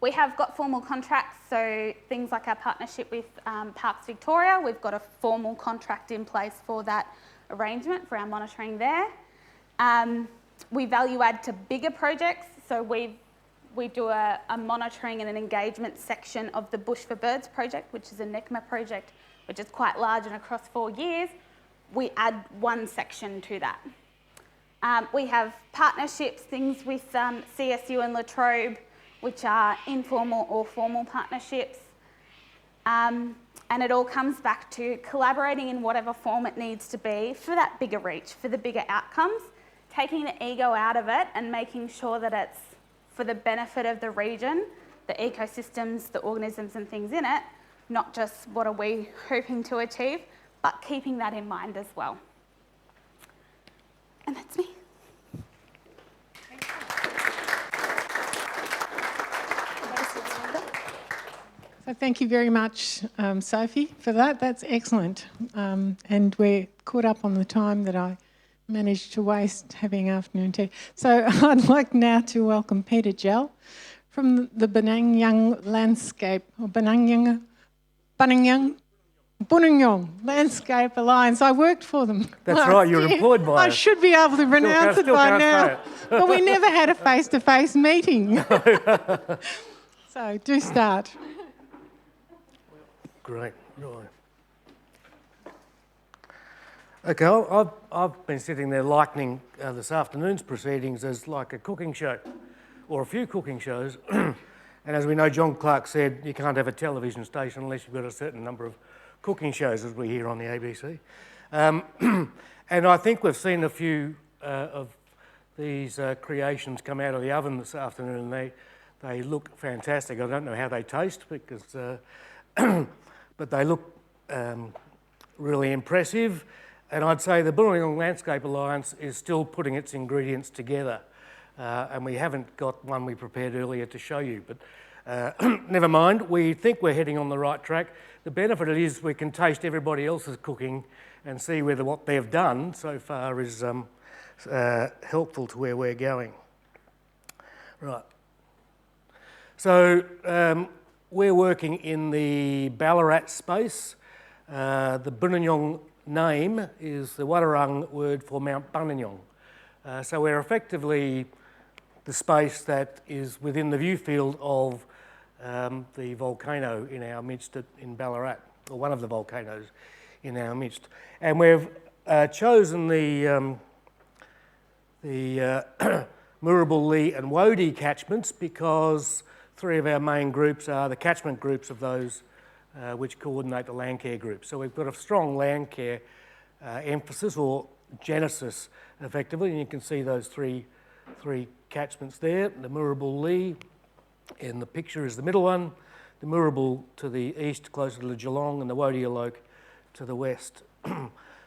Speaker 6: We have got formal contracts, so things like our partnership with Parks Victoria, we've got a formal contract in place for that arrangement for our monitoring there. We value add to bigger projects, so we do a monitoring and an engagement section of the Bush for Birds project, which is a NECMA project, which is quite large and across 4 years. We add one section to that. We have partnerships, things with CSU and La Trobe, which are informal or formal partnerships. And it all comes back to collaborating in whatever form it needs to be for that bigger reach, for the bigger outcomes, taking the ego out of it and making sure that it's for the benefit of the region, the ecosystems, the organisms and things in it, not just what are we hoping to achieve, but keeping that in mind as well. And that's me.
Speaker 1: So thank you very much, Sophie, for that. That's excellent. And we're caught up on the time that I managed to waste having afternoon tea. So I'd like now to welcome Peter Gell from the Bunangyang Landscape, or Bunangyang Landscape Alliance. I worked for them.
Speaker 7: That's right, you're employed by
Speaker 1: I
Speaker 7: us.
Speaker 1: should be able to pronounce it by now. But we never had a face-to-face meeting. So do start.
Speaker 7: Great, right. Okay, I've been sitting there likening this afternoon's proceedings as like a cooking show, or a few cooking shows. And as we know, John Clark said, you can't have a television station unless you've got a certain number of cooking shows, as we hear on the ABC. And I think we've seen a few of these creations come out of the oven this afternoon, and they look fantastic. I don't know how they taste, because, but they look really impressive. And I'd say the Bunurong Landscape Alliance is still putting its ingredients together. And we haven't got one we prepared earlier to show you, but never mind. We think we're heading on the right track. The benefit is we can taste everybody else's cooking and see whether what they've done so far is helpful to where we're going. Right. So we're working in the Ballarat space. The Bunurong name is the Wadawurrung word for Mount Buninyong. So we're effectively the space that is within the view field of the volcano in our midst in Ballarat, or one of the volcanoes in our midst. And we've chosen the Moorabool, Lee and Wodie catchments because three of our main groups are the catchment groups of those which coordinate the land care group. So we've got a strong land care emphasis, or genesis effectively, and you can see those three catchments there. The Moorabool Lee in the picture is the middle one, the Moorabool to the east closer to the Geelong, and the Wodie-a-Loke to the west.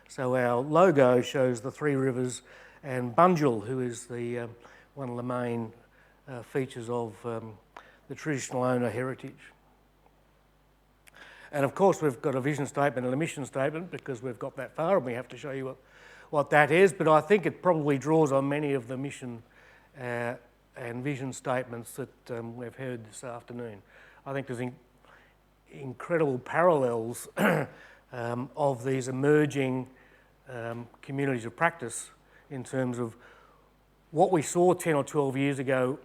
Speaker 7: So our logo shows the three rivers and Bunjil, who is the one of the main features of the traditional owner heritage. And of course we've got a vision statement and a mission statement because we've got that far and we have to show you what that is, but I think it probably draws on many of the mission and vision statements that we've heard this afternoon. I think there's incredible parallels of these emerging communities of practice in terms of what we saw 10 or 12 years ago,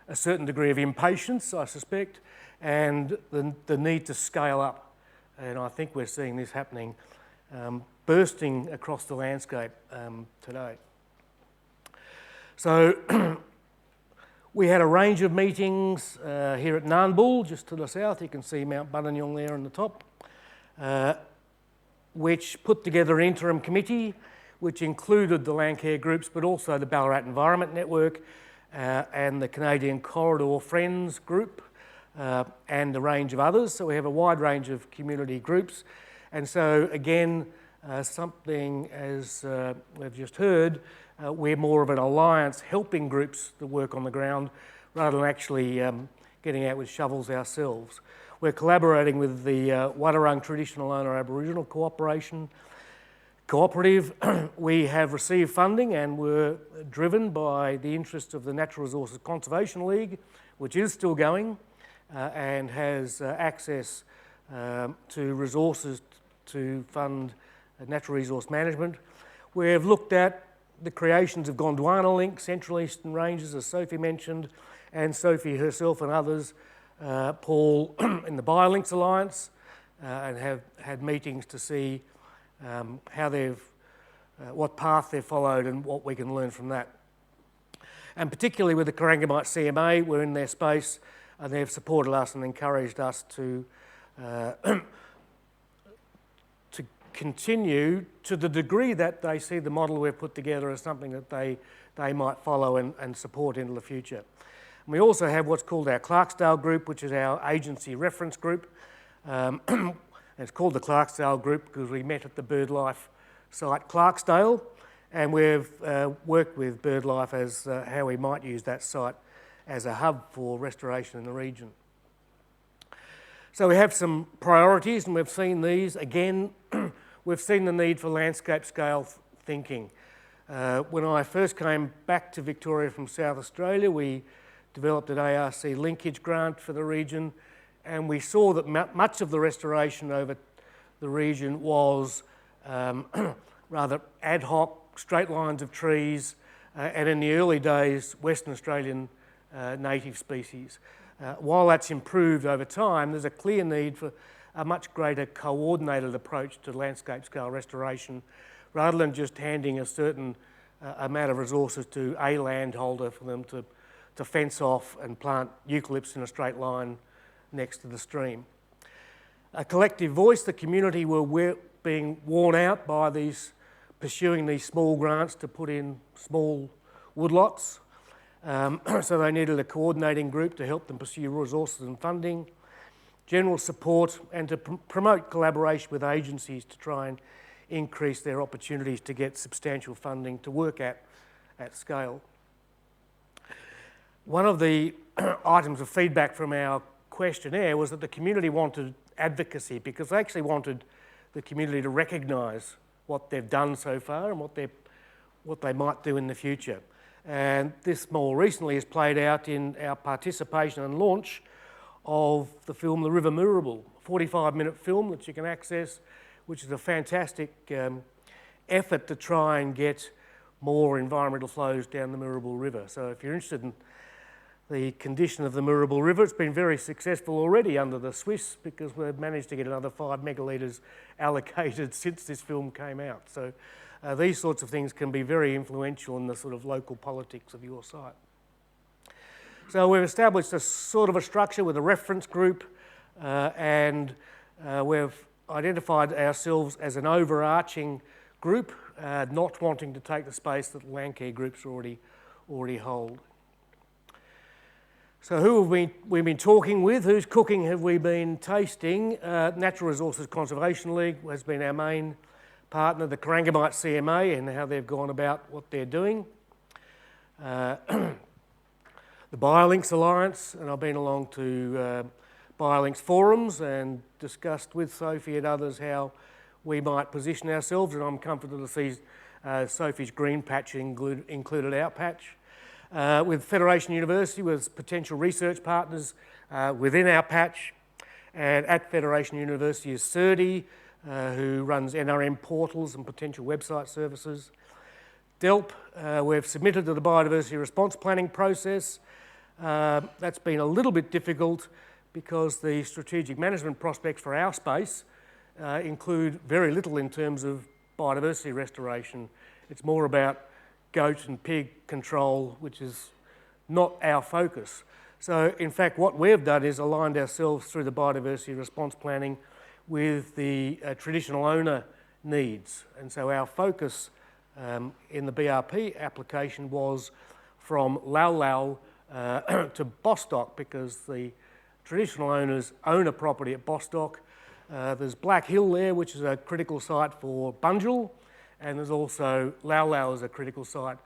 Speaker 7: a certain degree of impatience, I suspect, and the need to scale up. And I think we're seeing this happening, bursting across the landscape today. So we had a range of meetings here at Narnbul, just to the south. You can see Mount Buninyong there on the top, which put together an interim committee, which included the land care groups, but also the Ballarat Environment Network and the Canadian Corridor Friends group, and a range of others. So we have a wide range of community groups. And so again, something as we've just heard, we're more of an alliance helping groups that work on the ground rather than actually getting out with shovels ourselves. We're collaborating with the Wadawurrung Traditional Owner Aboriginal Cooperative. We have received funding and were driven by the interest of the Natural Resources Conservation League, which is still going and has access to resources to fund natural resource management. We've looked at the creations of Gondwana Link, Central Eastern Ranges, as Sophie mentioned, and Sophie herself and others, Paul in the BioLinks Alliance, and have had meetings to see how what path they've followed and what we can learn from that. And particularly with the Corangamite CMA, we're in their space and they've supported us and encouraged us to continue to the degree that they see the model we've put together as something that they might follow and support into the future. And we also have what's called our Clarksdale group, which is our agency reference group. It's called the Clarksdale group because we met at the BirdLife site Clarksdale, and we've worked with BirdLife as how we might use that site as a hub for restoration in the region. So we have some priorities, and we've seen these. Again, we've seen the need for landscape scale thinking. When I first came back to Victoria from South Australia, we developed an ARC linkage grant for the region, and we saw that much of the restoration over the region was rather ad hoc, straight lines of trees, and in the early days, Western Australian native species. While that's improved over time, there's a clear need for a much greater coordinated approach to landscape scale restoration rather than just handing a certain amount of resources to a landholder for them to fence off and plant eucalypts in a straight line next to the stream. A collective voice, the community were being worn out by pursuing these small grants to put in small woodlots. So they needed a coordinating group to help them pursue resources and funding, general support, and to promote collaboration with agencies to try and increase their opportunities to get substantial funding to work at scale. One of the items of feedback from our questionnaire was that the community wanted advocacy, because they actually wanted the community to recognise what they've done so far and what they might do in the future. And this more recently has played out in our participation and launch of the film The River Moorabool, a 45-minute film that you can access, which is a fantastic effort to try and get more environmental flows down the Moorabool River. So if you're interested in the condition of the Moorabool River, it's been very successful already under the Swiss, because we've managed to get another 5 megalitres allocated since this film came out. So these sorts of things can be very influential in the sort of local politics of your site. So we've established a sort of a structure with a reference group, and we've identified ourselves as an overarching group, not wanting to take the space that Landcare groups already hold. So who have we been talking with? Whose cooking have we been tasting? Natural Resources Conservation League has been our main partner, the Corangamite CMA, and how they've gone about what they're doing. The BioLinks Alliance, and I've been along to BioLinks forums and discussed with Sophie and others how we might position ourselves, and I'm comforted to see Sophie's green patch included our patch. With Federation University, with potential research partners within our patch, and at Federation University is CERDI, who runs NRM portals and potential website services. DELP, we've submitted to the Biodiversity Response Planning process. That's been a little bit difficult because the strategic management prospects for our space include very little in terms of biodiversity restoration. It's more about goat and pig control, which is not our focus. So in fact, what we've done is aligned ourselves through the biodiversity response planning with the traditional owner needs. And so our focus in the BRP application was from Lau Lau to Bostock, because the traditional owners own a property at Bostock. There's Black Hill there, which is a critical site for Bunjil, and there's also Lau Lau as a critical site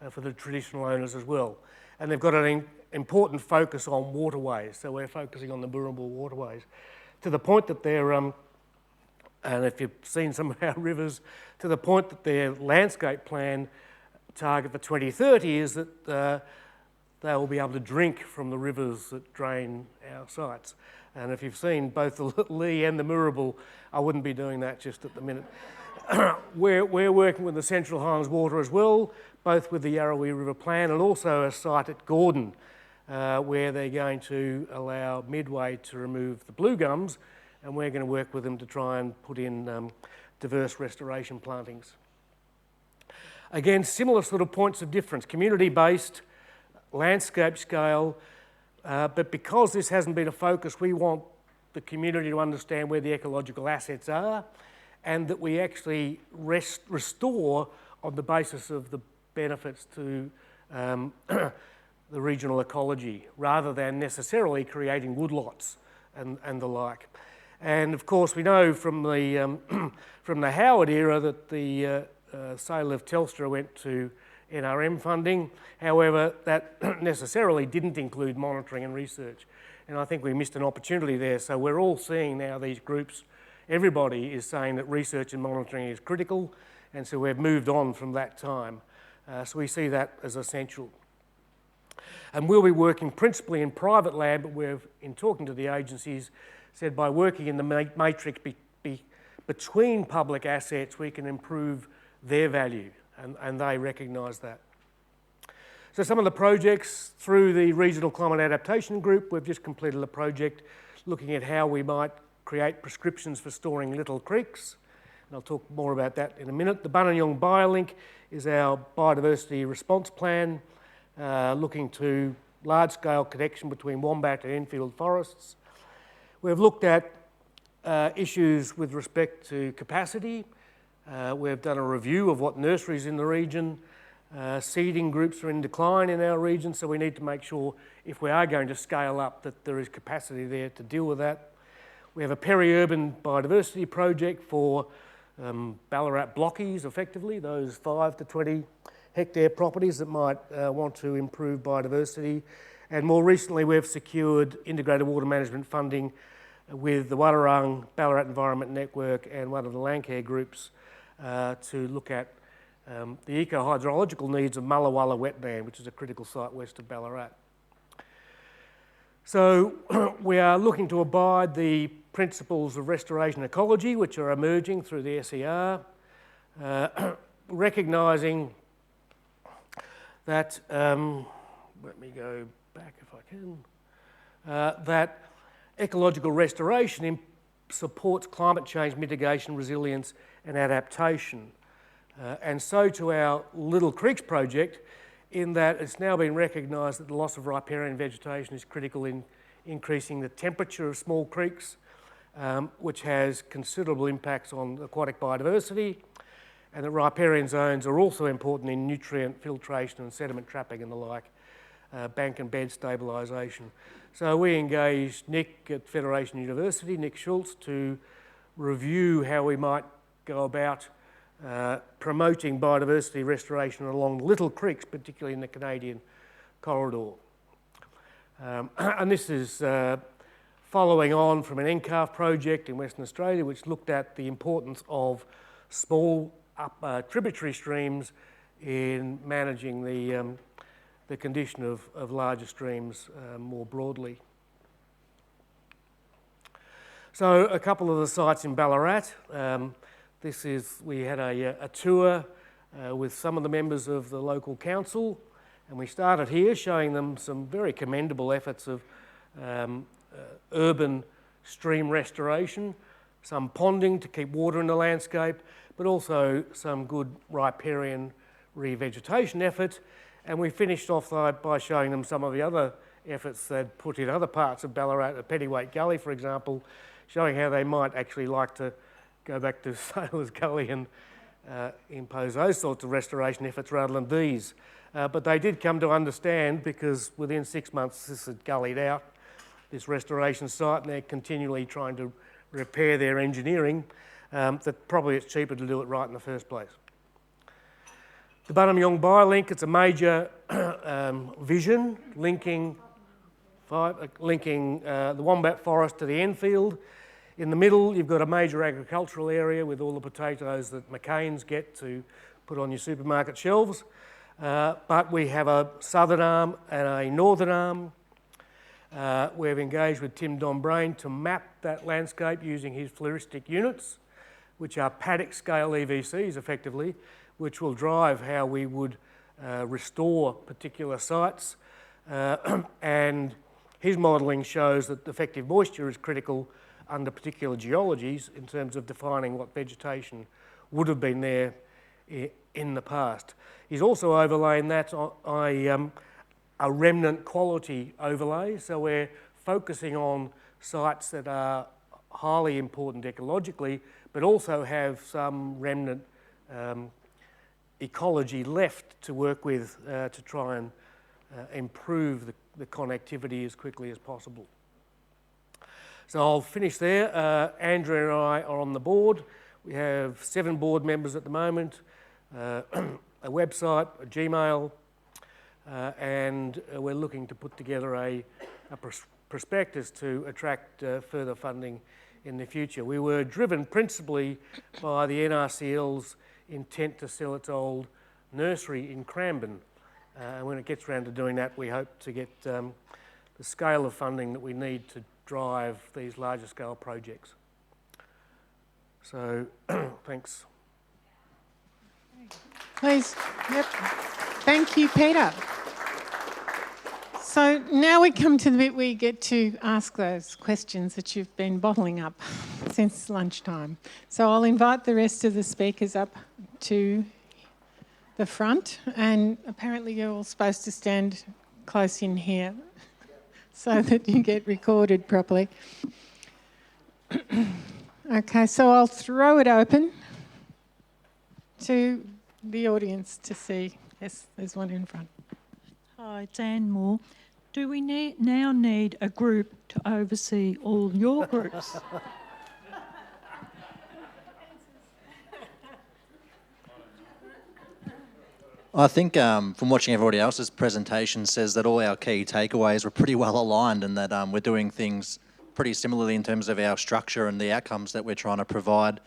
Speaker 7: for the traditional owners as well. And they've got an important focus on waterways, so we're focusing on the Moorabool waterways, to the point that they're, and if you've seen some of our rivers, to the point that their landscape plan target for 2030 is that they will be able to drink from the rivers that drain our sites. And if you've seen both the Lee and the Moorabool, I wouldn't be doing that just at the minute. We're working with the Central Highlands Water as well, both with the Yarrawee River Plan and also a site at Gordon, where they're going to allow Midway to remove the blue gums, and we're going to work with them to try and put in diverse restoration plantings. Again, similar sort of points of difference, community-based, landscape scale, but because this hasn't been a focus, we want the community to understand where the ecological assets are, and that we actually restore on the basis of the benefits to the regional ecology, rather than necessarily creating woodlots and the like. And of course, we know from the from the Howard era that the sale of Telstra went to NRM funding. However, that necessarily didn't include monitoring and research. And I think we missed an opportunity there. So we're all seeing now these groups, everybody is saying that research and monitoring is critical. And so we've moved on from that time. So we see that as essential. And we'll be working principally in private land, but we've, in talking to the agencies, said by working in the matrix between public assets, we can improve their value. And they recognise that. So some of the projects through the Regional Climate Adaptation Group, we've just completed a project looking at how we might create prescriptions for storing little creeks. I'll talk more about that in a minute. The Bunanyong BioLink is our biodiversity response plan, looking to large-scale connection between Wombat and Enfield forests. We've looked at issues with respect to capacity. We've done a review of what nurseries in the region. Seeding groups are in decline in our region, so we need to make sure if we are going to scale up that there is capacity there to deal with that. We have a peri-urban biodiversity project for Ballarat blockies, effectively, those 5 to 20 hectare properties that might want to improve biodiversity. And more recently, we've secured integrated water management funding with the Wadawurrung Ballarat Environment Network and one of the Landcare groups to look at the eco-hydrological needs of Mullawalla wetland, which is a critical site west of Ballarat. So we are looking to abide the principles of restoration ecology, which are emerging through the SER, recognising that, let me go back if I can, that ecological restoration supports climate change mitigation, resilience and adaptation. And so to our Little Creeks project, in that it's now been recognised that the loss of riparian vegetation is critical in increasing the temperature of small creeks, which has considerable impacts on aquatic biodiversity, and that riparian zones are also important in nutrient filtration and sediment trapping and the like, bank and bed stabilisation. So we engaged Nick at Federation University, Nick Schultz, to review how we might go about promoting biodiversity restoration along little creeks, particularly in the Canadian corridor. And this is following on from an NCARF project in Western Australia, which looked at the importance of small tributary streams in managing the condition of larger streams more broadly. So a couple of the sites in Ballarat. We had a tour with some of the members of the local council, and we started here showing them some very commendable efforts of urban stream restoration, some ponding to keep water in the landscape, but also some good riparian revegetation effort. And we finished off by showing them some of the other efforts they'd put in other parts of Ballarat, at Pettyweight Gully, for example, showing how they might actually like to go back to Sailors Gully and impose those sorts of restoration efforts rather than these. But they did come to understand, because within 6 months this had gullied out, this restoration site, and they're continually trying to repair their engineering, that probably it's cheaper to do it right in the first place. The Bunanyong BioLink, it's a major vision linking the Wombat Forest to the Enfield. In the middle, you've got a major agricultural area with all the potatoes that McCain's get to put on your supermarket shelves. But we have a southern arm and a northern arm. We've engaged with Tim Dombrain to map that landscape using his floristic units, which are paddock-scale EVCs, effectively, which will drive how we would restore particular sites. And his modelling shows that effective moisture is critical under particular geologies in terms of defining what vegetation would have been there in the past. He's also overlaying that on a remnant quality overlay, so we're focusing on sites that are highly important ecologically, but also have some remnant ecology left to work with to try and improve the connectivity as quickly as possible. So I'll finish there. Andrea and I are on the board. We have 7 board members at the moment, a website, a Gmail, and we're looking to put together a prospectus to attract further funding in the future. We were driven principally by the NRCL's intent to sell its old nursery in Cranbourne. And when it gets around to doing that, we hope to get the scale of funding that we need to drive these larger scale projects. So, thanks.
Speaker 1: Please. Yep. Thank you, Peter. So now we come to the bit where you get to ask those questions that you've been bottling up since lunchtime. So I'll invite the rest of the speakers up to the front, and apparently you're all supposed to stand close in here so that you get recorded properly. Okay, so I'll throw it open to the audience to see. Yes, there's one in front.
Speaker 8: Hi, it's Anne Moore. Do we now need a group to oversee all your groups?
Speaker 4: I think from watching everybody else's presentation says that all our key takeaways were pretty well aligned, and that we're doing things pretty similarly in terms of our structure and the outcomes that we're trying to provide,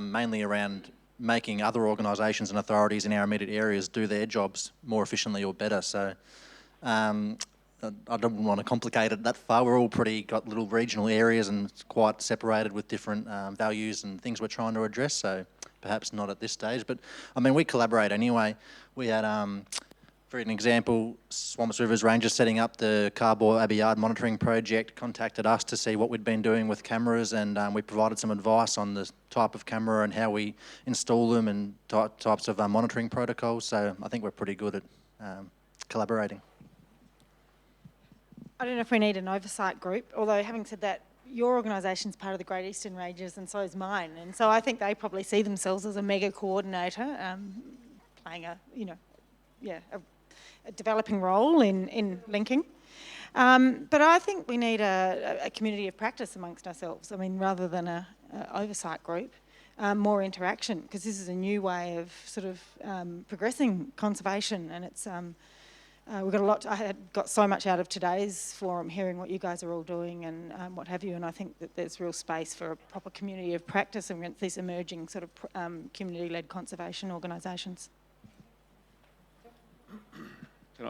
Speaker 4: mainly around making other organisations and authorities in our immediate areas do their jobs more efficiently or better. So I don't want to complicate it that far. We're all got little regional areas and quite separated with different values and things we're trying to address. So perhaps not at this stage, but I mean, we collaborate anyway. We had, for an example, Swamps Rivers Rangers setting up the Carboy Abbey Yard monitoring project contacted us to see what we'd been doing with cameras, and we provided some advice on the type of camera and how we install them and types of monitoring protocols. So I think we're pretty good at collaborating.
Speaker 3: I don't know if we need an oversight group, although having said that, your organisation's part of the Great Eastern Rangers and so is mine, and so I think they probably see themselves as a mega coordinator, playing a developing role in linking. But I think we need a community of practice amongst ourselves. I mean, rather than a oversight group, more interaction, because this is a new way of sort of progressing conservation, and it's we've got a lot. I had got so much out of today's forum, hearing what you guys are all doing and what have you, and I think that there's real space for a proper community of practice against these emerging sort of community-led conservation organisations.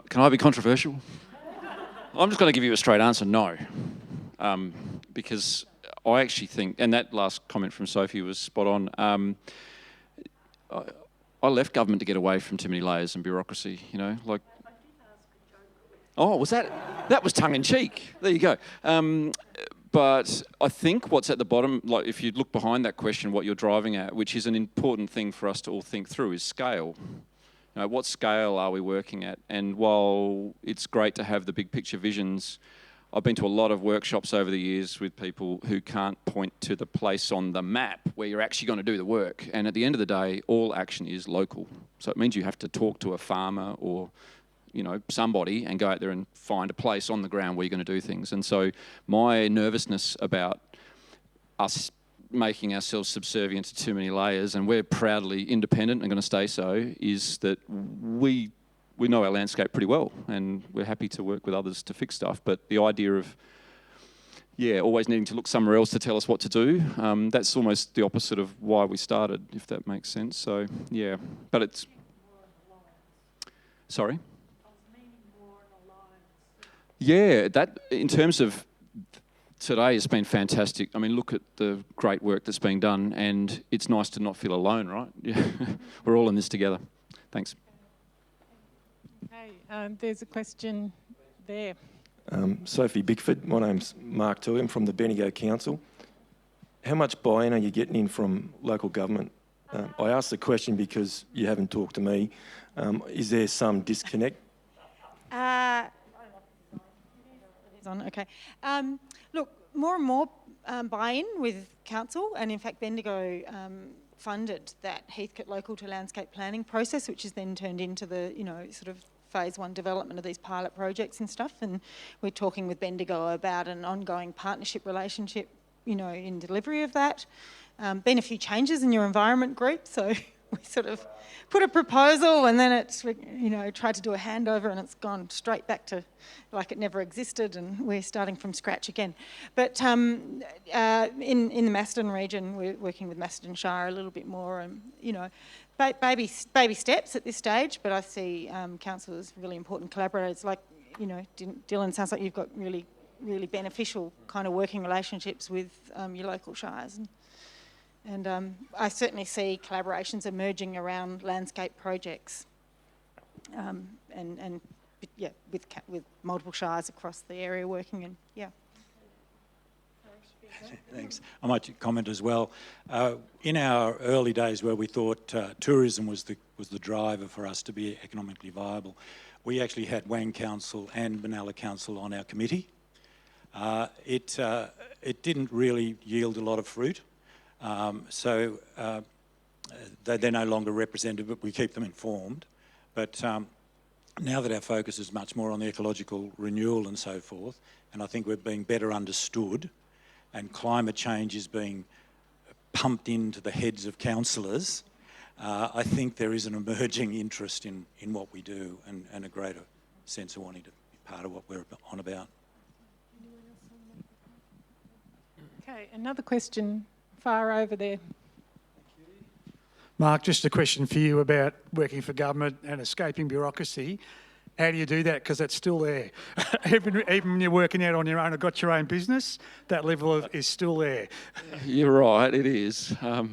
Speaker 9: Can I be controversial? I'm just going to give you a straight answer, no. Because I actually think, and that last comment from Sophie was spot on, I left government to get away from too many layers and bureaucracy, you know, like... Oh, was that? That was tongue-in-cheek. There you go. But I think what's at the bottom, like if you look behind that question, what you're driving at, which is an important thing for us to all think through, is scale. You know, what scale are we working at? And while it's great to have the big picture visions, I've been to a lot of workshops over the years with people who can't point to the place on the map where you're actually going to do the work. And at the end of the day, all action is local. So it means you have to talk to a farmer or, you know, somebody and go out there and find a place on the ground where you're going to do things. And so my nervousness about us making ourselves subservient to too many layers, and we're proudly independent and going to stay so, is that we know our landscape pretty well and we're happy to work with others to fix stuff. But the idea of, always needing to look somewhere else to tell us what to do, that's almost the opposite of why we started, if that makes sense. So, yeah, but it's... Sorry? Yeah, that in terms of today has been fantastic. I mean, look at the great work that's being done, and it's nice to not feel alone, right? Yeah, we're all in this together. Thanks.
Speaker 1: Hey, there's a question there.
Speaker 10: Sophie Bickford, my name's Mark Toohey, I'm from the Bendigo Council. How much buy-in are you getting in from local government? I asked the question because you haven't talked to me. Is there some disconnect?
Speaker 3: Okay. Look, more and more buy-in with council, and in fact Bendigo funded that Heathcote local to landscape planning process, which is then turned into the, you know, sort of phase one development of these pilot projects and stuff. And we're talking with Bendigo about an ongoing partnership relationship, you know, in delivery of that. Been a few changes in your environment group, so we sort of put a proposal and then it's, you know, tried to do a handover and it's gone straight back to like it never existed, and we're starting from scratch again. But in the Macedon region, we're working with Macedon Shire a little bit more, you know, baby steps at this stage, but I see council as really important collaborators. Like, you know, Dylan, sounds like you've got really, really beneficial kind of working relationships with your local shires. And I certainly see collaborations emerging around landscape projects and with multiple shires across the area working in, yeah.
Speaker 2: Thanks. I might comment as well. In our early days, where we thought tourism was the driver for us to be economically viable, we actually had Wang Council and Benalla Council on our committee. It didn't really yield a lot of fruit, so they're no longer represented, but we keep them informed. But now that our focus is much more on the ecological renewal and so forth, and I think we're being better understood, and climate change is being pumped into the heads of councillors, I think there is an emerging interest in what we do and a greater sense of wanting to be part of what we're on about.
Speaker 1: Okay, another question far over there.
Speaker 11: Mark, just a question for you about working for government and escaping bureaucracy. How do you do that? Because it's still there. Even when you're working out on your own or got your own business, that level is still there.
Speaker 9: You're right, it is.
Speaker 11: Thank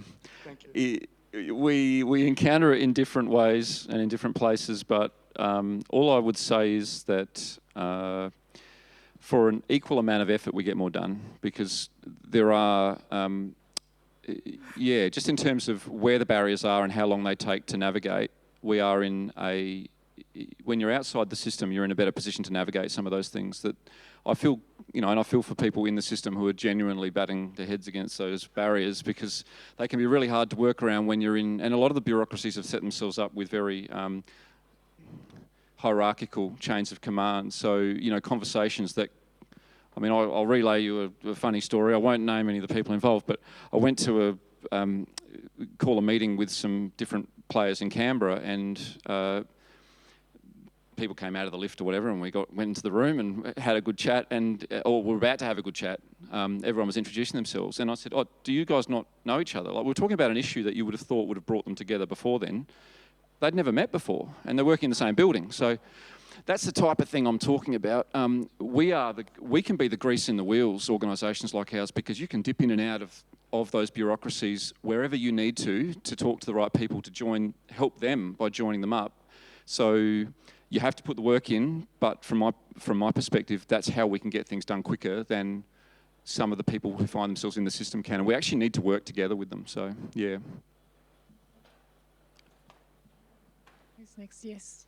Speaker 11: you.
Speaker 9: We encounter it in different ways and in different places, but all I would say is that for an equal amount of effort, we get more done, because there are, just in terms of where the barriers are and how long they take to navigate, we are in when you're outside the system, you're in a better position to navigate some of those things that I feel, and I feel for people in the system who are genuinely batting their heads against those barriers, because they can be really hard to work around when you're in, and a lot of the bureaucracies have set themselves up with very hierarchical chains of command. So, conversations that, I'll relay you a funny story. I won't name any of the people involved, but I went to call a meeting with some different players in Canberra, and people came out of the lift or whatever, and we went into the room and had a good chat, or we're about to have a good chat. Everyone was introducing themselves, and I said, do you guys not know each other? Like, we were talking about an issue that you would have thought would have brought them together before then. They'd never met before, and they're working in the same building. So that's the type of thing I'm talking about. We can be the grease in the wheels, organisations like ours, because you can dip in and out of those bureaucracies wherever you need to talk to the right people, to help them by joining them up. So you have to put the work in, but from my perspective, that's how we can get things done quicker than some of the people who find themselves in the system can. And we actually need to work together with them, so yeah.
Speaker 1: Who's next? Yes.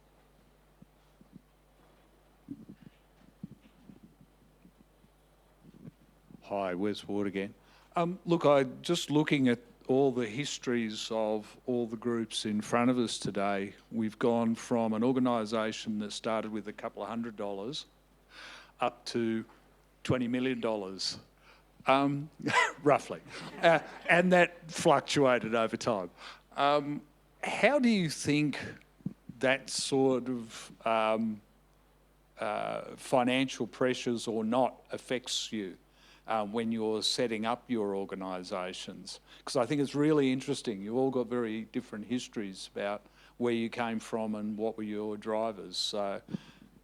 Speaker 12: Hi, Wes Ward again. Look, just looking at all the histories of all the groups in front of us today, we've gone from an organisation that started with a couple of $100 up to $20 million, roughly, and that fluctuated over time. How do you think that sort of financial pressures or not affects you when you're setting up your organisations? Because I think it's really interesting. You've all got very different histories about where you came from and what were your drivers. So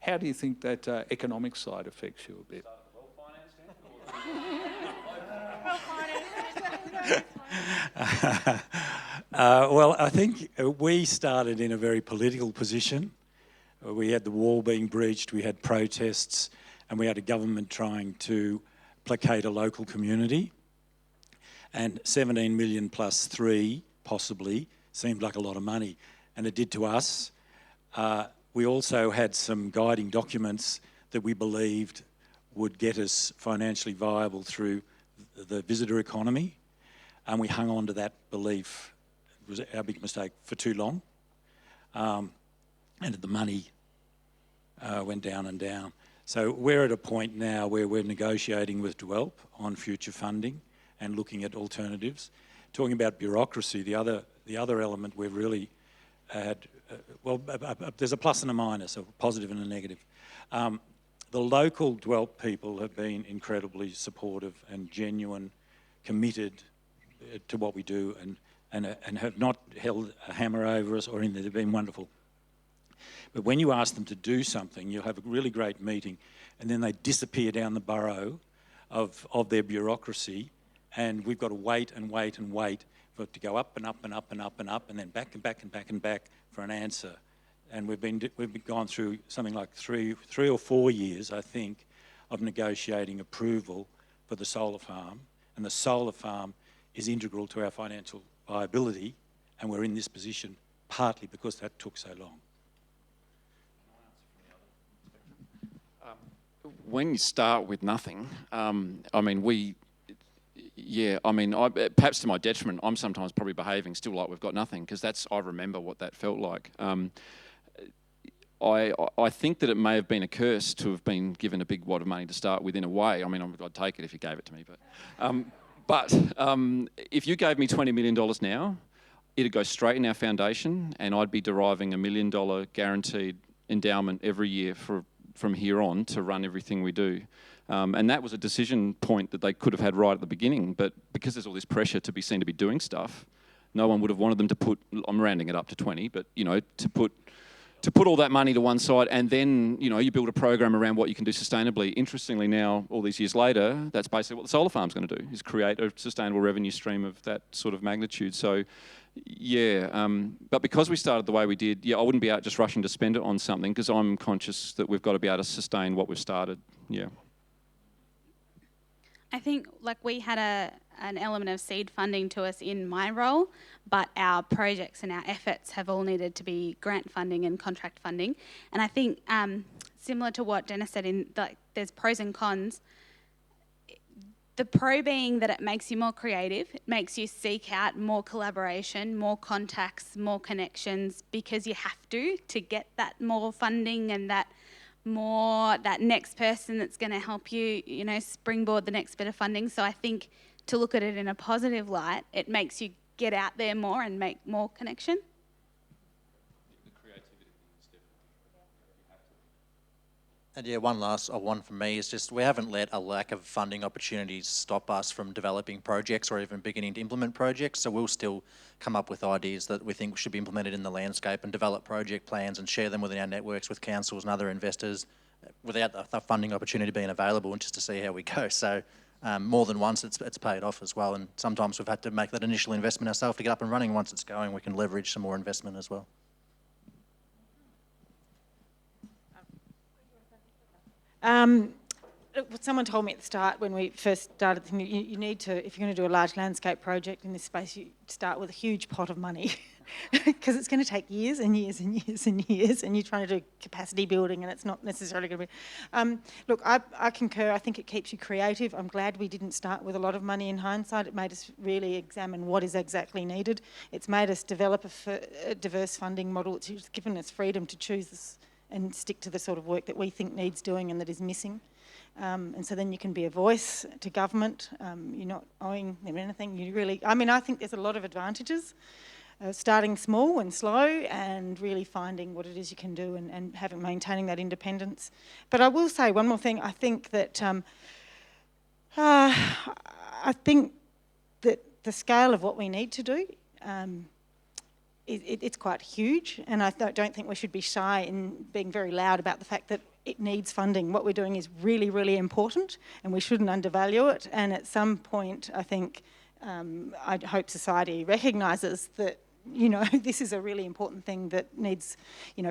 Speaker 12: how do you think that economic side affects you a bit?
Speaker 2: Well, I think we started in a very political position. We had the wall being breached, we had protests, and we had a government trying to placate a local community. And 17 million plus 3, possibly, seemed like a lot of money. And it did to us. We also had some guiding documents that we believed would get us financially viable through the visitor economy. And we hung on to that belief. It was our big mistake for too long. And the money went down and down. So we're at a point now where we're negotiating with DEWELP on future funding and looking at alternatives. Talking about bureaucracy, the other element we've really had, there's a plus and a minus, a positive and a negative. The local DEWELP people have been incredibly supportive and genuine, committed to what we do, and have not held a hammer over us or anything. They've been wonderful. But when you ask them to do something, you'll have a really great meeting, and then they disappear down the burrow of their bureaucracy, and we've got to wait and wait and wait for it to go up and up and up and up and up, and then back and back and back and back for an answer. and we've gone through something like three or 4 years, I think, of negotiating approval for the solar farm, and the solar farm is integral to our financial viability, and we're in this position partly because that took so long.
Speaker 9: When you start with nothing, I mean, perhaps to my detriment, I'm sometimes probably behaving still like we've got nothing, because I remember what that felt like. I think that it may have been a curse to have been given a big wad of money to start with in a way. I mean, I'd take it if you gave it to me, but if you gave me $20 million now, it'd go straight in our foundation, and I'd be deriving $1 million guaranteed endowment every year from here on to run everything we do. And that was a decision point that they could have had right at the beginning, but because there's all this pressure to be seen to be doing stuff, no one would have wanted them to put, I'm rounding it up to 20, but to put all that money to one side, and then you build a program around what you can do sustainably. Interestingly, now all these years later, that's basically what the solar farm's going to do, is create a sustainable revenue stream of that sort of magnitude. So yeah, but because we started the way we did, I wouldn't be out just rushing to spend it on something, because I'm conscious that we've got to be able to sustain what we've started. Yeah.
Speaker 6: I think we had an element of seed funding to us in my role, but our projects and our efforts have all needed to be grant funding and contract funding. And I think similar to what Dennis said, there's pros and cons. The pro being that it makes you more creative, it makes you seek out more collaboration, more contacts, more connections, because you have to get that more funding and that next person that's going to help you, springboard the next bit of funding. So I think to look at it in a positive light, it makes you get out there more and make more connection.
Speaker 4: And yeah, one last one from me is just we haven't let a lack of funding opportunities stop us from developing projects or even beginning to implement projects. So we'll still come up with ideas that we think should be implemented in the landscape and develop project plans and share them within our networks with councils and other investors without the funding opportunity being available, and just to see how we go. So more than once it's paid off as well, and sometimes we've had to make that initial investment ourselves to get up and running. Once it's going, we can leverage some more investment as well.
Speaker 3: Someone told me at the start when we first started, you need to, if you're going to do a large landscape project in this space, you start with a huge pot of money because it's going to take years and years and years and years, and you're trying to do capacity building and it's not necessarily going to be... Look, I concur. I think it keeps you creative. I'm glad we didn't start with a lot of money in hindsight. It made us really examine what is exactly needed. It's made us develop a diverse funding model. It's given us freedom to choose this and stick to the sort of work that we think needs doing and that is missing. And so then you can be a voice to government. You're not owing them anything. I think there's a lot of advantages. Starting small and slow and really finding what it is you can do and maintaining that independence. But I will say one more thing. I think that the scale of what we need to do, it's quite huge, and I don't think we should be shy in being very loud about the fact that it needs funding. What we're doing is really, really important, and we shouldn't undervalue it. And at some point, I think, I hope society recognises that, this is a really important thing that needs,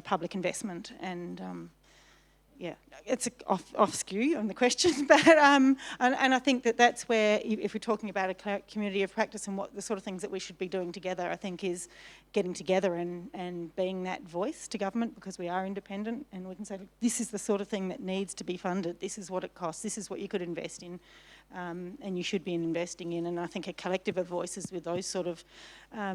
Speaker 3: public investment. And it's off skew on the question, but and I think that's where, if we're talking about a community of practice and what the sort of things that we should be doing together, I think is getting together and being that voice to government, because we are independent and we can say, this is the sort of thing that needs to be funded, this is what it costs, this is what you could invest in, and you should be investing in. And I think a collective of voices with those sort of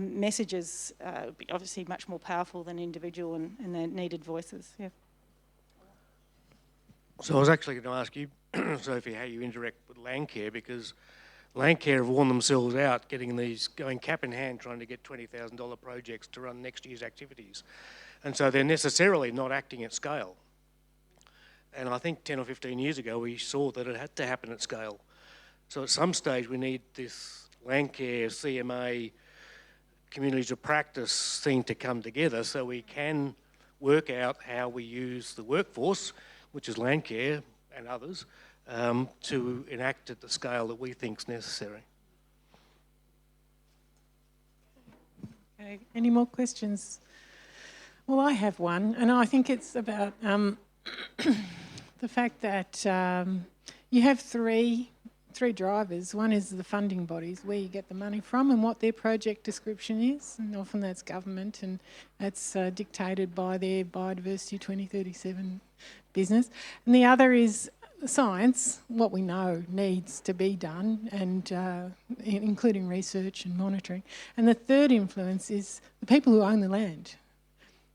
Speaker 3: messages would be obviously much more powerful than individual and their needed voices. Yeah.
Speaker 7: So I was actually going to ask you, Sophie, how you interact with Landcare, because Landcare have worn themselves out going cap in hand, trying to get $20,000 projects to run next year's activities. And so they're necessarily not acting at scale. And I think 10 or 15 years ago, we saw that it had to happen at scale. So at some stage, we need this Landcare, CMA, communities of practice thing to come together so we can work out how we use the workforce, which is Landcare and others, to enact at the scale that we think is necessary.
Speaker 1: Okay. Any more questions? Well, I have one, and I think it's about the fact that you have three drivers. One is the funding bodies, where you get the money from and what their project description is, and often that's government, and that's dictated by their Biodiversity 2037 business. And the other is science, what we know needs to be done, and including research and monitoring. And the third influence is the people who own the land,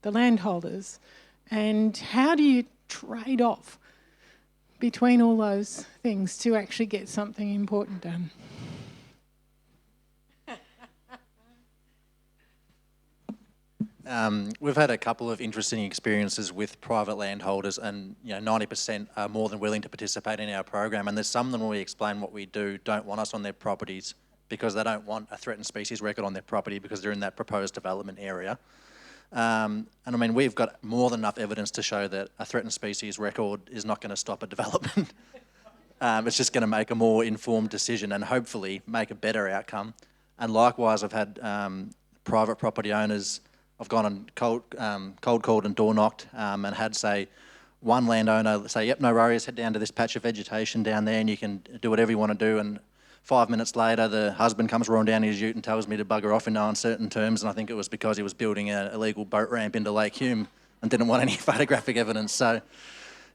Speaker 1: the landholders, and how do you trade off between all those things to actually get something important done?
Speaker 4: We've had a couple of interesting experiences with private landholders, and 90% are more than willing to participate in our program. And there's some of them, when we explain what we do, don't want us on their properties because they don't want a threatened species record on their property because they're in that proposed development area. And I mean, we've got more than enough evidence to show that a threatened species record is not going to stop a development. It's just going to make a more informed decision and hopefully make a better outcome. And likewise, I've had private property owners, I've gone and cold called and door knocked and had, say, one landowner say, yep, no worries, head down to this patch of vegetation down there and you can do whatever you want to do. And 5 minutes later, the husband comes roaring down his ute and tells me to bugger off in no uncertain terms, and I think it was because he was building an illegal boat ramp into Lake Hume and didn't want any photographic evidence. So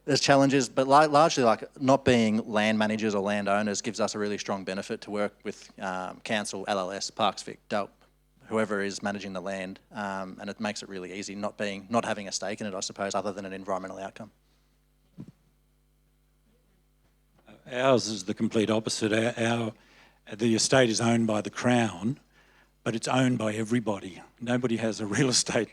Speaker 4: there's challenges, but largely not being land managers or landowners gives us a really strong benefit to work with council, LLS, Parks Vic, DELP, whoever is managing the land, and it makes it really easy not having a stake in it, I suppose, other than an environmental outcome.
Speaker 2: Ours is the complete opposite. The estate is owned by the Crown, but it's owned by everybody. Nobody has a real estate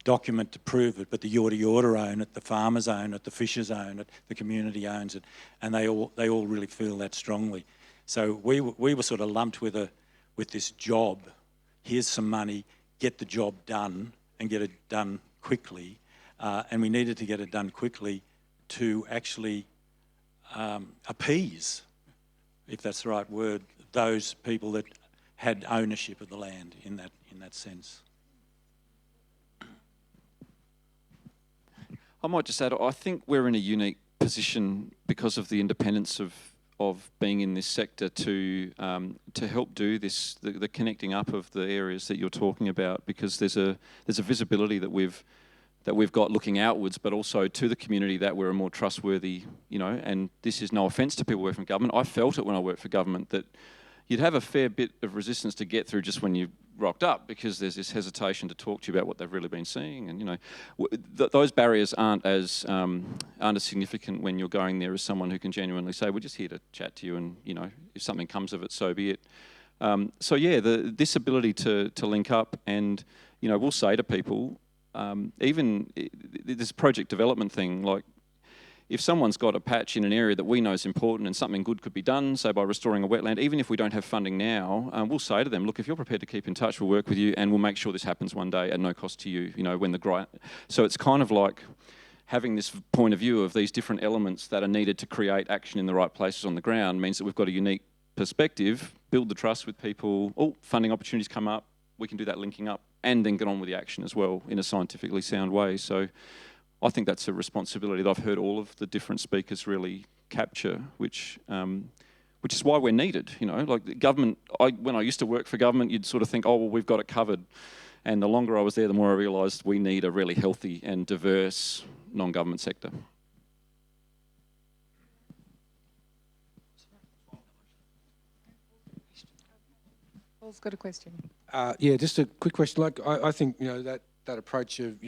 Speaker 2: document to prove it, but the Yorta Yorta own it, the farmers own it, the fishers own it, the community owns it, and they all really feel that strongly. So we were sort of lumped with this job. Here's some money, get the job done, and get it done quickly. And we needed to get it done quickly to actually appease, if that's the right word, those people that had ownership of the land in that sense.
Speaker 9: I might just add, I think we're in a unique position because of the independence of being in this sector to help do this, the connecting up of the areas that you're talking about, because there's a visibility that we've got looking outwards, but also to the community, that we're a more trustworthy, and this is no offence to people working for government. I felt it when I worked for government that you'd have a fair bit of resistance to get through just when you rocked up, because there's this hesitation to talk to you about what they've really been seeing, and those barriers aren't as significant when you're going there as someone who can genuinely say, we're just here to chat to you, and if something comes of it, so be it. So yeah, this ability to link up, and we'll say to people, even this project development thing, like if someone's got a patch in an area that we know is important and something good could be done, say by restoring a wetland, even if we don't have funding now, we'll say to them, look, if you're prepared to keep in touch, we'll work with you and we'll make sure this happens one day at no cost to you, when the grant. So it's kind of like having this point of view of these different elements that are needed to create action in the right places on the ground means that we've got a unique perspective, build the trust with people, funding opportunities come up, we can do that linking up and then get on with the action as well in a scientifically sound way. So I think that's a responsibility that I've heard all of the different speakers really capture, which is why we're needed. Like the government, when I used to work for government, you'd sort of think, oh, well, we've got it covered. And the longer I was there, the more I realised we need a really healthy and diverse non-government sector.
Speaker 1: Paul's got a question.
Speaker 13: Yeah, just a quick question. Like, I think that approach of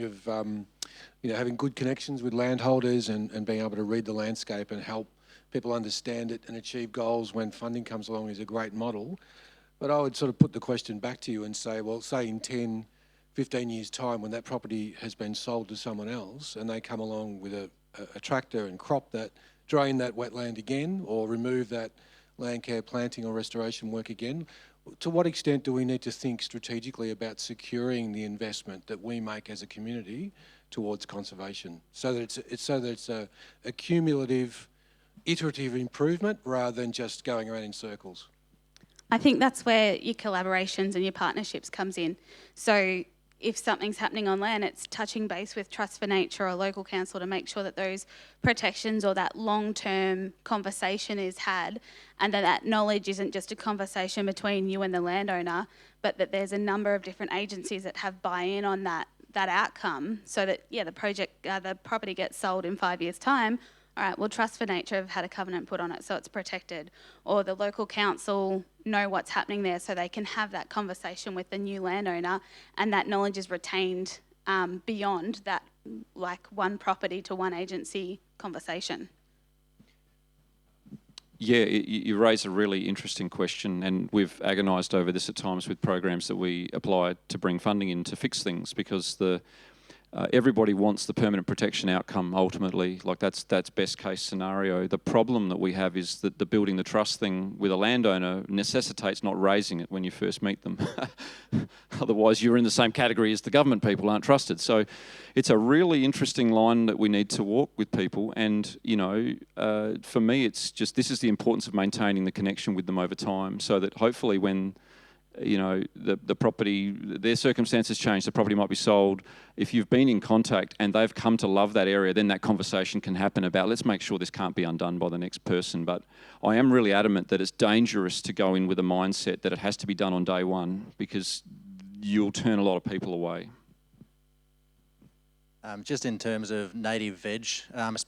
Speaker 13: having good connections with landholders and being able to read the landscape and help people understand it and achieve goals when funding comes along is a great model. But I would sort of put the question back to you and say, well, say in 10, 15 years' time when that property has been sold to someone else and they come along with a tractor and crop that, drain that wetland again or remove that land care, planting or restoration work again, to what extent do we need to think strategically about securing the investment that we make as a community towards conservation, so that it's a cumulative, iterative improvement rather than just going around in circles?
Speaker 6: I think that's where your collaborations and your partnerships comes in. So if something's happening on land, it's touching base with Trust for Nature or local council to make sure that those protections or that long-term conversation is had, and that knowledge isn't just a conversation between you and the landowner, but that there's a number of different agencies that have buy-in on that outcome, so that, yeah, the property gets sold in 5 years' time. All right, well, Trust for Nature have had a covenant put on it, so it's protected. Or the local council know what's happening there, so they can have that conversation with the new landowner, and that knowledge is retained beyond that, like, one property to one agency conversation.
Speaker 9: Yeah, you raise a really interesting question, and we've agonised over this at times with programs that we apply to bring funding in to fix things, because everybody wants the permanent protection outcome ultimately. Like, that's best case scenario. The problem that we have is that the building the trust thing with a landowner necessitates not raising it when you first meet them. Otherwise you're in the same category as the government people aren't trusted. So it's a really interesting line that we need to walk with people, and for me it's just, this is the importance of maintaining the connection with them over time, so that hopefully when the property, their circumstances change, the property might be sold. If you've been in contact and they've come to love that area, then that conversation can happen about, let's make sure this can't be undone by the next person. But I am really adamant that it's dangerous to go in with a mindset that it has to be done on day one, because you'll turn a lot of people away.
Speaker 4: Just in terms of native veg,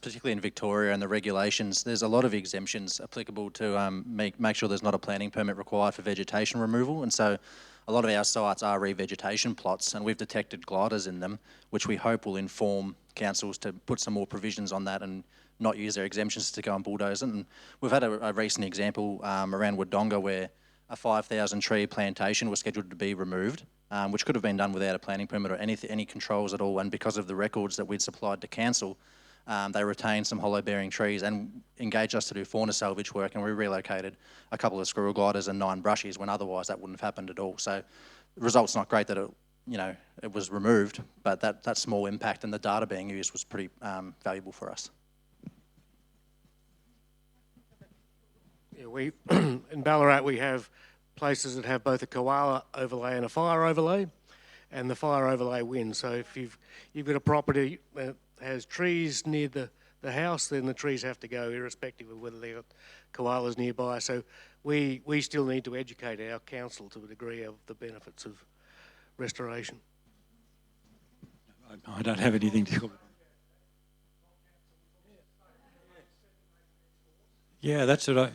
Speaker 4: particularly in Victoria and the regulations, there's a lot of exemptions applicable to make sure there's not a planning permit required for vegetation removal. And so a lot of our sites are revegetation plots, and we've detected gliders in them, which we hope will inform councils to put some more provisions on that and not use their exemptions to go and bulldoze it. And we've had a recent example around Wodonga where a 5,000 tree plantation was scheduled to be removed, which could have been done without a planning permit or any controls at all. And because of the records that we'd supplied to council, they retained some hollow-bearing trees and engaged us to do fauna salvage work, and we relocated a couple of squirrel gliders and 9 brushies when otherwise that wouldn't have happened at all. So the result's not great that it was removed, but that small impact and the data being used was pretty valuable for us.
Speaker 7: Yeah, in Ballarat we have places that have both a koala overlay and a fire overlay, and the fire overlay wins. So if you've got a property that has trees near the house, then the trees have to go, irrespective of whether they've got koalas nearby. So we still need to educate our council to a degree of the benefits of restoration.
Speaker 2: I don't have anything to comment. Yeah, that's what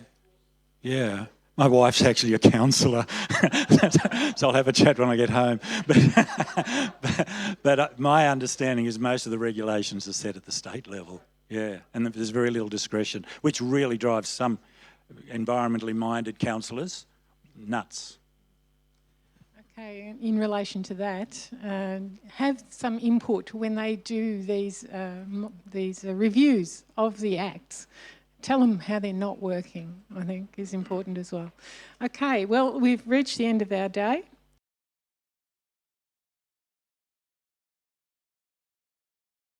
Speaker 2: yeah. My wife's actually a counsellor, so I'll have a chat when I get home. But my understanding is most of the regulations are set at the state level, yeah, and there's very little discretion, which really drives some environmentally minded councillors nuts.
Speaker 1: Okay, in relation to that, have some input when they do these reviews of the acts. Tell them how they're not working, I think, is important as well. Okay, well, we've reached the end of our day.